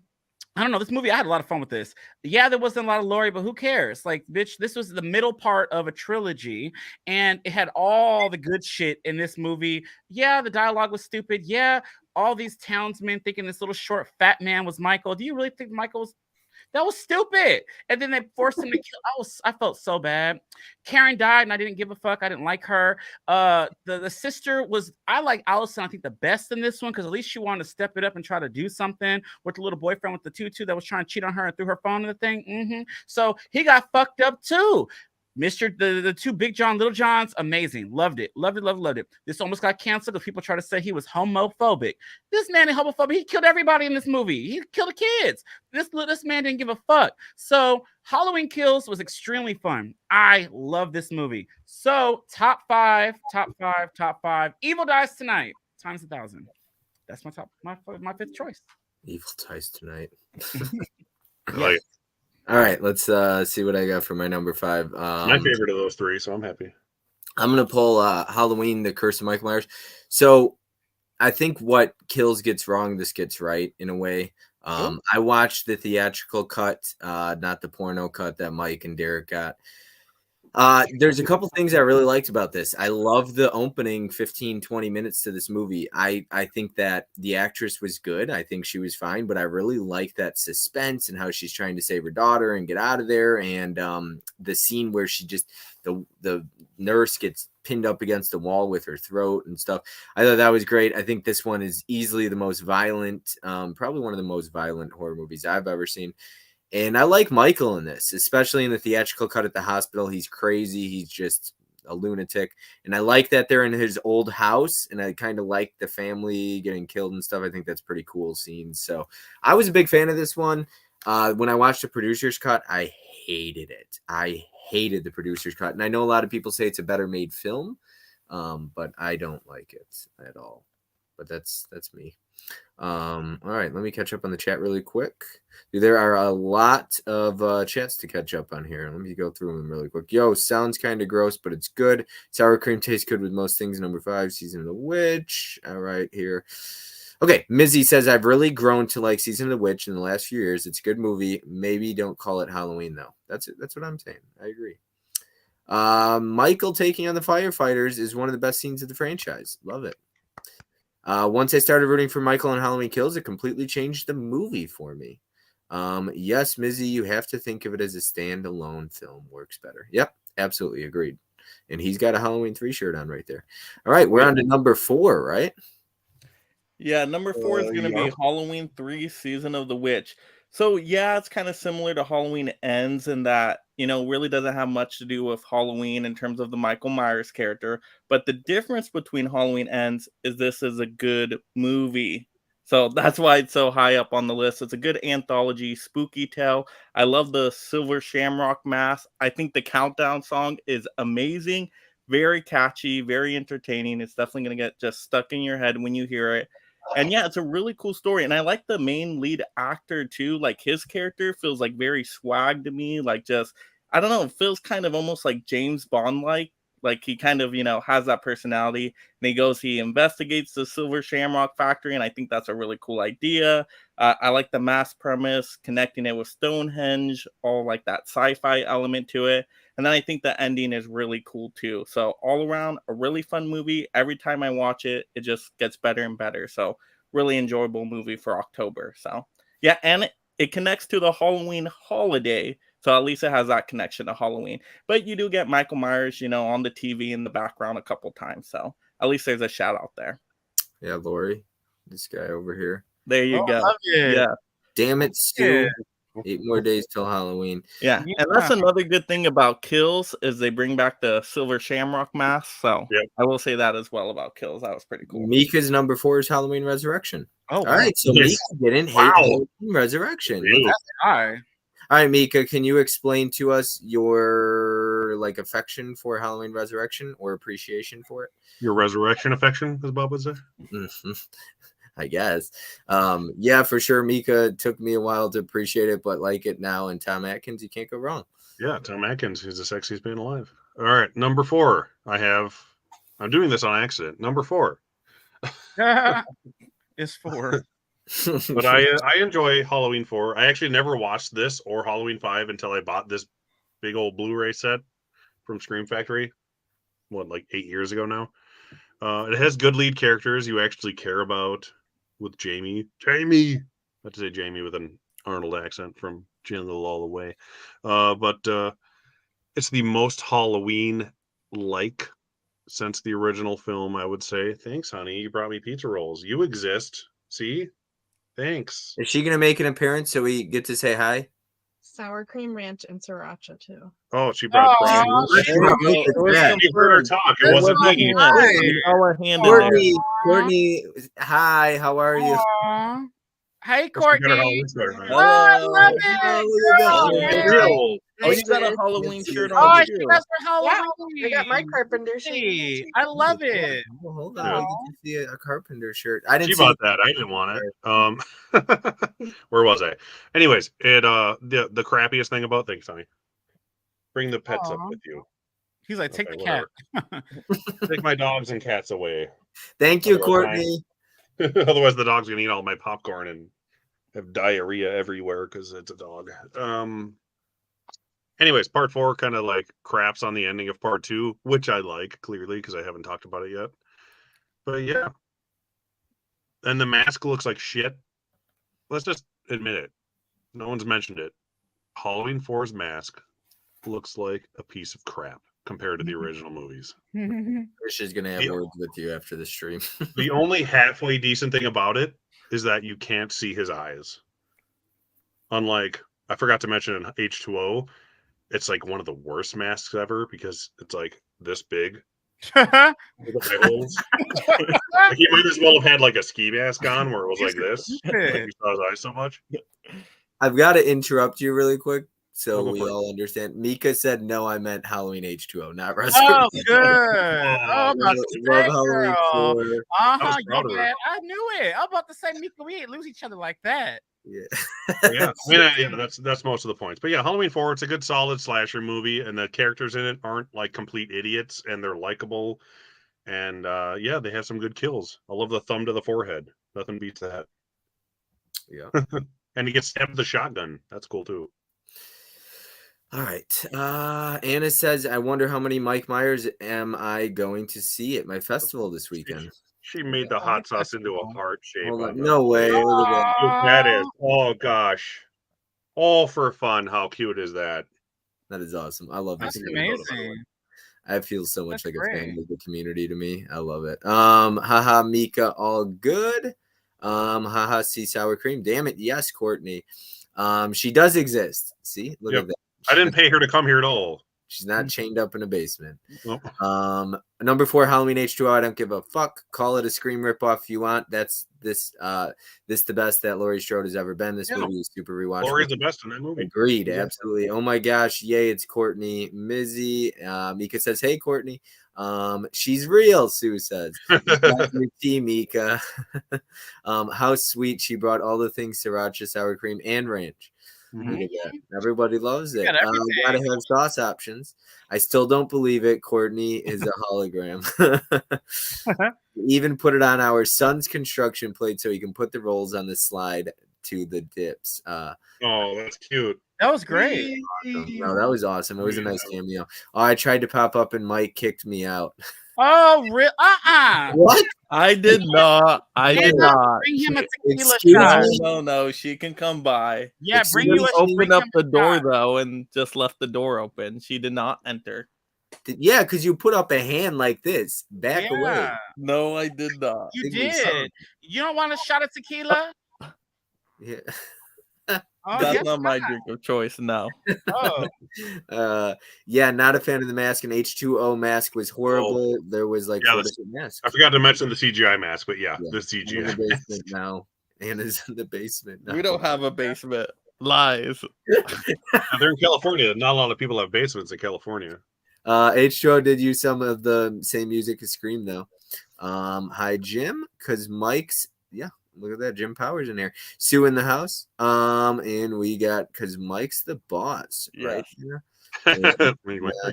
don't know, this movie, I had a lot of fun with this. Yeah, there wasn't a lot of Laurie, but who cares? Like, bitch, this was the middle part of a trilogy, and it had all the good shit in this movie. Yeah, the dialogue was stupid. Yeah, all these townsmen thinking this little short fat man was Michael. Do you really think Michael was? That was stupid. And then they forced him to kill. I felt so bad. Karen died, and I didn't give a fuck. I didn't like her. The sister was. I like Allison, I think, the best in this one because at least she wanted to step it up and try to do something with the little boyfriend with the tutu that was trying to cheat on her and threw her phone in the thing. So he got fucked up too. Mr. The 2 Big John, Little Johns, amazing. Loved it. Loved it. This almost got canceled because people try to say he was homophobic. This man is homophobic. He killed everybody in this movie. He killed the kids. This man didn't give a fuck. So Halloween Kills was extremely fun. I love this movie. So top five. Evil Dies Tonight times 1,000. That's my 5th choice. Evil Dies Tonight. Like, all right, let's see what I got for my number 5. my favorite of those 3, so I'm happy. I'm gonna pull Halloween, The Curse of Michael Myers. So I think what Kills gets wrong, this gets right in a way. I watched the theatrical cut, not the porno cut that Mike and Derek got. There's a couple things I really liked about this. I love the opening 15-20 minutes to this movie. I think that the actress was good. I think she was fine, but I really like that suspense and how she's trying to save her daughter and get out of there. And the scene where she just the nurse gets pinned up against the wall with her throat and stuff. I thought that was great. I think this one is easily the most violent, probably one of the most violent horror movies I've ever seen. And I like Michael in this, especially in the theatrical cut at the hospital. He's crazy. He's just a lunatic. And I like that they're in his old house. And I kind of like the family getting killed and stuff. I think that's pretty cool scenes. So I was a big fan of this one. When I watched the producer's cut, I hated it. I hated the producer's cut. And I know a lot of people say it's a better made film, but I don't like it at all. But that's me. All right, let me catch up on the chat really quick. There are a lot of chats to catch up on here. Let me go through them really quick. Yo, sounds kind of gross, but it's good. Sour cream tastes good with most things. Number 5, Season of the Witch. All right, here. Okay, Mizzy says, I've really grown to like Season of the Witch in the last few years. It's a good movie. Maybe don't call it Halloween, though. That's it. That's what I'm saying. I agree. Michael taking on the firefighters is one of the best scenes of the franchise. Love it. Once I started rooting for Michael on Halloween Kills, it completely changed the movie for me. Yes, Mizzy, you have to think of it as a standalone film. Works better. Yep, absolutely agreed. And he's got a Halloween 3 shirt on right there. All right, we're on to number 4, right? Yeah, number 4 is going to be Halloween 3 Season of the Witch. So, yeah, it's kind of similar to Halloween Ends in that, really doesn't have much to do with Halloween in terms of the Michael Myers character. But the difference between Halloween Ends is this is a good movie. So that's why it's so high up on the list. It's a good anthology, spooky tale. I love the Silver Shamrock Mask. I think the Countdown song is amazing. Very catchy, very entertaining. It's definitely going to get just stuck in your head when you hear it. And yeah, it's a really cool story. And I like the main lead actor too. Like his character feels like very swag to me. Like just, I don't know, it feels kind of almost like James Bond like. Like he kind of, has that personality. And he investigates the Silver Shamrock Factory. And I think that's a really cool idea. I like the mass premise, connecting it with Stonehenge, all like that sci-fi element to it. And then I think the ending is really cool too. So all around, a really fun movie. Every time I watch it, it just gets better and better. So really enjoyable movie for October. So yeah, and it connects to the Halloween holiday. So at least it has that connection to Halloween. But you do get Michael Myers, on the TV in the background a couple times. So at least there's a shout out there. Yeah, Lori, this guy over here. There you go. I love it. Yeah. Damn it, Stu. 8 more days till Halloween. Yeah, and that's another good thing about Kills is they bring back the Silver Shamrock Mask. So I will say that as well about Kills. That was pretty cool. Mika's number 4 is Halloween Resurrection. Oh, all right. So Mika didn't hate Halloween Resurrection. That's high. All right, Mika, can you explain to us your affection for Halloween Resurrection or appreciation for it? Your resurrection affection, as Bob would say. I guess. Yeah, for sure. Mika took me a while to appreciate it, but like it now. And Tom Atkins, you can't go wrong. Yeah, Tom Atkins is the sexiest man alive. All right, number 4. I'm doing this on accident. Number 4. It's 4. But I enjoy Halloween 4. I actually never watched this or Halloween 5 until I bought this big old Blu-ray set from Scream Factory. Like 8 years ago now. It has good lead characters you actually care about with Jamie. I have to say Jamie with an Arnold accent from Jingle All the Way. But it's the most Halloween-like since the original film, I would say. Thanks, honey. You brought me pizza rolls. You exist. See? Thanks. Is she going to make an appearance so we get to say hi? Sour cream ranch and sriracha too. Oh, she brought You heard her talk. It wasn't me. Courtney, hi, how are you? Aww. Hey, Courtney. Oh, I love it. Oh, you got a Halloween shirt on. Oh, she does for Halloween. Yeah, I got my carpenter shirt. Hey, I love it. Well, hold on, I get to see a carpenter shirt. I didn't. She bought that. I didn't want it. Where was I? Anyways, the crappiest thing about things, honey. Bring the pets up with you. He's like, take the cat. Take my dogs and cats away. Thank you, Courtney. Otherwise, the dog's gonna eat all my popcorn and have diarrhea everywhere because it's a dog. Anyways, part 4 kind of like craps on the ending of part 2, which I like clearly because I haven't talked about it yet. But yeah, and the mask looks like shit. Let's just admit it. No one's mentioned it. Halloween 4's mask looks like a piece of crap compared to the original movies. Trish is gonna have words with you after the stream. The only halfway decent thing about it is that you can't see his eyes. Unlike, I forgot to mention in H2O, it's like one of the worst masks ever because it's like this big. Like he might as well have had like a ski mask on where it was like this. Like you saw his eyes so much. I've got to interrupt you really quick so we all understand. Mika said, no, I meant Halloween H2O, not Resurrection. Oh, good. Oh, my love Halloween 4. I knew it. I'm about to say, Mika, we ain't lose each other like that. Yeah. That's most of the points. But yeah, Halloween 4, it's a good solid slasher movie, and the characters in it aren't like complete idiots, and they're likable. And yeah, they have some good kills. I love the thumb to the forehead. Nothing beats that. Yeah. And he gets stabbed with a shotgun. That's cool too. All right. Anna says, I wonder how many Mike Myers am I going to see at my festival this weekend. She made the hot sauce into a heart shape. Hold on. the No way. plate. Look at that. Cute that is. Oh gosh. All for fun. How cute is that? That is awesome. I love That's this. amazing. I feel so much That's like great. a family of the community to me. I love it. Haha, Mika, all good. Haha, see sour cream. Damn it. Yes, Courtney. She does exist. See, look Yep. at that. I didn't pay her to come here at all. She's not chained up in a basement. Nope. Number 4, Halloween H2O. I don't give a fuck. Call it a Scream ripoff if you want. That's this the best that Laurie Strode has ever been. This movie is super rewatchable. Laurie's the best in that movie. Agreed, absolutely. Oh my gosh, yay! It's Courtney Mizzy. Mika says, "Hey, Courtney, she's real." Sue says, "Your tea, Mika." How sweet! She brought all the things: sriracha, sour cream, and ranch. Look at that. Everybody loves it. Gotta have sauce options. I still don't believe it. Courtney is a hologram. Even put it on our son's construction plate so he can put the rolls on the slide to the dips. Oh, that's cute. That was great. Awesome. No, that was awesome. It was a nice cameo. Oh, I tried to pop up and Mike kicked me out. Oh, What? I did not. I did not. Bring him a tequila Excuse shot. me? No, she can come by. Yeah, bring She you just a opened up the door shot. though and just left the door open. She did not enter. Yeah, because you put up a hand like this. Back away. Yeah, No, I did not. you Think we did. saw. You don't want a shot of tequila? Yeah. Oh, That's yes, not my drink of choice. No. Oh, Yeah, not a fan of the mask. And H2O mask was horrible. There was like Yeah, 4 this- different masks. I forgot to mention the CGI mask, but yeah, Yeah. the I'm in CGI the mask. basement now. Anna's in the basement now. We don't have a basement. Lies. Now, they're in California. Not a lot of people have basements in California. H2O did use some of the same music as Scream though. Hi Jim, because Mike's look at that. Jim Powers in here. Sue in the house. And we got because Mike's the boss, right? Yeah,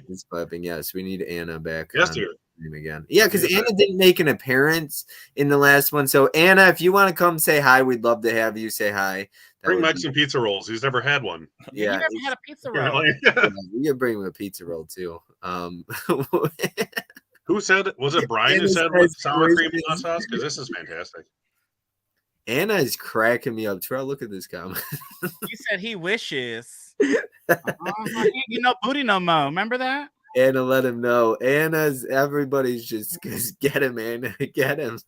he's clapping. Yes, we need Anna back. Yes, on dear. stream again. Yeah, because Anna didn't make an appearance in the last one. So Anna, if you want to come say hi, we'd love to have you say hi. Bring Mike some pizza rolls. He's never had one. you Yeah, never had a pizza roll. we can bring him a pizza roll too. Who said? Was it Brian who said with sour cream and hot sauce? Because this is fantastic. Anna is cracking me up. Terrell, look at this comment. He said he wishes. He ain't get no booty no more. Remember that? Anna, let him know. Everybody's just get him, Anna, get him.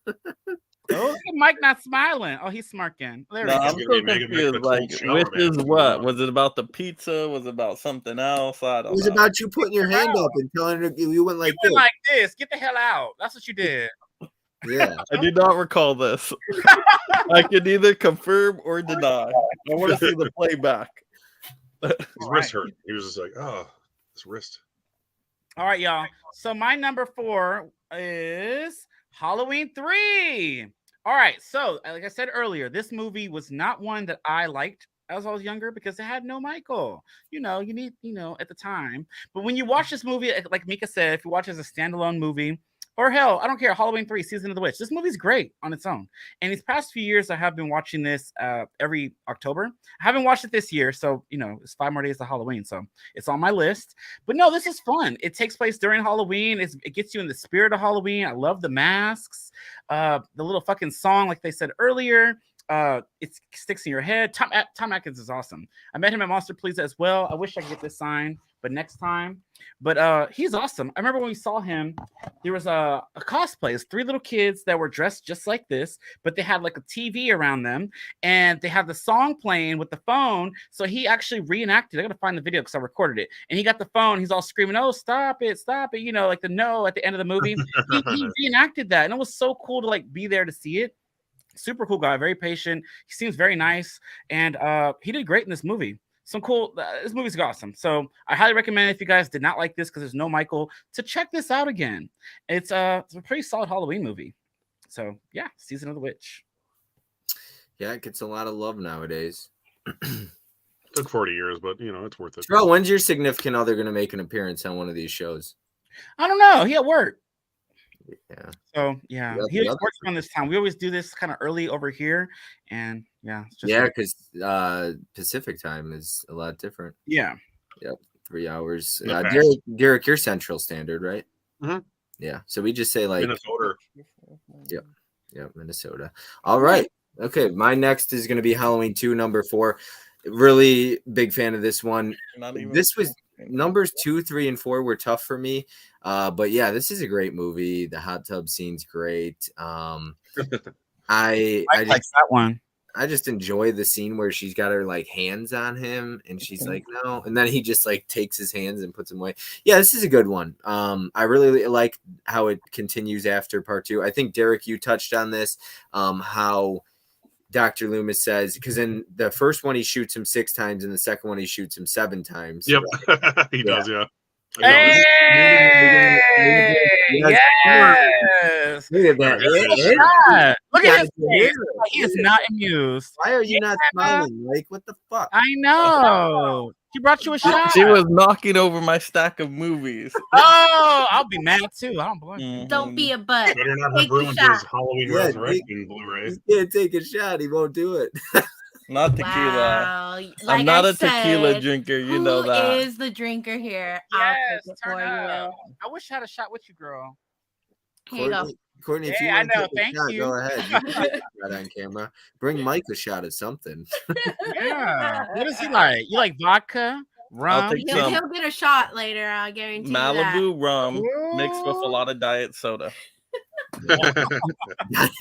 Oh, look at Mike not smiling. Oh, he's smirking. There No, we I'm go. so confused. Like, wishes what? Was it about the pizza? Was it about something else? I don't know. It was about you putting your hand up and telling her you went like You went this. like this. Get the hell out. That's what you did. Yeah. I do not recall this. I can either confirm or deny. I want to see the playback. His wrist hurt. He was just like, oh, his wrist. All right, y'all. So my number 4 is Halloween 3. All right. So, like I said earlier, this movie was not one that I liked as I was younger because it had no Michael. You need, at the time. But when you watch this movie, like Mika said, if you watch it as a standalone movie, or hell, I don't care, Halloween 3, Season of the Witch. This movie's great on its own. And these past few years, I have been watching this every October. I haven't watched it this year, so, it's 5 more days to Halloween, so it's on my list. But no, this is fun. It takes place during Halloween. It gets you in the spirit of Halloween. I love the masks. The little fucking song, like they said earlier. It sticks in your head. Tom Atkins is awesome. I met him at Monster Please as well. I wish I could get this sign, but next time. But he's awesome. I remember when we saw him, there was a cosplay. It's 3 little kids that were dressed just like this, but they had like a TV around them, and they had the song playing with the phone. So he actually reenacted. I gotta find the video because I recorded it. And he got the phone. He's all screaming, "Oh, stop it, stop it!" Like the no at the end of the movie. he reenacted that, and it was so cool to like be there to see it. Super cool guy, very patient. He seems very nice, and he did great in this movie. Some cool. This movie's awesome. So I highly recommend if you guys did not like this because there's no Michael to check this out again. It's a pretty solid Halloween movie. So yeah, Season of the Witch. Yeah, it gets a lot of love nowadays. Took 40 years, but it's worth it. Terrell, when's your significant other going to make an appearance on one of these shows? I don't know. He at work. Yeah. So yeah, he always works on this time. We always do this kind of early over here, and yeah, because Pacific time is a lot different. Yeah. Yep. 3 hours. Okay. Derek, you're Central Standard, right? Mhm. Yeah. So we just say like Minnesota. Yeah, Minnesota. All right. Okay. My next is going to be Halloween 2, number 4. Really big fan of this one. This was numbers 2, 3, and 4 were tough for me. But yeah, this is a great movie. The hot tub scene's great. I like that one. I just enjoy the scene where she's got her like hands on him and she's like, no. And then he just like takes his hands and puts them away. Yeah, this is a good one. I really like how it continues after part 2. I think, Derek, you touched on this, how Dr. Loomis says, because in the first one, he shoots him 6 times. And the second one, he shoots him 7 times. Yep. He does, yeah. Hey! Yes! Look at that. Look at his face. He is not amused. Why are you not smiling? Like, what the fuck? I know. She brought you a shot. She was knocking over my stack of movies. Oh, I'll be mad too. I don't blame you. Don't be a butt. Better not Take have the ruined shot. his Halloween Resurrection Blu-ray. He can't take a shot. He won't do it. Not tequila. Wow. Like I'm not I a tequila said, drinker. You who know that. is the drinker here? Yes, I'll take it turn for up. you. I wish I had a shot with you, girl. Here you go. Courtney, if Hey, you I want to know. take a Thank shot, you. go ahead. You can take a shot on camera. Bring Mike a shot of something. Yeah. What does he like? You like vodka, rum? take He'll, some he'll get a shot later. I guarantee you that. Malibu rum mixed with a lot of diet soda.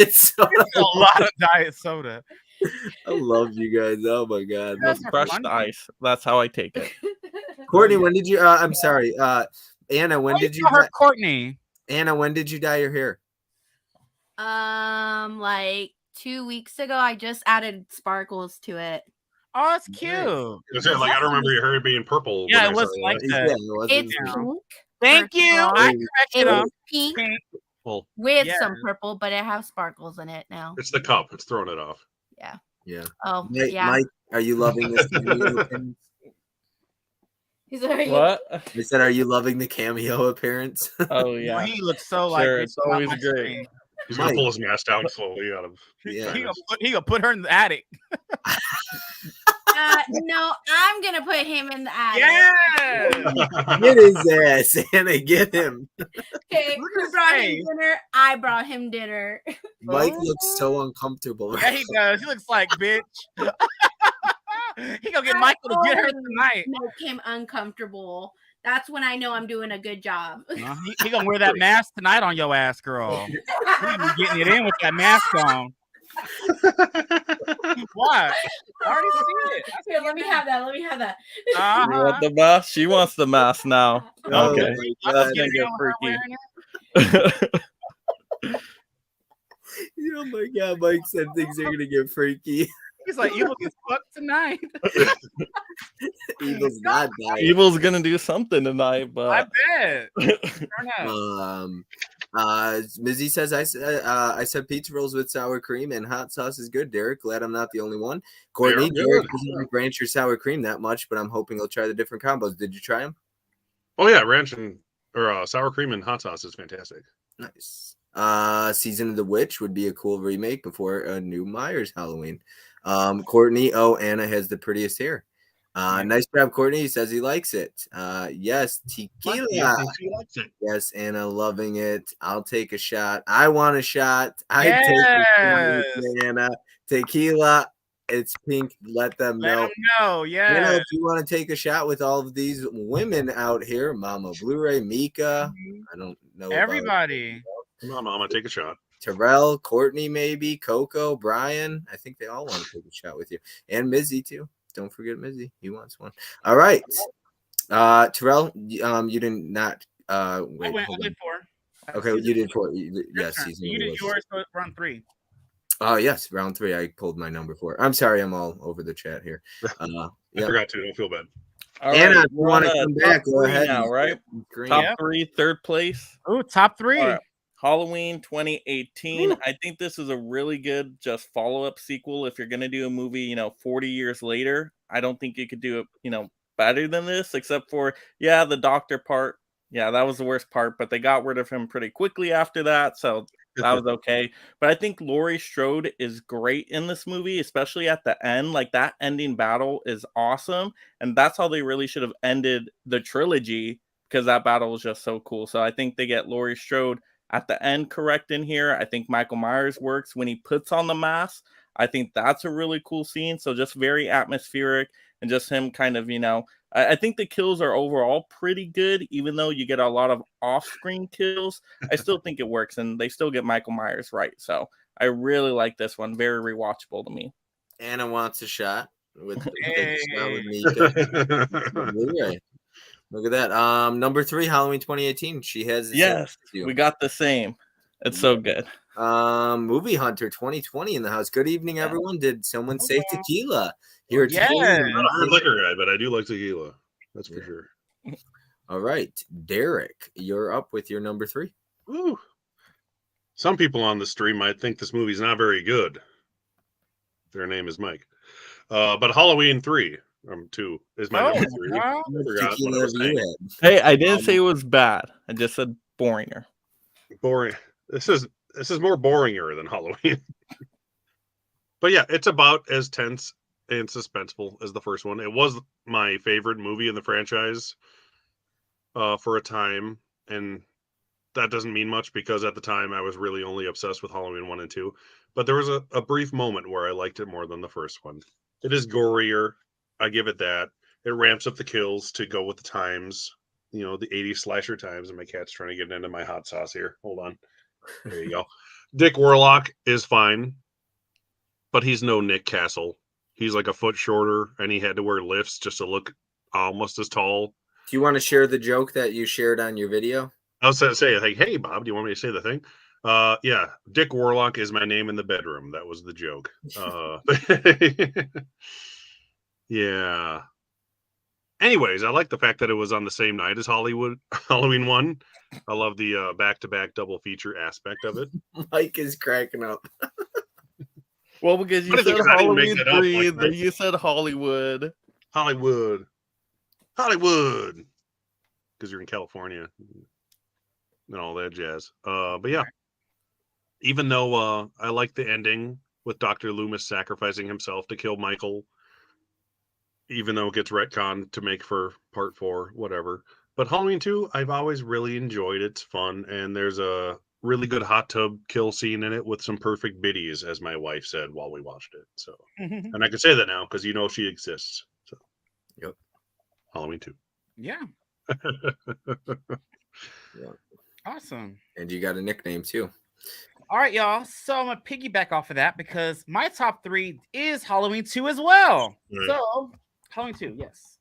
It's so- A lot of diet soda. I love you guys. Oh my god. With crushed ice. That's how I take it. Courtney, when did you I'm sorry. Anna, when did you call her Courtney? Anna, when did you dye your hair? Like 2 weeks ago, I just added sparkles to it. Oh, that's cute. Is it like I don't remember your hair being purple? Yeah, when it I was saw like it. that. Yeah, it wasn't- It's pink. Thank you. First of all, I corrected him. It's pink Well, with Yeah. some purple, but it has sparkles in it now. it's the cup. It's throwing it off. Yeah. Yeah. Oh, Mike, yeah. Mike, are you loving this cameo appearance? He's already. What? I said, are you loving the cameo appearance? Oh Well, yeah. he looks so like Sure, this it's always on my great. screen. He's gonna Mike. pull his mask down slowly out of. He dryness. gonna put her in the attic. No, I'm gonna put him in the attic. Yeah. Get his ass, Anna. Get him. Okay, Look at who his brought him face. dinner? I brought him dinner. Mike looks so uncomfortable. Yeah, he does. He looks like bitch. He gonna get Michael to get her tonight. Make him uncomfortable. That's when I know I'm doing a good job. He gonna wear that mask tonight on your ass, girl. He gonna be getting it in with that mask on. What? I already see it. Here, let me have that. Let me have that. You want the mask? She wants the mask now. Oh Okay. my That's God. gonna get freaky. Oh my god, Mike said things are gonna get freaky. He's like, you look as fuck tonight. Evil's not dying. Evil's gonna do something tonight, I but bet. Turn up. Mizzy says I said pizza rolls with sour cream and hot sauce is good. Derek, glad I'm not the only one. Courtney, They are Derek good. doesn't like ranch or sour cream that much, but I'm hoping he'll try the different combos. Did you try them? Oh yeah, ranch and or sour cream and hot sauce is fantastic. Nice. Season of the Witch would be a cool remake before a new Myers Halloween. Courtney, Anna has the prettiest hair. Nice job, Courtney. He says he likes it. Yes, tequila. She likes it. Yes, Anna, loving it. I'll take a shot. I want a shot. I Yes. take a shot, Anna. Tequila. It's pink. Let them Let know. him know. Anna, Yeah. if you want to take a shot with all of these women out here, Mama Blu-ray, Mika. I don't know. about Everybody. Come on, Mama, take a shot. Terrell, Courtney, maybe Coco, Brian. I think they all want to take a shot with you, and Mizzy too. Don't forget Mizzy. He wants one. All right. Terrell, you did not. Wait, I hold did on. 4. Okay, you did 4. Yes, turn. season You of the did Witch. yours, so round 3. Oh yes, round 3. I pulled my number 4. I'm sorry, I'm all over the chat here. I Yeah. forgot to. Don't feel bad. all Anna, right, if you we're want to on come top back, go 3 ahead. now, and right? green. Top Yep. 3, third place. Ooh, top 3. All right. Halloween 2018. I think this is a really good just follow-up sequel. If you're gonna do a movie, 40 years later, I don't think you could do it, better than this, except for the doctor part. Yeah, that was the worst part, but they got rid of him pretty quickly after that. So That was okay. But I think Laurie Strode is great in this movie, especially at the end. Like that ending battle is awesome. And that's how they really should have ended the trilogy because that battle was just so cool. So I think they get Laurie Strode at the end correct in here. I think Michael Myers works when he puts on the mask. I think that's a really cool scene. So just very atmospheric and just him kind of, I think the kills are overall pretty good, even though you get a lot of off-screen kills. I still think it works, and they still get Michael Myers right. So I really like this one. Very rewatchable to me. Anna wants a shot with Hey. Mika. Blu-ray. Look at that. Number 3, Halloween 2018. She has Yes, we got the same. It's so good. Movie Hunter 2020 in the house. Good evening, everyone. Did someone say tequila? Here at Yes. Tequila. I'm not a hard liquor guy, but I do like tequila. That's for sure. All right, Derek, you're up with your number 3. Woo. Some people on the stream might think this movie's not very good. Their name is Mike. But Halloween 2 is my number 3. wow. I forgot what I was saying. Hey, I didn't say it was bad. I just said boringer. Boring. This is more boringer than Halloween. But yeah, it's about as tense and suspenseful as the first one. It was my favorite movie in the franchise for a time, and that doesn't mean much because at the time I was really only obsessed with Halloween 1 and 2. But there was a brief moment where I liked it more than the first one. It is gorier. I give it that. It ramps up the kills to go with the times, the 80s slasher times. And my cat's trying to get into my hot sauce here. Hold on. There you go. Dick Warlock is fine, but he's no Nick Castle. He's like a foot shorter, and he had to wear lifts just to look almost as tall. Do you want to share the joke that you shared on your video? I was going to say, like, hey, Bob, do you want me to say the thing? Yeah, Dick Warlock is my name in the bedroom. That was the joke. Yeah. Anyways, I like the fact that it was on the same night as Halloween 1. I love the back-to-back double feature aspect of it. Mike is cracking up. Well, because you What said is it, 'cause I didn't make Halloween that up, 3, like, then you said Hollywood. Hollywood. Because you're in California and all that jazz. But yeah, even though I like the ending with Dr. Loomis sacrificing himself to kill Michael, even though it gets retconned to make for part 4, whatever. But Halloween 2, I've always really enjoyed. It's fun, and there's a really good hot tub kill scene in it with some perfect biddies, as my wife said while we watched it. So, and I can say that now because she exists. So, yep, Halloween 2. Yeah. Yeah. Awesome. And you got a nickname too. All right, y'all. So I'm gonna piggyback off of that because my top 3 is Halloween 2 as well. Right. So Halloween 2, yes.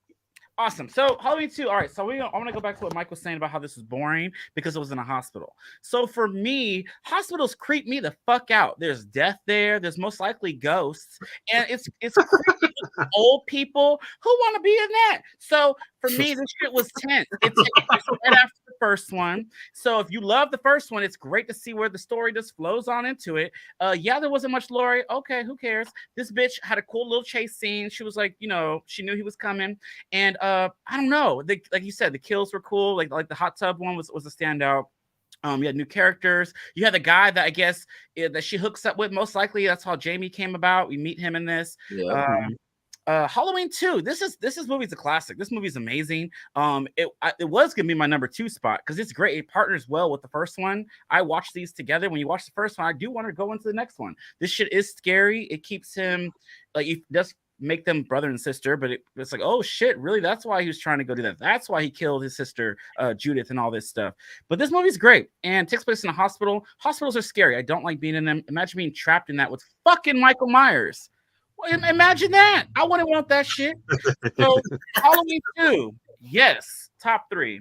Awesome. So Halloween 2. All right. So I want to go back to what Mike was saying about how this was boring because it was in a hospital. So for me, hospitals creep me the fuck out. There's death there. There's most likely ghosts, and it's creepy old people who want to be in that. So for me, this shit was tense. It's right after the first one. So if you love the first one, it's great to see where the story just flows on into it. Yeah, there wasn't much Laurie. Okay, who cares? This bitch had a cool little chase scene. She was like, she knew he was coming. And I don't know. Like you said, the kills were cool. Like the hot tub one was a standout. You had new characters. You had the guy that I guess that she hooks up with. Most likely, that's how Jamie came about. We meet him in this. Yeah. Halloween 2. This movie's a classic. This movie's amazing. It was gonna be my number 2 spot because it's great. It partners well with the first one. I watched these together. When you watch the first one, I do want to go into the next one. This shit is scary. It keeps him it does make them brother and sister, but it's like, oh shit, really? That's why he was trying to go do that. That's why he killed his sister Judith and all this stuff. But this movie's great and takes place in a hospital. Hospitals are scary. I don't like being in them. Imagine being trapped in that with fucking Michael Myers. Imagine that. I wouldn't want that shit. So Halloween 2, yes, top 3.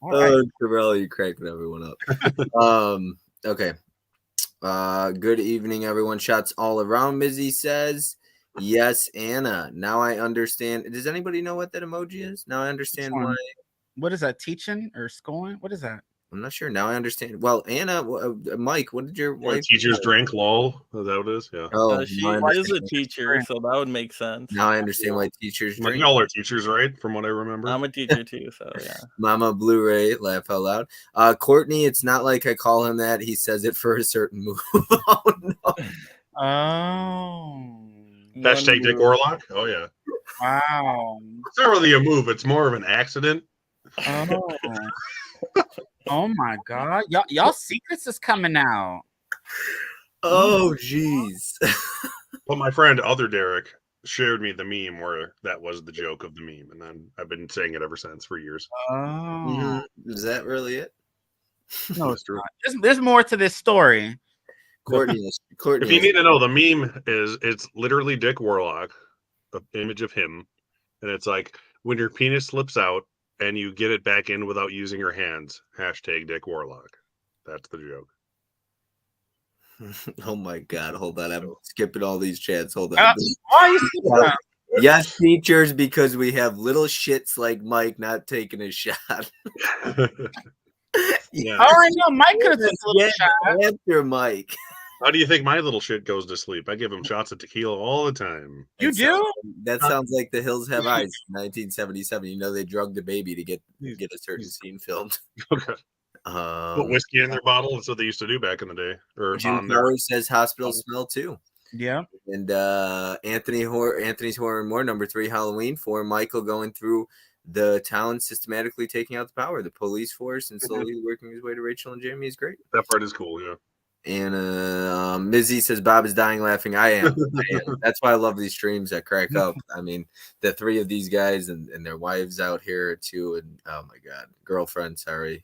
All right. Terrell, you cracking everyone up. Okay. Good evening, everyone. Shots all around. Mizzy says, yes, Anna. Now I understand. Does anybody know what that emoji is? Now I understand why. What is that? Teaching or schooling? What is that? I'm not sure. Now I understand. Well, Anna, Mike, what did your wife? Teachers drank lol. Is that what it is? Yeah. Oh, She now I is a understand. teacher, so that would make sense. Now I understand why teachers Like, drink. y'all are teachers, right? From what I remember. I'm a teacher too, so yeah. Mama Blu-ray, laugh out loud. Courtney, it's not like I call him that. He says it for a certain move. Oh no. Oh, Hashtag Dick Warlock. Oh yeah. wow. It's not really a move. It's more of an accident. Oh, oh my God. Y'all secrets is coming out. Oh jeez. But my friend, other Derek, shared me the meme where that was the joke of the meme, and then I've been saying it ever since for years. Oh, Is that really it? no, it's not. There's more to this story. Courtney. If you need to know, the meme it's literally Dick Warlock, the image of him, and it's like when your penis slips out and you get it back in without using your hands. Hashtag Dick Warlock. That's the joke. Oh my God! Hold on, I'm skipping all these chats. Hold on. Why are you skipping that? Yes, teachers, because we have little shits like Mike not taking a shot. Yeah. Oh, I know. Mike could have took a little shot. After Mike. How do you think my little shit goes to sleep? I give him shots of tequila all the time. You do? That sounds like The Hills Have Eyes, 1977. You know they drugged the baby to get a certain scene filmed. Okay. Put whiskey in their bottle. That's what they used to do back in the day. Or Jim Powers says hospital smell too. Yeah. And Anthony's Horror and More, number 3, Halloween, for Michael going through the town, systematically taking out the power, the police force, and slowly working his way to Rachel and Jamie is great. That part is cool, yeah. And Mizzy says Bob is dying laughing. I am. That's why I love these streams that crack up. I mean, the 3 of these guys and their wives out here too. And oh my God, girlfriend. Sorry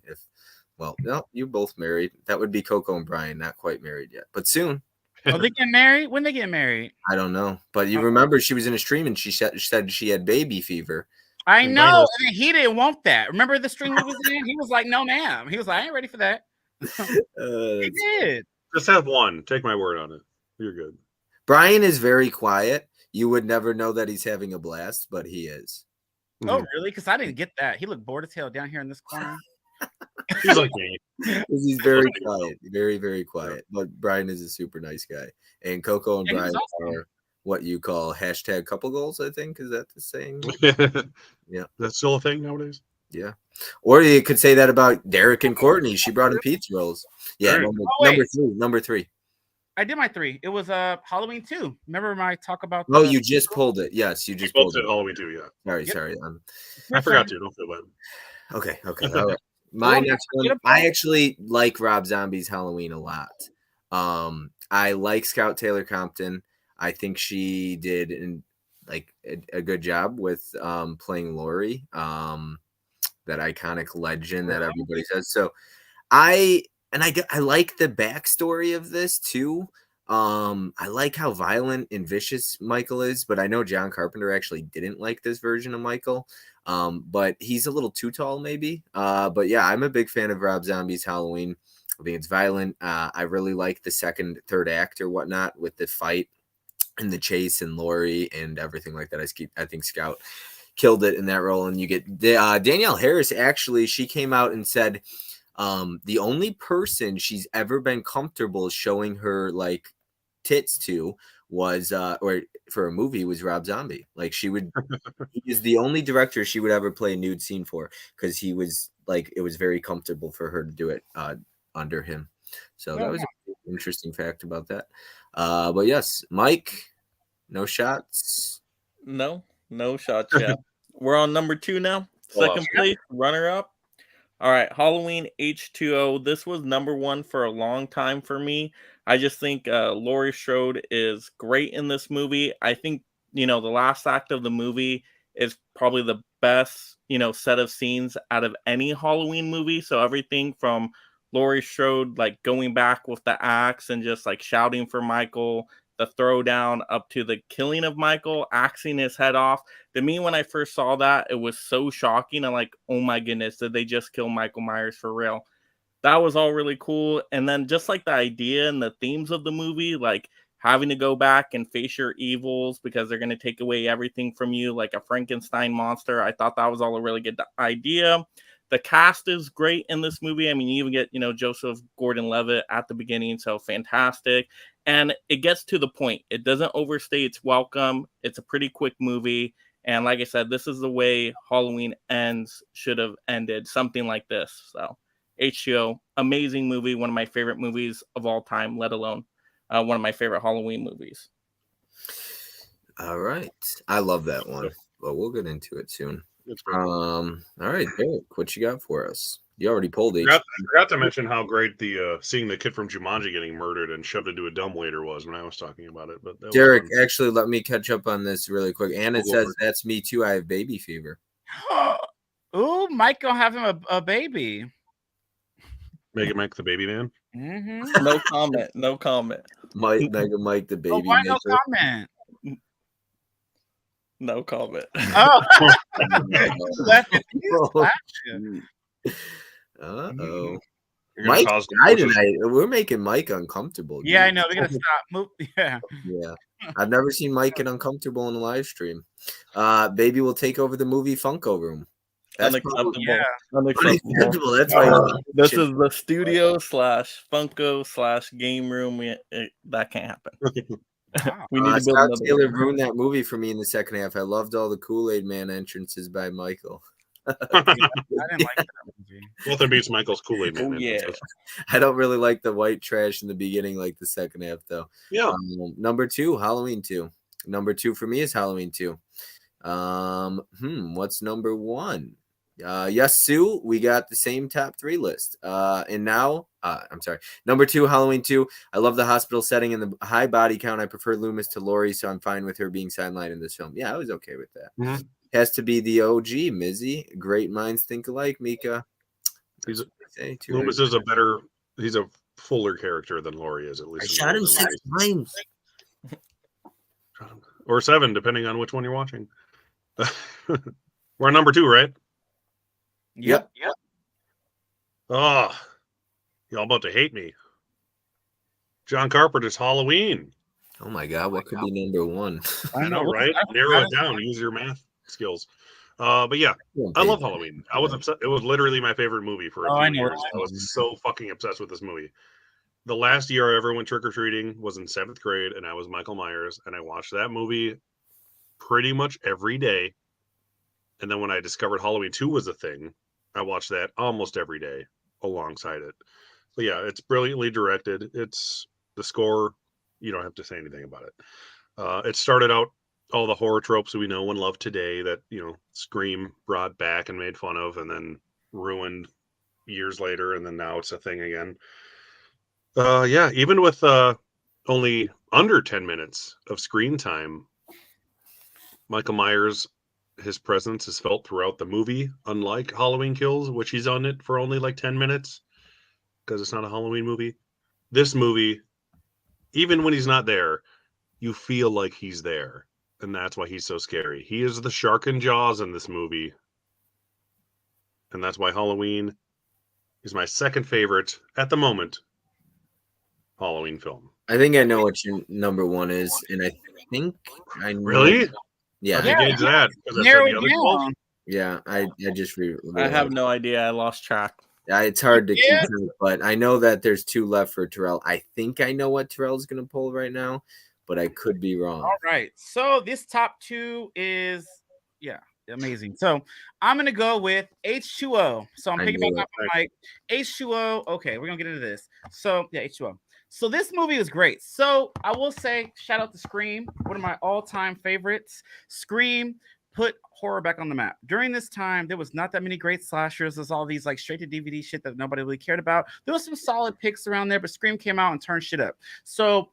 no, you both married. That would be Coco and Brian, not quite married yet, but soon. Oh, they get married? When they get married? I don't know, but you remember she was in a stream and she said she had baby fever. I know, and he didn't want that. Remember the stream he was in? He was like, "No, ma'am." He was like, "I ain't ready for that." He did. Just have one. Take my word on it. You're good. Brian is very quiet. You would never know that he's having a blast, but he is. Oh, really? Because I didn't get that. He looked bored as hell down here in this corner. He's like me. He's very quiet, very, very quiet. But Brian is a super nice guy. And Coco and Brian are what you call hashtag couple goals, I think. Is that the saying? Yeah. That's still a thing nowadays? Yeah. Or you could say that about Derek and Courtney. She brought in pizza rolls. Yeah. Number three. I did my 3. It was Halloween 2. Remember my talk about you just pulled it. Yes, you just pulled it. Halloween 2, yeah. Sorry. I forgot to. Don't feel bad. Okay. All right. My next one, I actually like Rob Zombie's Halloween a lot. I like Scout Taylor Compton. I think she did a good job with playing Laurie, that iconic legend that everybody says. So I like the backstory of this too. I like how violent and vicious Michael is, but I know John Carpenter actually didn't like this version of Michael. But he's a little too tall, maybe. But yeah, I'm a big fan of Rob Zombie's Halloween. I think it's violent. I really like the second, third act or whatnot with the fight and the chase and Laurie and everything like that. I think Scout killed it in that role. And you get Danielle Harris. Actually, she came out and said the only person she's ever been comfortable showing her like tits to was or for a movie was Rob Zombie. Like he is the only director she would ever play a nude scene for, because he was like, it was very comfortable for her to do it under him. So that was an interesting fact about that. But yes, Mike, no shots. No shots yet. We're on number 2 now. Second place, runner up. All right, Halloween H2O. This was number 1 for a long time for me. I just think Laurie Strode is great in this movie. I think, the last act of the movie is probably the best, set of scenes out of any Halloween movie. So everything from Laurie Strode, like going back with the axe and just like shouting for Michael, the throwdown up to the killing of Michael, axing his head off. To me, when I first saw that, it was so shocking. I'm like, oh my goodness, did they just kill Michael Myers for real? That was all really cool. And then just like the idea and the themes of the movie, like having to go back and face your evils because they're going to take away everything from you, like a Frankenstein monster. I thought that was all a really good idea. The cast is great in this movie. I mean, you even get, Joseph Gordon-Levitt at the beginning, so fantastic. And it gets to the point. It doesn't overstay its welcome. It's a pretty quick movie. And like I said, this is the way Halloween Ends should have ended, something like this. So H2O, amazing movie, one of my favorite movies of all time, let alone one of my favorite Halloween movies. All right. I love that one, but we'll get into it soon. All right, Derek, what you got for us? You already pulled it. I forgot to mention how great the seeing the kid from Jumanji getting murdered and shoved into a dumbwaiter was when I was talking about it. But Derek, actually, let me catch up on this really quick. Anna says, "That's me too. I have baby fever." Ooh, Mike gonna have him a baby. Mike the baby man. Mm-hmm. No comment. No comment. Mike the baby. Why no comment? No comment. Oh. Uh-oh. Mike died tonight. We're making Mike uncomfortable. Yeah, I know. We're gonna stop. Yeah. I've never seen Mike get uncomfortable in a live stream. Baby will take over the movie Funko Room. That's unacceptable. Unacceptable. That's why this is the studio / Funko / game room. That can't happen. Wow. We need to build another. Taylor ruined that movie for me in the second half. I loved all the Kool-Aid Man entrances by Michael. I didn't like that movie. Nothing beats Michael's Kool-Aid Man. Oh, yeah. I don't really like the white trash in the beginning, like the second half, though. Yeah. Number 2, Halloween 2. Number 2 for me is Halloween 2. What's number 1? Yes, Sue, we got the same top 3 list. And now, I'm sorry. Number 2, Halloween 2. I love the hospital setting and the high body count. I prefer Loomis to Laurie, so I'm fine with her being sidelined in this film. Yeah, I was okay with that. Mm-hmm. Has to be the OG, Mizzy. Great minds think alike, Mika. Loomis is he's a fuller character than Laurie is, at least. I shot him 6 times. Or 7, depending on which one you're watching. We're on number 2, right? Yep. Oh, y'all about to hate me. John Carpenter's Halloween. Oh my God, what could be number 1? I know, right? Narrow it down. Use your math skills. But yeah, I love Halloween. I was upset. It was literally my favorite movie for a few years. I was so fucking obsessed with this movie. The last year I ever went trick-or-treating was in 7th grade, and I was Michael Myers, and I watched that movie pretty much every day. And then when I discovered Halloween 2 was a thing, I watched that almost every day alongside it. But yeah, it's brilliantly directed. It's the score. You don't have to say anything about it. It started out all the horror tropes that we know and love today that, Scream brought back and made fun of and then ruined years later. And then now it's a thing again. Yeah, even with only under 10 minutes of screen time, Michael Myers, his presence is felt throughout the movie, unlike Halloween Kills, which he's on it for only like 10 minutes because it's not a Halloween movie. This movie, even when he's not there, you feel like he's there. And that's why he's so scary. He is the shark in Jaws in this movie. And that's why Halloween is my second favorite, at the moment, Halloween film. I think I know what your number 1 is. And I think I know. Really? Yeah. Gauge that. Yeah, I just I have no idea. I lost track. It's hard to keep track, but I know that there's 2 left for Terrell. I think I know what Terrell's going to pull right now, but I could be wrong. All right. So this top 2 is, amazing. So I'm going to go with H2O. So I'm picking up my H2O. Okay, we're going to get into this. So, yeah, H2O. So this movie was great. So I will say, shout out to Scream, one of my all-time favorites. Scream put horror back on the map. During this time, there was not that many great slashers. There's all these like straight to DVD shit that nobody really cared about. There was some solid picks around there, but Scream came out and turned shit up. So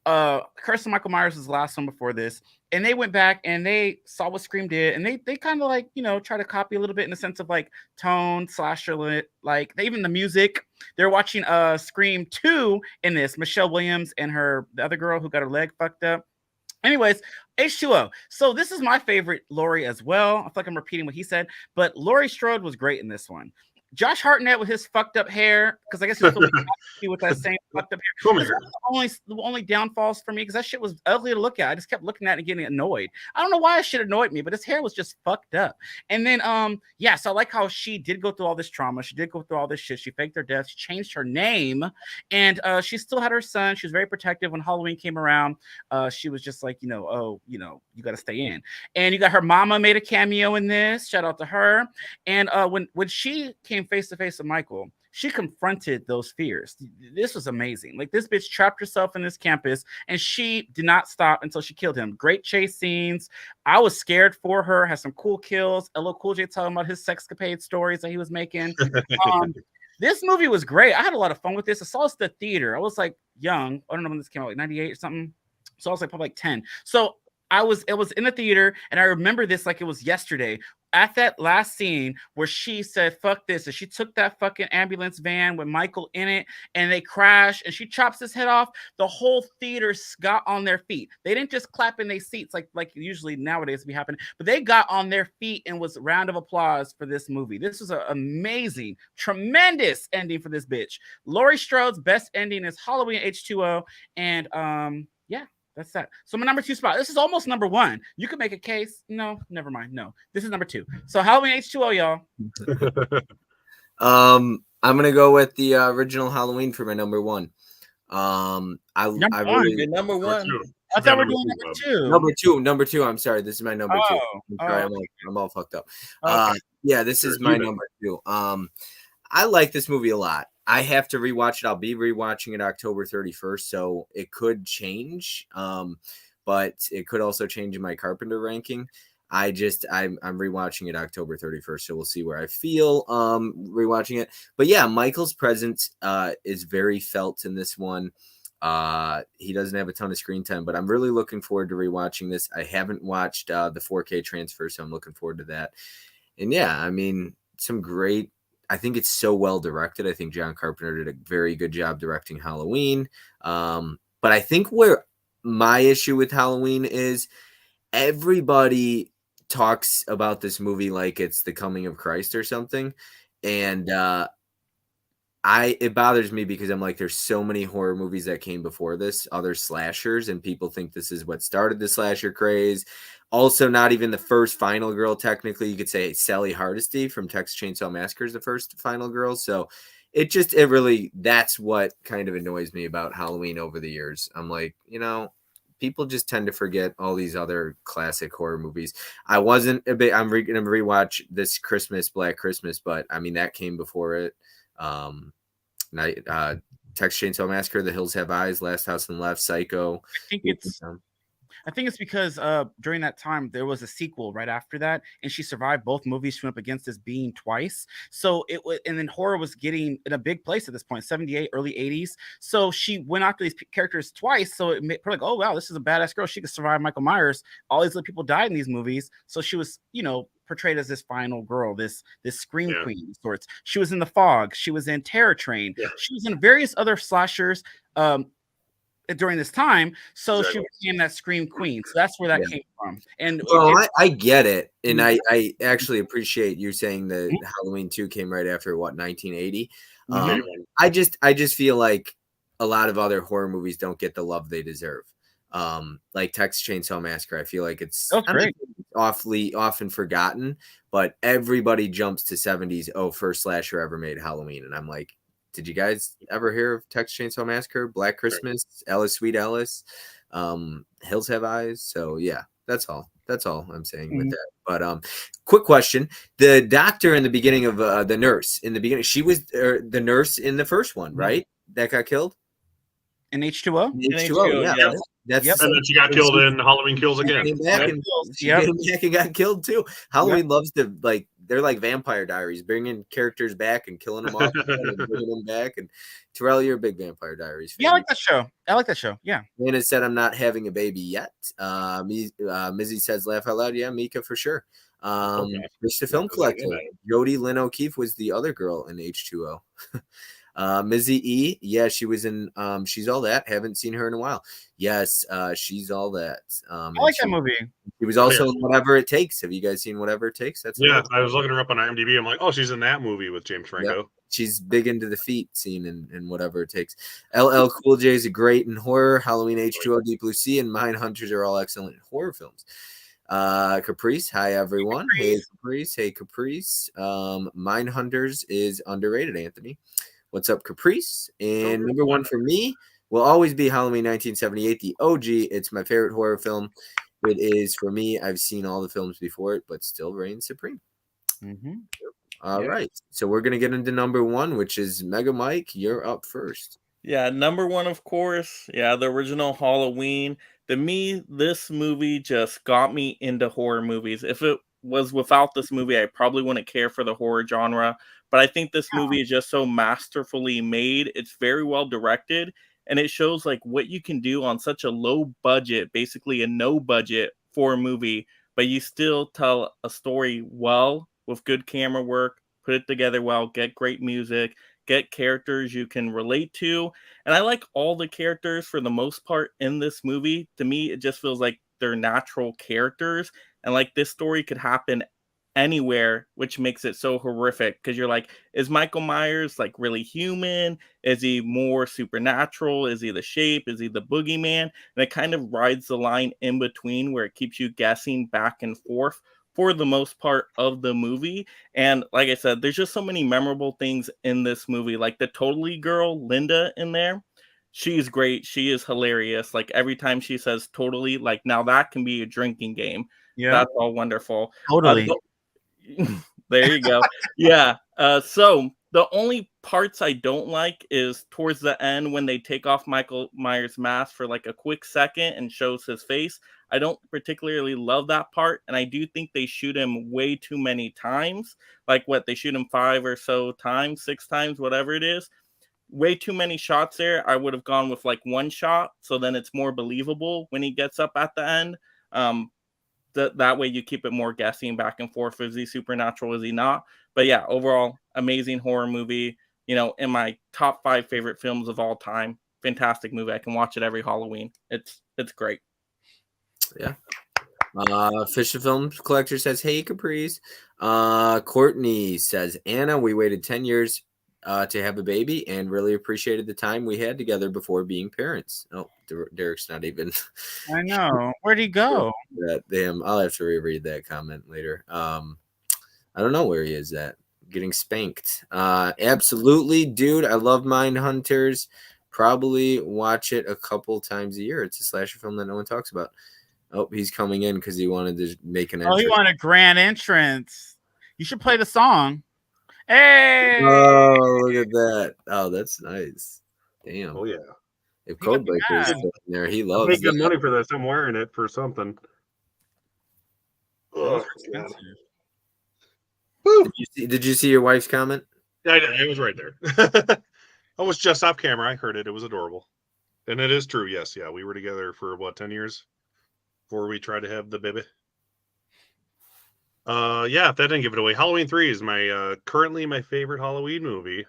Curse of Michael Myers was the last one before this, and they went back and they saw what Scream did, and they kind of like try to copy a little bit in the sense of like tone, slasher, like even the music. They're watching Scream 2 in this. Michelle Williams and the other girl who got her leg fucked up. Anyways, H2O. So this is my favorite Laurie as well. I feel like I'm repeating what he said, but Laurie Strode was great in this one. Josh Hartnett with his fucked up hair, because I guess he's supposed to be with that same fucked up hair. That's the only downfalls for me, because that shit was ugly to look at. I just kept looking at it and getting annoyed. I don't know why it shit annoyed me, but his hair was just fucked up. And then yeah, so I like how she did go through all this trauma. She did go through all this shit. She faked her death. She changed her name, and she still had her son. She was very protective when Halloween came around. She was just like, oh, you got to stay in. And you got her mama made a cameo in this. Shout out to her. And when she came face to face with Michael, she confronted those fears. This was amazing. Like, this bitch trapped herself in this campus, and she did not stop until she killed him. Great chase scenes. I was scared for her. Had some cool kills. LL Cool J talking about his sexcapade stories that he was making. This movie was great. I had a lot of fun with this. I saw this at the theater. I was like young. I don't know when this came out, like 98 or something. So I was like probably like 10. So it was in the theater, and I remember this like it was yesterday. At that last scene where she said, fuck this, and she took that fucking ambulance van with Michael in it, and they crash, and she chops his head off, the whole theater got on their feet. They didn't just clap in their seats like usually nowadays be happening, but they got on their feet and was a round of applause for this movie. This was an amazing, tremendous ending for this bitch. Laurie Strode's best ending is Halloween H2O, and yeah. That's that. So my number 2 spot. This is almost number 1. You could make a case. No, never mind. No, this is number 2. So Halloween H2O, y'all. I'm gonna go with the original Halloween for my number 1. I really number 1. I thought we were doing number 2. Number two. I'm sorry. This is my number 2. I'm sorry, I'm all fucked up. Okay. Yeah, this is my number 2. I like this movie a lot. I have to rewatch it. I'll be rewatching it October 31st, so it could change. But it could also change in my Carpenter ranking. I'm rewatching it October 31st, so we'll see where I feel rewatching it. But yeah, Michael's presence is very felt in this one. He doesn't have a ton of screen time, but I'm really looking forward to rewatching this. I haven't watched the 4K transfer, so I'm looking forward to that. And yeah, I mean, I think it's so well directed. I think John Carpenter did a very good job directing Halloween. But I think where my issue with Halloween is everybody talks about this movie like it's the coming of Christ or something. And it bothers me because I'm like, there's so many horror movies that came before this, other slashers, and people think this is what started the slasher craze. Also, not even the first final girl, technically. You could say Sally Hardesty from Texas Chainsaw Massacre is the first final girl. So that's what kind of annoys me about Halloween over the years. I'm like, people just tend to forget all these other classic horror movies. I'm going to rewatch this Christmas, Black Christmas, but I mean, that came before it. Texas Chainsaw Massacre, The Hills Have Eyes, Last House on the Left, Psycho. I think it's because during that time there was a sequel right after that, and she survived both movies. She went up against this being twice, so it was, and then horror was getting in a big place at this point, 78, early 80s. So she went after these characters twice. So it made her like, oh wow, this is a badass girl. She could survive Michael Myers. All these other people died in these movies, so she was, portrayed as this final girl, this scream queen of sorts. She was in The Fog. She was in Terror Train. Yeah. She was in various other slashers during this time. So she became that scream queen. So that's where that came from. And I get it. And I actually appreciate you saying that Halloween 2 came right after 1980. I just feel like a lot of other horror movies don't get the love they deserve. Like Texas Chainsaw Massacre, I feel like it's awfully often forgotten, but everybody jumps to 70s. Oh, first slasher ever made, Halloween. And I'm like, did you guys ever hear of Texas Chainsaw Massacre, Black Christmas, Alice Sweet Alice, Hills Have Eyes? So yeah, that's all I'm saying with that. But quick question: the doctor in the beginning of the nurse in the beginning, she was the nurse in the first one, right? That got killed in H2O. H2O, yeah. And then she got killed in Halloween Kills Again. Came back and got killed too. Halloween loves to they're like Vampire Diaries, bringing characters back and killing them off and bringing them back. And Terrell, you're a big Vampire Diaries fan. Yeah, I like that show. Yeah. Nana said, I'm not having a baby yet. Mizzy says, laugh out loud. Yeah, Mika for sure. Rich the Film Collector. Jodie Lynn O'Keefe was the other girl in H2O. Mizzy E, yeah, she was in She's All That. Haven't seen her in a while. Yes, She's All That. I like that movie. She was Oh, also yeah. in Whatever It Takes. Have you guys seen Whatever It Takes? That's Yeah, her. I was looking her up on IMDb. I'm like, oh, she's in that movie with James Franco. Yep. She's big into the feet scene in Whatever It Takes. LL Cool J is a great in horror. Halloween H2O, Deep Blue Sea, and Mindhunters are all excellent in horror films. Caprice, hi everyone. Hey Caprice. Hey Caprice. Mindhunters is underrated, Anthony. What's up, Caprice? And number one for me will always be Halloween 1978, the OG. It's my favorite horror film. It is for me. I've seen all the films before it, but still reigns supreme. All right. So we're going to get into number one, which is Mega Mike. You're up first. Yeah, number one, of course. Yeah, the original Halloween. To me, this movie just got me into horror movies. If it was without this movie, I probably wouldn't care for the horror genre. But I think this movie is just so masterfully made. It's very well directed, and it shows like what you can do on such a low budget, basically a no budget for a movie, but you still tell a story well with good camera work, put it together well, get great music, get characters you can relate to. And I like all the characters for the most part in this movie. To me, it just feels like they're natural characters. And like this story could happen anywhere, which makes it so horrific because you're like, is Michael Myers like really human? Is he more supernatural? Is he the shape? Is he the boogeyman? And it kind of rides the line in between where it keeps you guessing back and forth for the most part of the movie. And like I said, there's just so many memorable things in this movie. Like the Totally girl, Linda, in there. She's great. She is hilarious. Like every time she says totally, like now that can be a drinking game. Yeah. That's all wonderful. Totally. There you go. Yeah. So the only parts I don't like is towards the end when they take off Michael Myers' mask for like a quick second and shows his face. I don't particularly love that part, and I do think they shoot him way too many times. Like what, they shoot him 5 or so times, 6 times, whatever it is. Way too many shots there. I would have gone with like one shot, so then it's more believable when he gets up at the end. That way you keep it more guessing back and forth. Is he supernatural? Is he not? But yeah, overall, amazing horror movie. You know, in my top 5 favorite films of all time. Fantastic movie. I can watch it every Halloween. It's great. Yeah. Fisher Films Collector says, hey, Caprice. Courtney says, Anna, we waited 10 years to have a baby and really appreciated the time we had together before being parents. Oh, Derek's not even. I know. Where'd he go? Damn, I'll have to reread that comment later. I don't know where he is at. Getting spanked. Absolutely, dude. I love Mindhunters. Probably watch it a couple times a year. It's a slasher film that no one talks about. Oh, he's coming in because he wanted to make an entrance. Oh, he wanted a grand entrance. You should play the song. Hey! Oh, look at that. Oh, that's nice. Damn. Oh, yeah. If Codebreaker is in there, he loves Make good that. money for this. I'm wearing it for something. Oh, God. Did you see your wife's comment? Yeah, I did. It was right there. I was just off camera. I heard it. It was adorable. And it is true. Yes. Yeah. We were together for what, 10 years before we tried to have the baby. Yeah, that didn't give it away. Halloween 3 is my currently my favorite Halloween movie.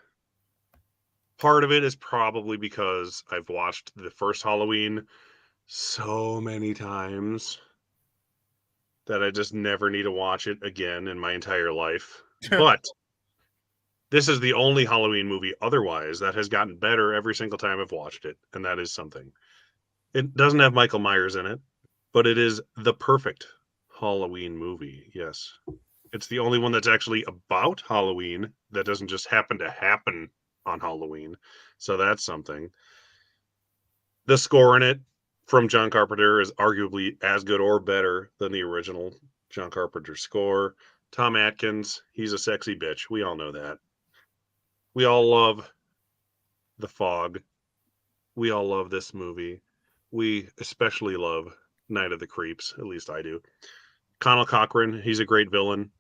Part of it is probably because I've watched the first Halloween so many times that I just never need to watch it again in my entire life. But this is the only Halloween movie otherwise that has gotten better every single time I've watched it, and that is something. It doesn't have Michael Myers in it, but it is the perfect Halloween movie. Yes. It's the only one that's actually about Halloween that doesn't just happen to happen on Halloween. So that's something. The score in it from John Carpenter is arguably as good or better than the original John Carpenter score. Tom Atkins, he's a sexy bitch. We all know that. We all love The Fog. We all love this movie. We especially love Night of the Creeps. At least I do. Conal Cochran, he's a great villain.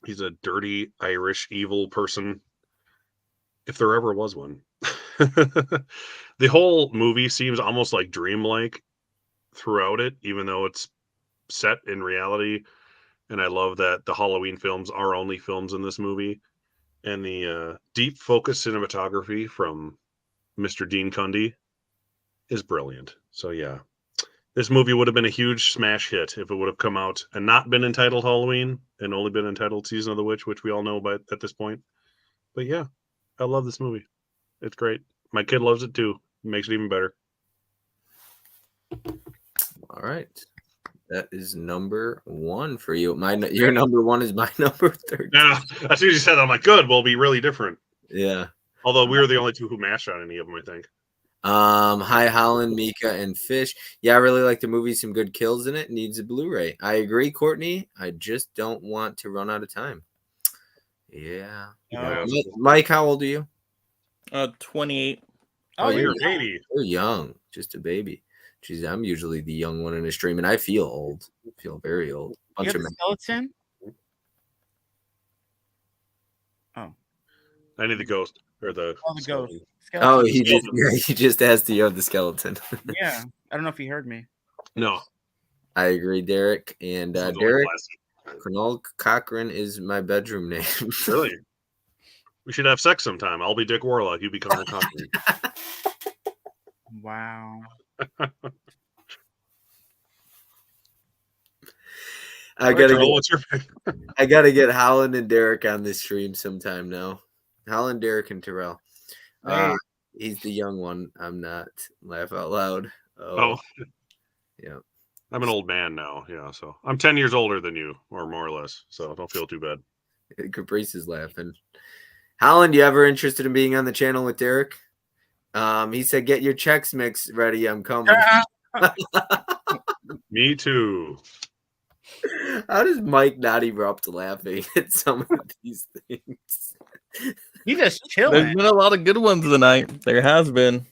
He's a dirty Irish evil person, if there ever was one. The whole movie seems almost like dreamlike throughout it, even though it's set in reality. And I love that the Halloween films are only films in this movie. and the deep focus cinematography from Mr. Dean Cundy is brilliant. So yeah, this movie would have been a huge smash hit if it would have come out and not been entitled Halloween and only been entitled Season of the Witch, which we all know about at this point. But yeah, I love this movie. It's great. My kid loves it too. It makes it even better. All right. That is number 1 for you. Your number 1 is my number 13. Yeah, as soon as you said that, I'm like, good, we'll be really different. Yeah. Although we were the only two who mashed on any of them, I think. Hi, Holland, Mika, and Fish. Yeah, I really like the movie. Some good kills in it. Needs a Blu-ray. I agree, Courtney. I just don't want to run out of time. Yeah. Mike, how old are you? 28. Oh, you're you're a baby. You're young. Just a baby. Jeez, I'm usually the young one in a stream, and I feel old. I feel very old. You have the skeleton? Oh. I need the ghost or the. Oh, the ghost. Skeleton. Oh, Skeleton. he just asked you of the skeleton. Yeah, I don't know if he heard me. No. I agree, Derek. And Derek, Cornell Cochran is my bedroom name. Really? We should have sex sometime. I'll be Dick Warlock. You become Cochran. Wow. I gotta get Holland and Derek on this stream sometime now. Holland, Derek, and Terrell. He's the young one. I'm not. Laugh out loud. Oh. Yeah. I'm an old man now. Yeah, so I'm 10 years older than you, or more or less. So don't feel too bad. Caprice is laughing. Holland, you ever interested in being on the channel with Derek? He said, "Get your Chex Mix ready. I'm coming." Me too. How does Mike not erupt laughing at some of these things? He just chilling. There's been a lot of good ones tonight. There has been.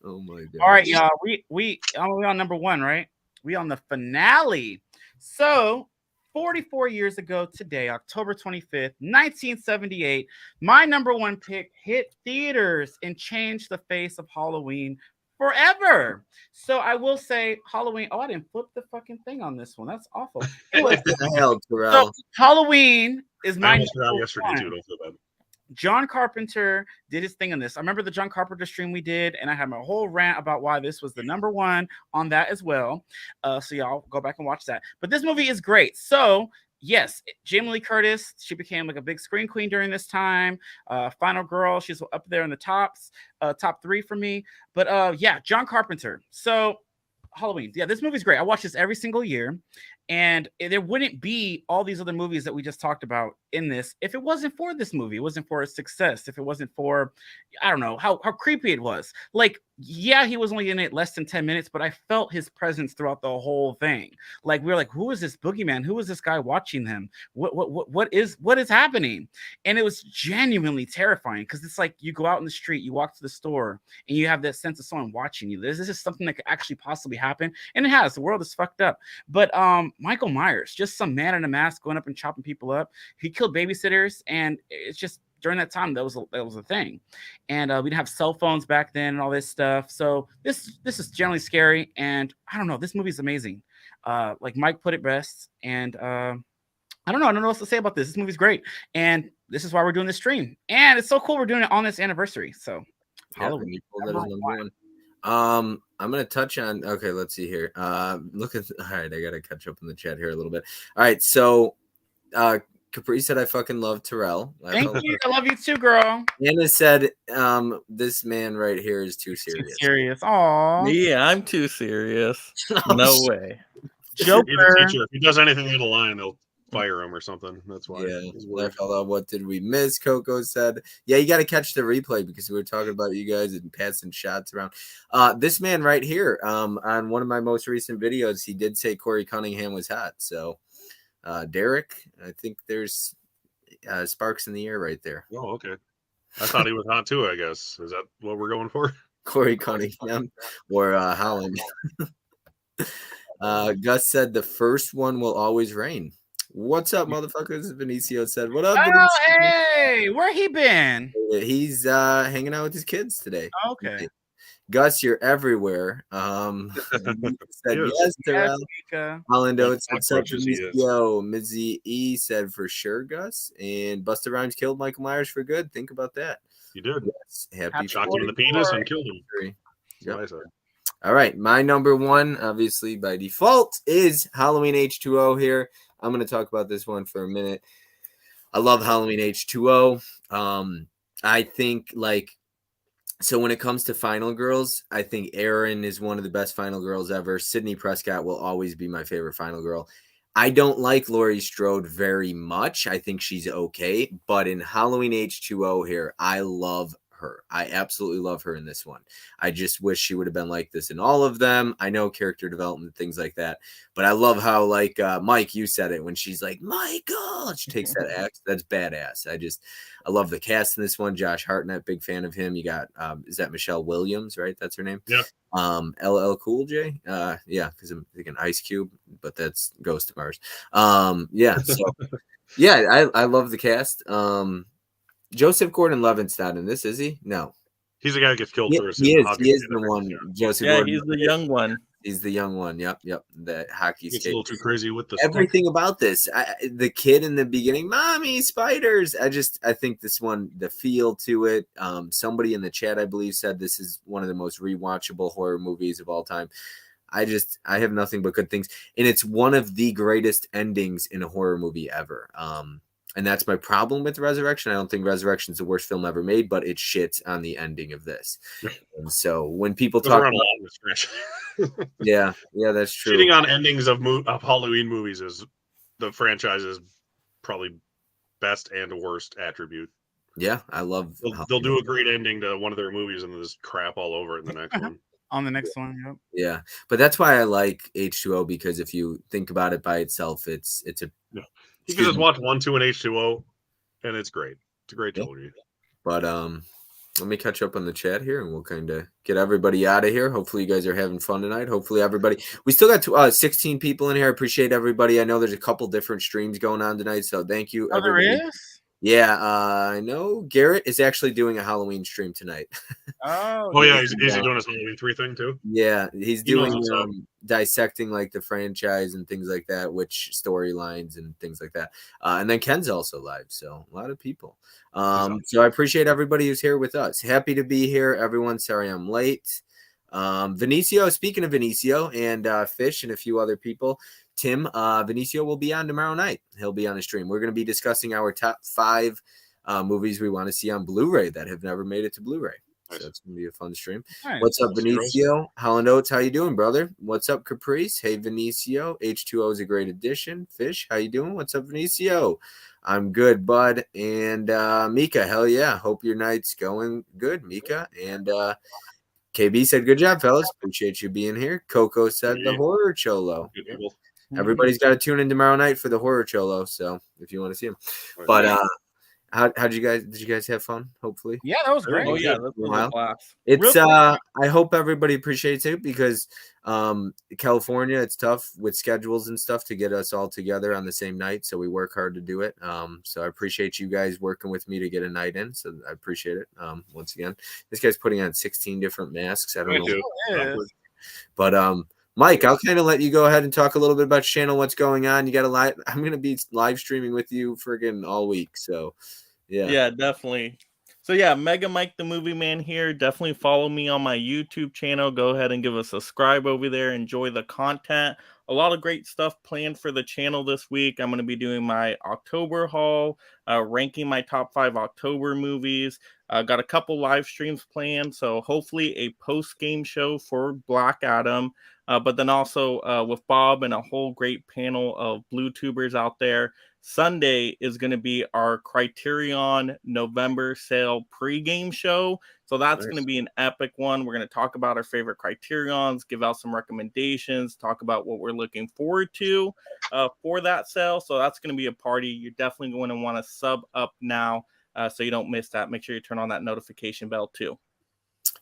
Oh my god! All right, y'all. We on number 1, right? We on the finale. So 44 years ago today, October 25th, 1978, my number 1 pick hit theaters and changed the face of Halloween forever. So I will say Halloween. Oh, I didn't flip the fucking thing on this one. That's awful. What the hell, Terrell? So Halloween is my almost forgot yesterday too. Don't feel bad. John Carpenter did his thing on this. I remember the John Carpenter stream we did, and I had my whole rant about why this was the number 1 on that as well. So y'all go back and watch that. But this movie is great. So yes, Jamie Lee Curtis, she became like a big screen queen during this time. Final Girl, she's up there in the top 3 for me. But yeah, John Carpenter. So Halloween. Yeah, this movie's great. I watch this every single year. And there wouldn't be all these other movies that we just talked about in this if it wasn't for this movie. It wasn't for its success. If it wasn't for, I don't know, how creepy it was. Like, yeah, he was only in it less than 10 minutes, but I felt his presence throughout the whole thing. Like, we were like, who is this boogeyman? Who is this guy watching him? What is happening? And it was genuinely terrifying because it's like you go out in the street, you walk to the store, and you have that sense of someone watching you. This is something that could actually possibly happen. And it has. The world is fucked up. But Michael Myers, just some man in a mask going up and chopping people up. He killed babysitters, and it's just during that time that was a thing. And we didn't have cell phones back then and all this stuff. So this is generally scary. And I don't know, this movie is amazing. Like Mike put it best. And I don't know what else to say about this. This movie's great, and this is why we're doing this stream. And it's so cool we're doing it on this anniversary. So Halloween. I'm gonna touch on. Okay, let's see here. All right, I gotta catch up in the chat here a little bit. All right, so Capri said I fucking love Terrell. Thank you. I love you too, girl. Anna said this man right here is too serious. Too serious. Aw. Yeah, I'm too serious. No way. Joker. Teacher, if he does anything in the line, they'll fire him or something. That's why. Yeah. What did we miss? Coco said, yeah, you got to catch the replay because we were talking about you guys and passing shots around. This man right here, on one of my most recent videos, he did say Corey Cunningham was hot. So, Derek, I think there's sparks in the air right there. Oh, okay. I thought he was hot too, I guess. Is that what we're going for? Corey Cunningham or Holland. Gus said the first one will always reign. What's up, motherfuckers? Benicio said, what up? Oh, hey, where he been? He's hanging out with his kids today. Okay. Gus, you're everywhere. Said Yes. yes, Yes, Terrell. Mika. Holland Like Oates said cockroaches, he is. Benicio. Mizzy E said for sure, Gus. And Busta Rhymes killed Michael Myers for good. Think about that. You did. Yes. Happy Shot him in the penis and killed him. victory. That's what I said. All right. My number one, obviously by default, is Halloween H2O here. I'm going to talk about this one for a minute. I love Halloween H2O. I think so when it comes to final girls, I think Erin is one of the best final girls ever. Sydney Prescott will always be my favorite final girl. I don't like Laurie Strode very much. I think she's okay. But in Halloween H2O here, I love her. I absolutely love her in this one. I just wish she would have been like this in all of them. I know character development, things like that. But I love how, Mike, you said it when she's like, Michael, she takes that act. That's badass. I love the cast in this one. Josh Hartnett, big fan of him. You got, is that Michelle Williams, right? That's her name? Yeah. LL Cool J. Yeah, because I'm thinking Ice Cube, but that's Ghost of Mars. Yeah. So, yeah, I love the cast. Joseph Gordon-Levitt's not in this, is he? No. He's the guy that gets killed first. He is the one. Joseph Yeah, Gordon. he's the young one. He's the young one. Yep. The hockey Gets a skate. little too crazy with the Everything about this, the kid in the beginning, mommy spiders. I think this one, the feel to it. Somebody in the chat, I believe, said this is one of the most rewatchable horror movies of all time. I have nothing but good things, and it's one of the greatest endings in a horror movie ever. And that's my problem with Resurrection. I don't think Resurrection is the worst film ever made, but it shits on the ending of this. And so when people talk about yeah, that's true. Shitting on endings of Halloween movies is the franchise's probably best and worst attribute. Yeah, I love. They'll do a great ending to one of their movies and then just crap all over it in the next one. On the next one, yep. Yeah, but that's why I like H2O, because if you think about it by itself, it's a. Yeah. You can just watch 1, 2, and H2O, and it's great. It's a great trilogy. But let me catch up on the chat here, and we'll kind of get everybody out of here. Hopefully, you guys are having fun tonight. Hopefully, everybody. We still got 16 people in here. I appreciate everybody. I know there's a couple different streams going on tonight, so thank you. Oh, there is? Yeah, I know Garrett is actually doing a Halloween stream tonight. Oh yeah, is he doing his Halloween 3 thing too? Yeah, he's doing up. dissecting like the franchise and things like that, which storylines and things like that. And then Ken's also live, so a lot of people. So I appreciate everybody who's here with us. Happy to be here, everyone. Sorry I'm late. Vinicio, speaking of Vinicio and Fish and a few other people, Tim, Vinicio will be on tomorrow night. He'll be on a stream. We're going to be discussing our top 5 movies we want to see on Blu-ray that have never made it to Blu-ray. So it's going to be a fun stream. Nice. What's up, Vinicio? Holland Oates, how you doing, brother? What's up, Caprice? Hey, Vinicio. H2O is a great addition. Fish, how you doing? What's up, Vinicio? I'm good, bud. And Mika, hell yeah. Hope your night's going good, Mika. And KB said, good job, fellas. Appreciate you being here. Coco said the horror cholo. Everybody's got to tune in tomorrow night for the horror cholo. So if you want to see him, but did you guys have fun? Hopefully, yeah, that was great. Oh yeah, that was a blast. It's I hope everybody appreciates it, because California, it's tough with schedules and stuff to get us all together on the same night. So we work hard to do it. So I appreciate you guys working with me to get a night in. So I appreciate it. Once again, this guy's putting on 16 different masks. I don't know, but Mike, I'll kind of let you go ahead and talk a little bit about your channel, what's going on. You got a live. I'm going to be live streaming with you friggin' all week. So, yeah, definitely. So yeah, Mega Mike the Movie Man here. Definitely follow me on my YouTube channel. Go ahead and give a subscribe over there. Enjoy the content. A lot of great stuff planned for the channel this week. I'm going to be doing my October haul, ranking my top 5 October movies. Got a couple live streams planned, so hopefully a post-game show for Black Adam. But then also with Bob and a whole great panel of blue tubers out there. Sunday is going to be our Criterion November sale pregame show. So that's going to be an epic one. We're going to talk about our favorite Criterions, give out some recommendations, talk about what we're looking forward to for that sale. So that's going to be a party. You're definitely going to want to sub up now so you don't miss that. Make sure you turn on that notification bell too.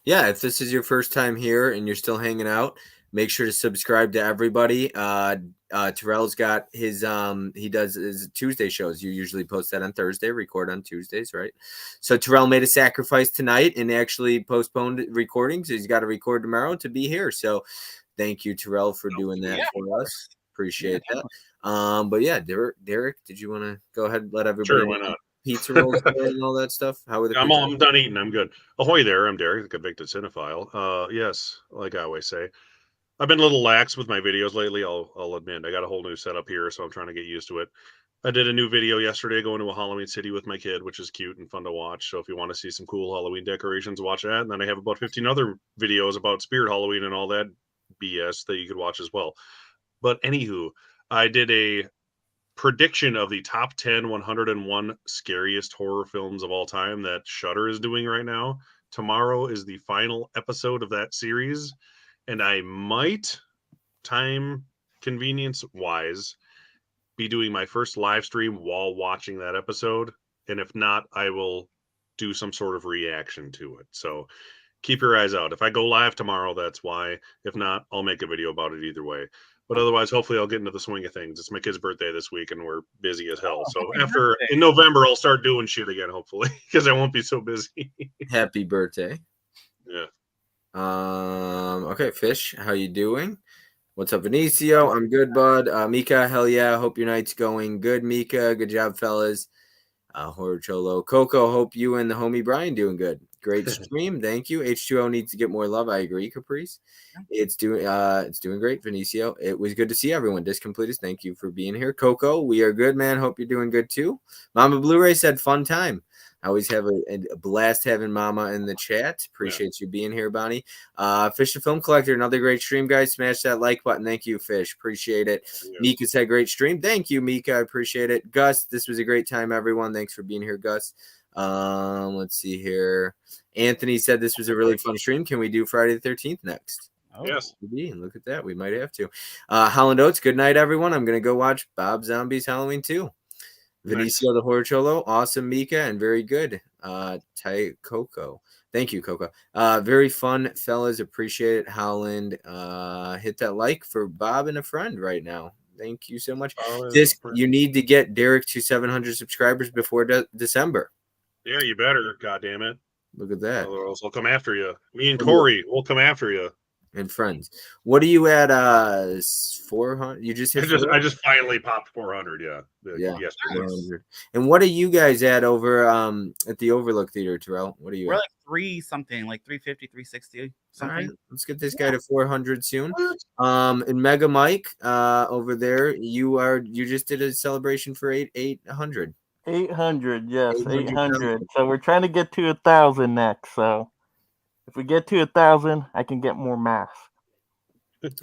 Yeah, if this is your first time here and you're still hanging out, Make sure to subscribe to everybody. Terrell's got his he does his Tuesday shows. You usually post that on Thursday, record on Tuesdays, right? So Terrell made a sacrifice tonight and actually postponed recordings. He's got to record tomorrow to be here. So thank you, Terrell, for doing that for us. Appreciate that. But yeah, Derek, did you want to go ahead and let everybody Sure, why not? pizza rolls and all that stuff? How were the I'm pizza? done eating. I'm good. Ahoy there. I'm Derek, the convicted cinephile. Yes, like I always say, I've been a little lax with my videos lately. I'll admit. I got a whole new setup here, so I'm trying to get used to it. I did a new video yesterday going to a Halloween city with my kid, which is cute and fun to watch. So if you want to see some cool Halloween decorations, watch that. And then I have about 15 other videos about Spirit Halloween and all that BS that you could watch as well. But anywho, I did a prediction of the top 10 101 scariest horror films of all time that Shudder is doing right now. Tomorrow is the final episode of that series, and I might, time convenience wise, be doing my first live stream while watching that episode. And if not, I will do some sort of reaction to it. So keep your eyes out. If I go live tomorrow, that's why. If not, I'll make a video about it either way. But otherwise, hopefully I'll get into the swing of things. It's my kid's birthday this week and we're busy as hell. So in November, I'll start doing shit again, hopefully, because I won't be so busy. Happy birthday. Yeah. Okay, Fish, how you doing? What's up, Benicio? I'm good, bud. Mika, hell yeah. Hope your night's going good, Mika. Good job, fellas. Horror Cholo. Coco, hope you and the homie Brian doing good. Great stream. Thank you. H2O needs to get more love. I agree, Caprice. It's doing great, Benicio. It was good to see everyone. Discompleters, thank you for being here. Coco, we are good, man. Hope you're doing good too. Mama Blu-ray said fun time. I always have a blast having Mama in the chat. Appreciate you being here, Bonnie. Fish the Film Collector, another great stream, guys. Smash that like button. Thank you, Fish. Appreciate it. Yeah. Mika said great stream. Thank you, Mika. I appreciate it. Gus, this was a great time, everyone. Thanks for being here, Gus. Let's see here. Anthony said this was a really fun stream. Can we do Friday the 13th next? Oh, yes. Look at that. We might have to. Holland Oates, good night, everyone. I'm going to go watch Bob Zombie's Halloween 2. Vinicio the Horror Cholo, awesome, Mika, and very good. Tai Coco. Thank you, Coco. Very fun, fellas. Appreciate it. Howland. Hit that like for Bob and a friend right now. Thank you so much. You need to get Derek to 700 subscribers before December. Yeah, you better. God damn it. Look at that. Or else I'll come after you. Me and Corey will come after you. And friends. What are you at? 400. You just hit. I just finally popped 400. Yeah. Yes. 400. And what are you guys at over at the Overlook Theater, Terrell? What are you? We're at? like 350, 360 something. All right, let's get this guy to 400 soon. And Mega Mike, over there, you just did a celebration for 800. 800, yes, 800. So we're trying to get to 1,000 next. So if we get to 1,000, I can get more math.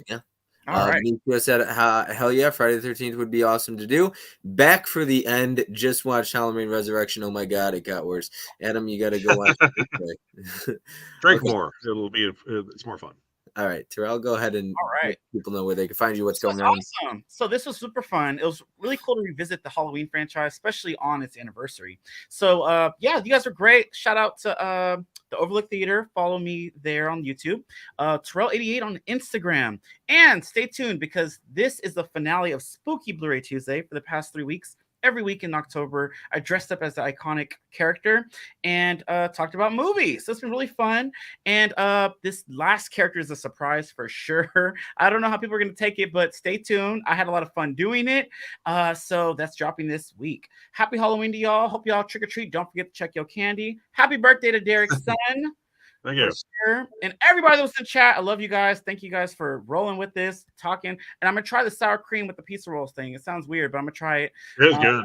Yeah. All right. Nico said, hell yeah, Friday the 13th would be awesome to do. Back for the end. Just watched Halloween Resurrection. Oh my God, it got worse. Adam, you got to go watch it. Drink more. It's more fun. All right, Terrell, go ahead and let people know where they can find you, what's going on. Awesome. So this was super fun. It was really cool to revisit the Halloween franchise, especially on its anniversary. So yeah, you guys are great. Shout out to the Overlook Theater. Follow me there on YouTube. Terrell88 on Instagram. And stay tuned because this is the finale of Spooky Blu-ray Tuesday for the past 3 weeks. Every week in October, I dressed up as the iconic character and talked about movies. So it's been really fun. And this last character is a surprise for sure. I don't know how people are going to take it, but stay tuned. I had a lot of fun doing it. So that's dropping this week. Happy Halloween to y'all. Hope y'all trick or treat. Don't forget to check your candy. Happy birthday to Derek's son. Thank you. Sure. And everybody that was in chat, I love you guys. Thank you guys for rolling with this, talking. And I'm going to try the sour cream with the pizza rolls thing. It sounds weird, but I'm going to try it. It's good.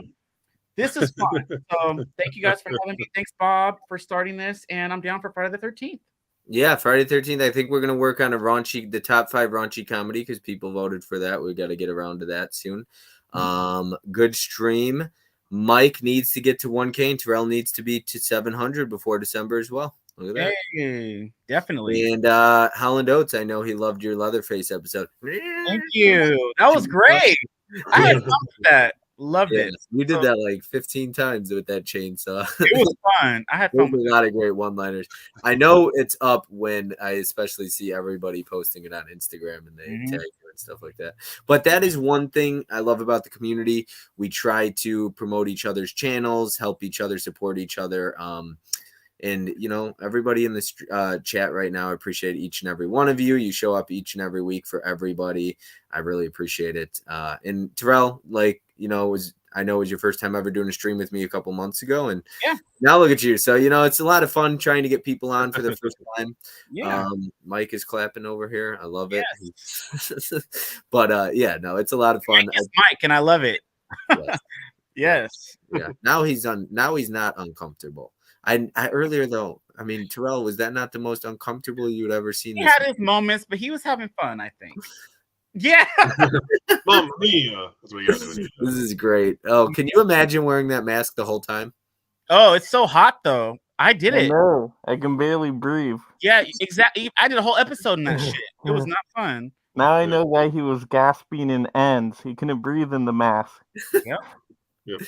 This is fun. So thank you guys for having me. Thanks, Bob, for starting this. And I'm down for Friday the 13th. Yeah, Friday the 13th. I think we're going to work on the top 5 raunchy comedy because people voted for that. We got to get around to that soon. Good stream. Mike needs to get to 1K and Terrell needs to be to 700 before December as well. Look at that. Hey, definitely. And Holland Oates, I know he loved your Leatherface episode. Thank you. That was great. I had fun with that. Loved Yeah, it. you did So, that like 15 times with that chainsaw. it was fun. I had There's fun with a it. lot of great one-liners. I know it's up when I especially see everybody posting it on Instagram and they Mhm. tag you and stuff like that. But that is one thing I love about the community. We try to promote each other's channels, help each other, support each other. And you know, everybody in this chat right now, I appreciate each and every one of you. You show up each and every week for everybody. I really appreciate it. And Terrell, like, you know, I know it was your first time ever doing a stream with me a couple months ago, and Yeah. now look at you. So you know, it's a lot of fun trying to get people on for the first time. Yeah. Mike is clapping over here. I love it. But yeah, no, it's a lot of fun. It's Mike, and I love it. Yes. Yes. Yeah. Now he's not uncomfortable. I earlier though, I mean, Terrell, was that not the most uncomfortable you'd ever seen? He This had his moments, but he was having fun, I think. Yeah. Mamma mia. That's what you gotta do. This is great. Oh, can you imagine wearing that mask the whole time? Oh, it's so hot though. I did it. No, I can barely breathe. Yeah, exactly. I did a whole episode in that shit. It was not fun. Now I know why he was gasping in ends. He couldn't breathe in the mask. Yep. Yep.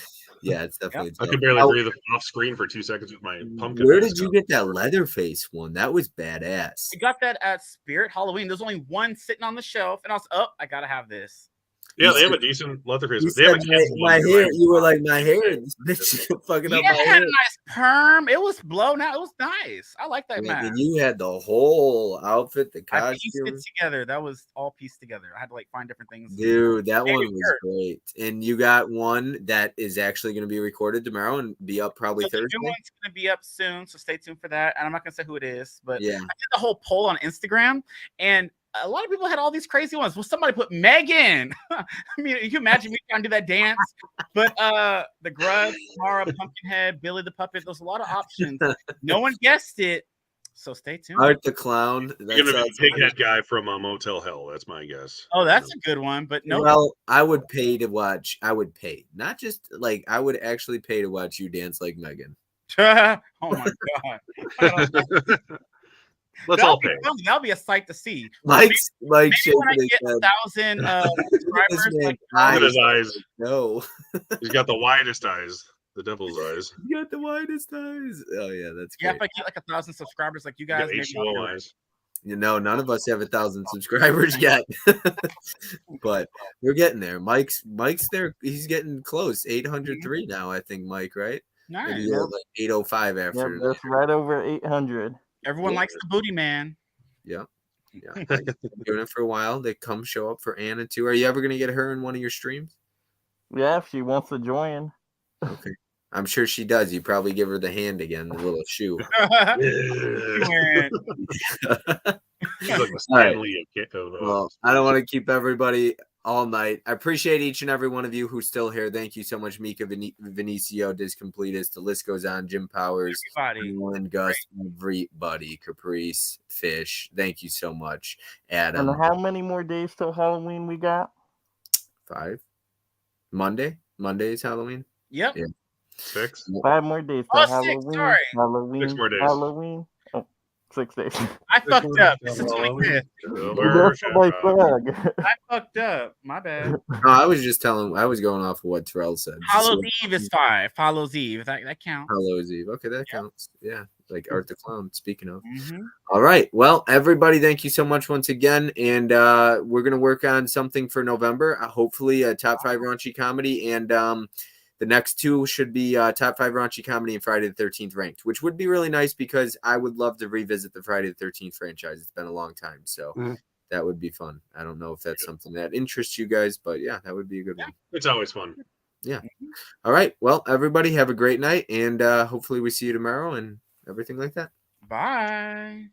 Yeah, it's definitely. I could barely breathe off screen for 2 seconds with my pumpkin. Where did mask you on. get that Leatherface one? That was badass. I got that at Spirit Halloween. There's only one sitting on the shelf, and I was I gotta have this. Yeah, they have a decent Leatherface. You They have a said kids my one, hair. right? You were like, my hair. This bitch fucking up Yeah, my it hair. had a nice perm. It was blown out. It was nice. I like that Yeah, mask. and you had the whole outfit, the I pieced costume. it together. That was all pieced together. I had to like find different things. Dude, that Made one it was work. great. And you got one that is actually going to be recorded tomorrow and be up probably So the Thursday. new one's gonna be up soon, so stay tuned for that. And I'm not gonna say who it is, but Yeah. I did the whole poll on Instagram, and a lot of people had all these crazy ones. Well, somebody put Megan. I mean, you can imagine me trying to do that dance. But the Grudge, Mara, Pumpkinhead, Billy the Puppet, there's a lot of options. No one guessed it. So stay tuned. Art the Clown. You're gonna be the pighead guy from Motel Hell. That's my guess. Oh, that's a good one, but no. Well, I would pay to watch. I would pay, not just like I would actually pay to watch you dance like Megan. Oh my god. Let's all pay. That'll be a sight to see. Mike's Maybe shaking when I his get head. 1,000 subscribers, like, Look at his eyes. No. He's got the widest eyes. The devil's eyes. You got the widest eyes. Oh yeah, that's yeah. great. If I get like 1,000 subscribers, like you You guys, got maybe I'll H2O do it. eyes. You know, none of us have 1,000 subscribers yet, but we're getting there. Mike's there. He's getting close. 803 now, I think. Mike, right? Nice. Maybe like 805 after. Yep, that's right over 800. Everyone likes the booty man. Yeah. Yeah. Been doing it for a while. They come show up for Anna too. Are you ever gonna get her in one of your streams? Yeah, if she wants to join. Okay. I'm sure she does. You probably give her the hand again, the little shoe. He's like the All right. Stanley of Well, I don't want to keep everybody all night. I appreciate each and every one of you who's still here. Thank you so much, Mika, Vinicio, Discompletus. The list goes on. Jim Powers, Nolan, Gus, everybody, Caprice, Fish. Thank you so much, Adam. And how many more days till Halloween we got? 5. Monday is Halloween. Yep. Yeah. 6. 5 more days till Oh, Halloween. 6, sorry. Halloween. 6 more days. Halloween. Oh, 6 days. I fucked up. It's the 25th. That's my flag. I fucked up. My bad. No, I was just telling. I was going off of what Terrell said. Hallows Eve is 5. Hallows Eve. That counts. Hallows Eve. Okay, that counts. Yeah, like Art the Clown. Speaking of. Mm-hmm. All right. Well, everybody, thank you so much once again, and we're gonna work on something for November. Hopefully, a top 5 raunchy comedy, and the next 2 should be top 5 raunchy comedy and Friday the 13th ranked, which would be really nice because I would love to revisit the Friday the 13th franchise. It's been a long time, so that would be fun. I don't know if that's something that interests you guys, but yeah, that would be a good one. It's always fun. Yeah. All right. Well, everybody have a great night, and hopefully we see you tomorrow and everything like that. Bye.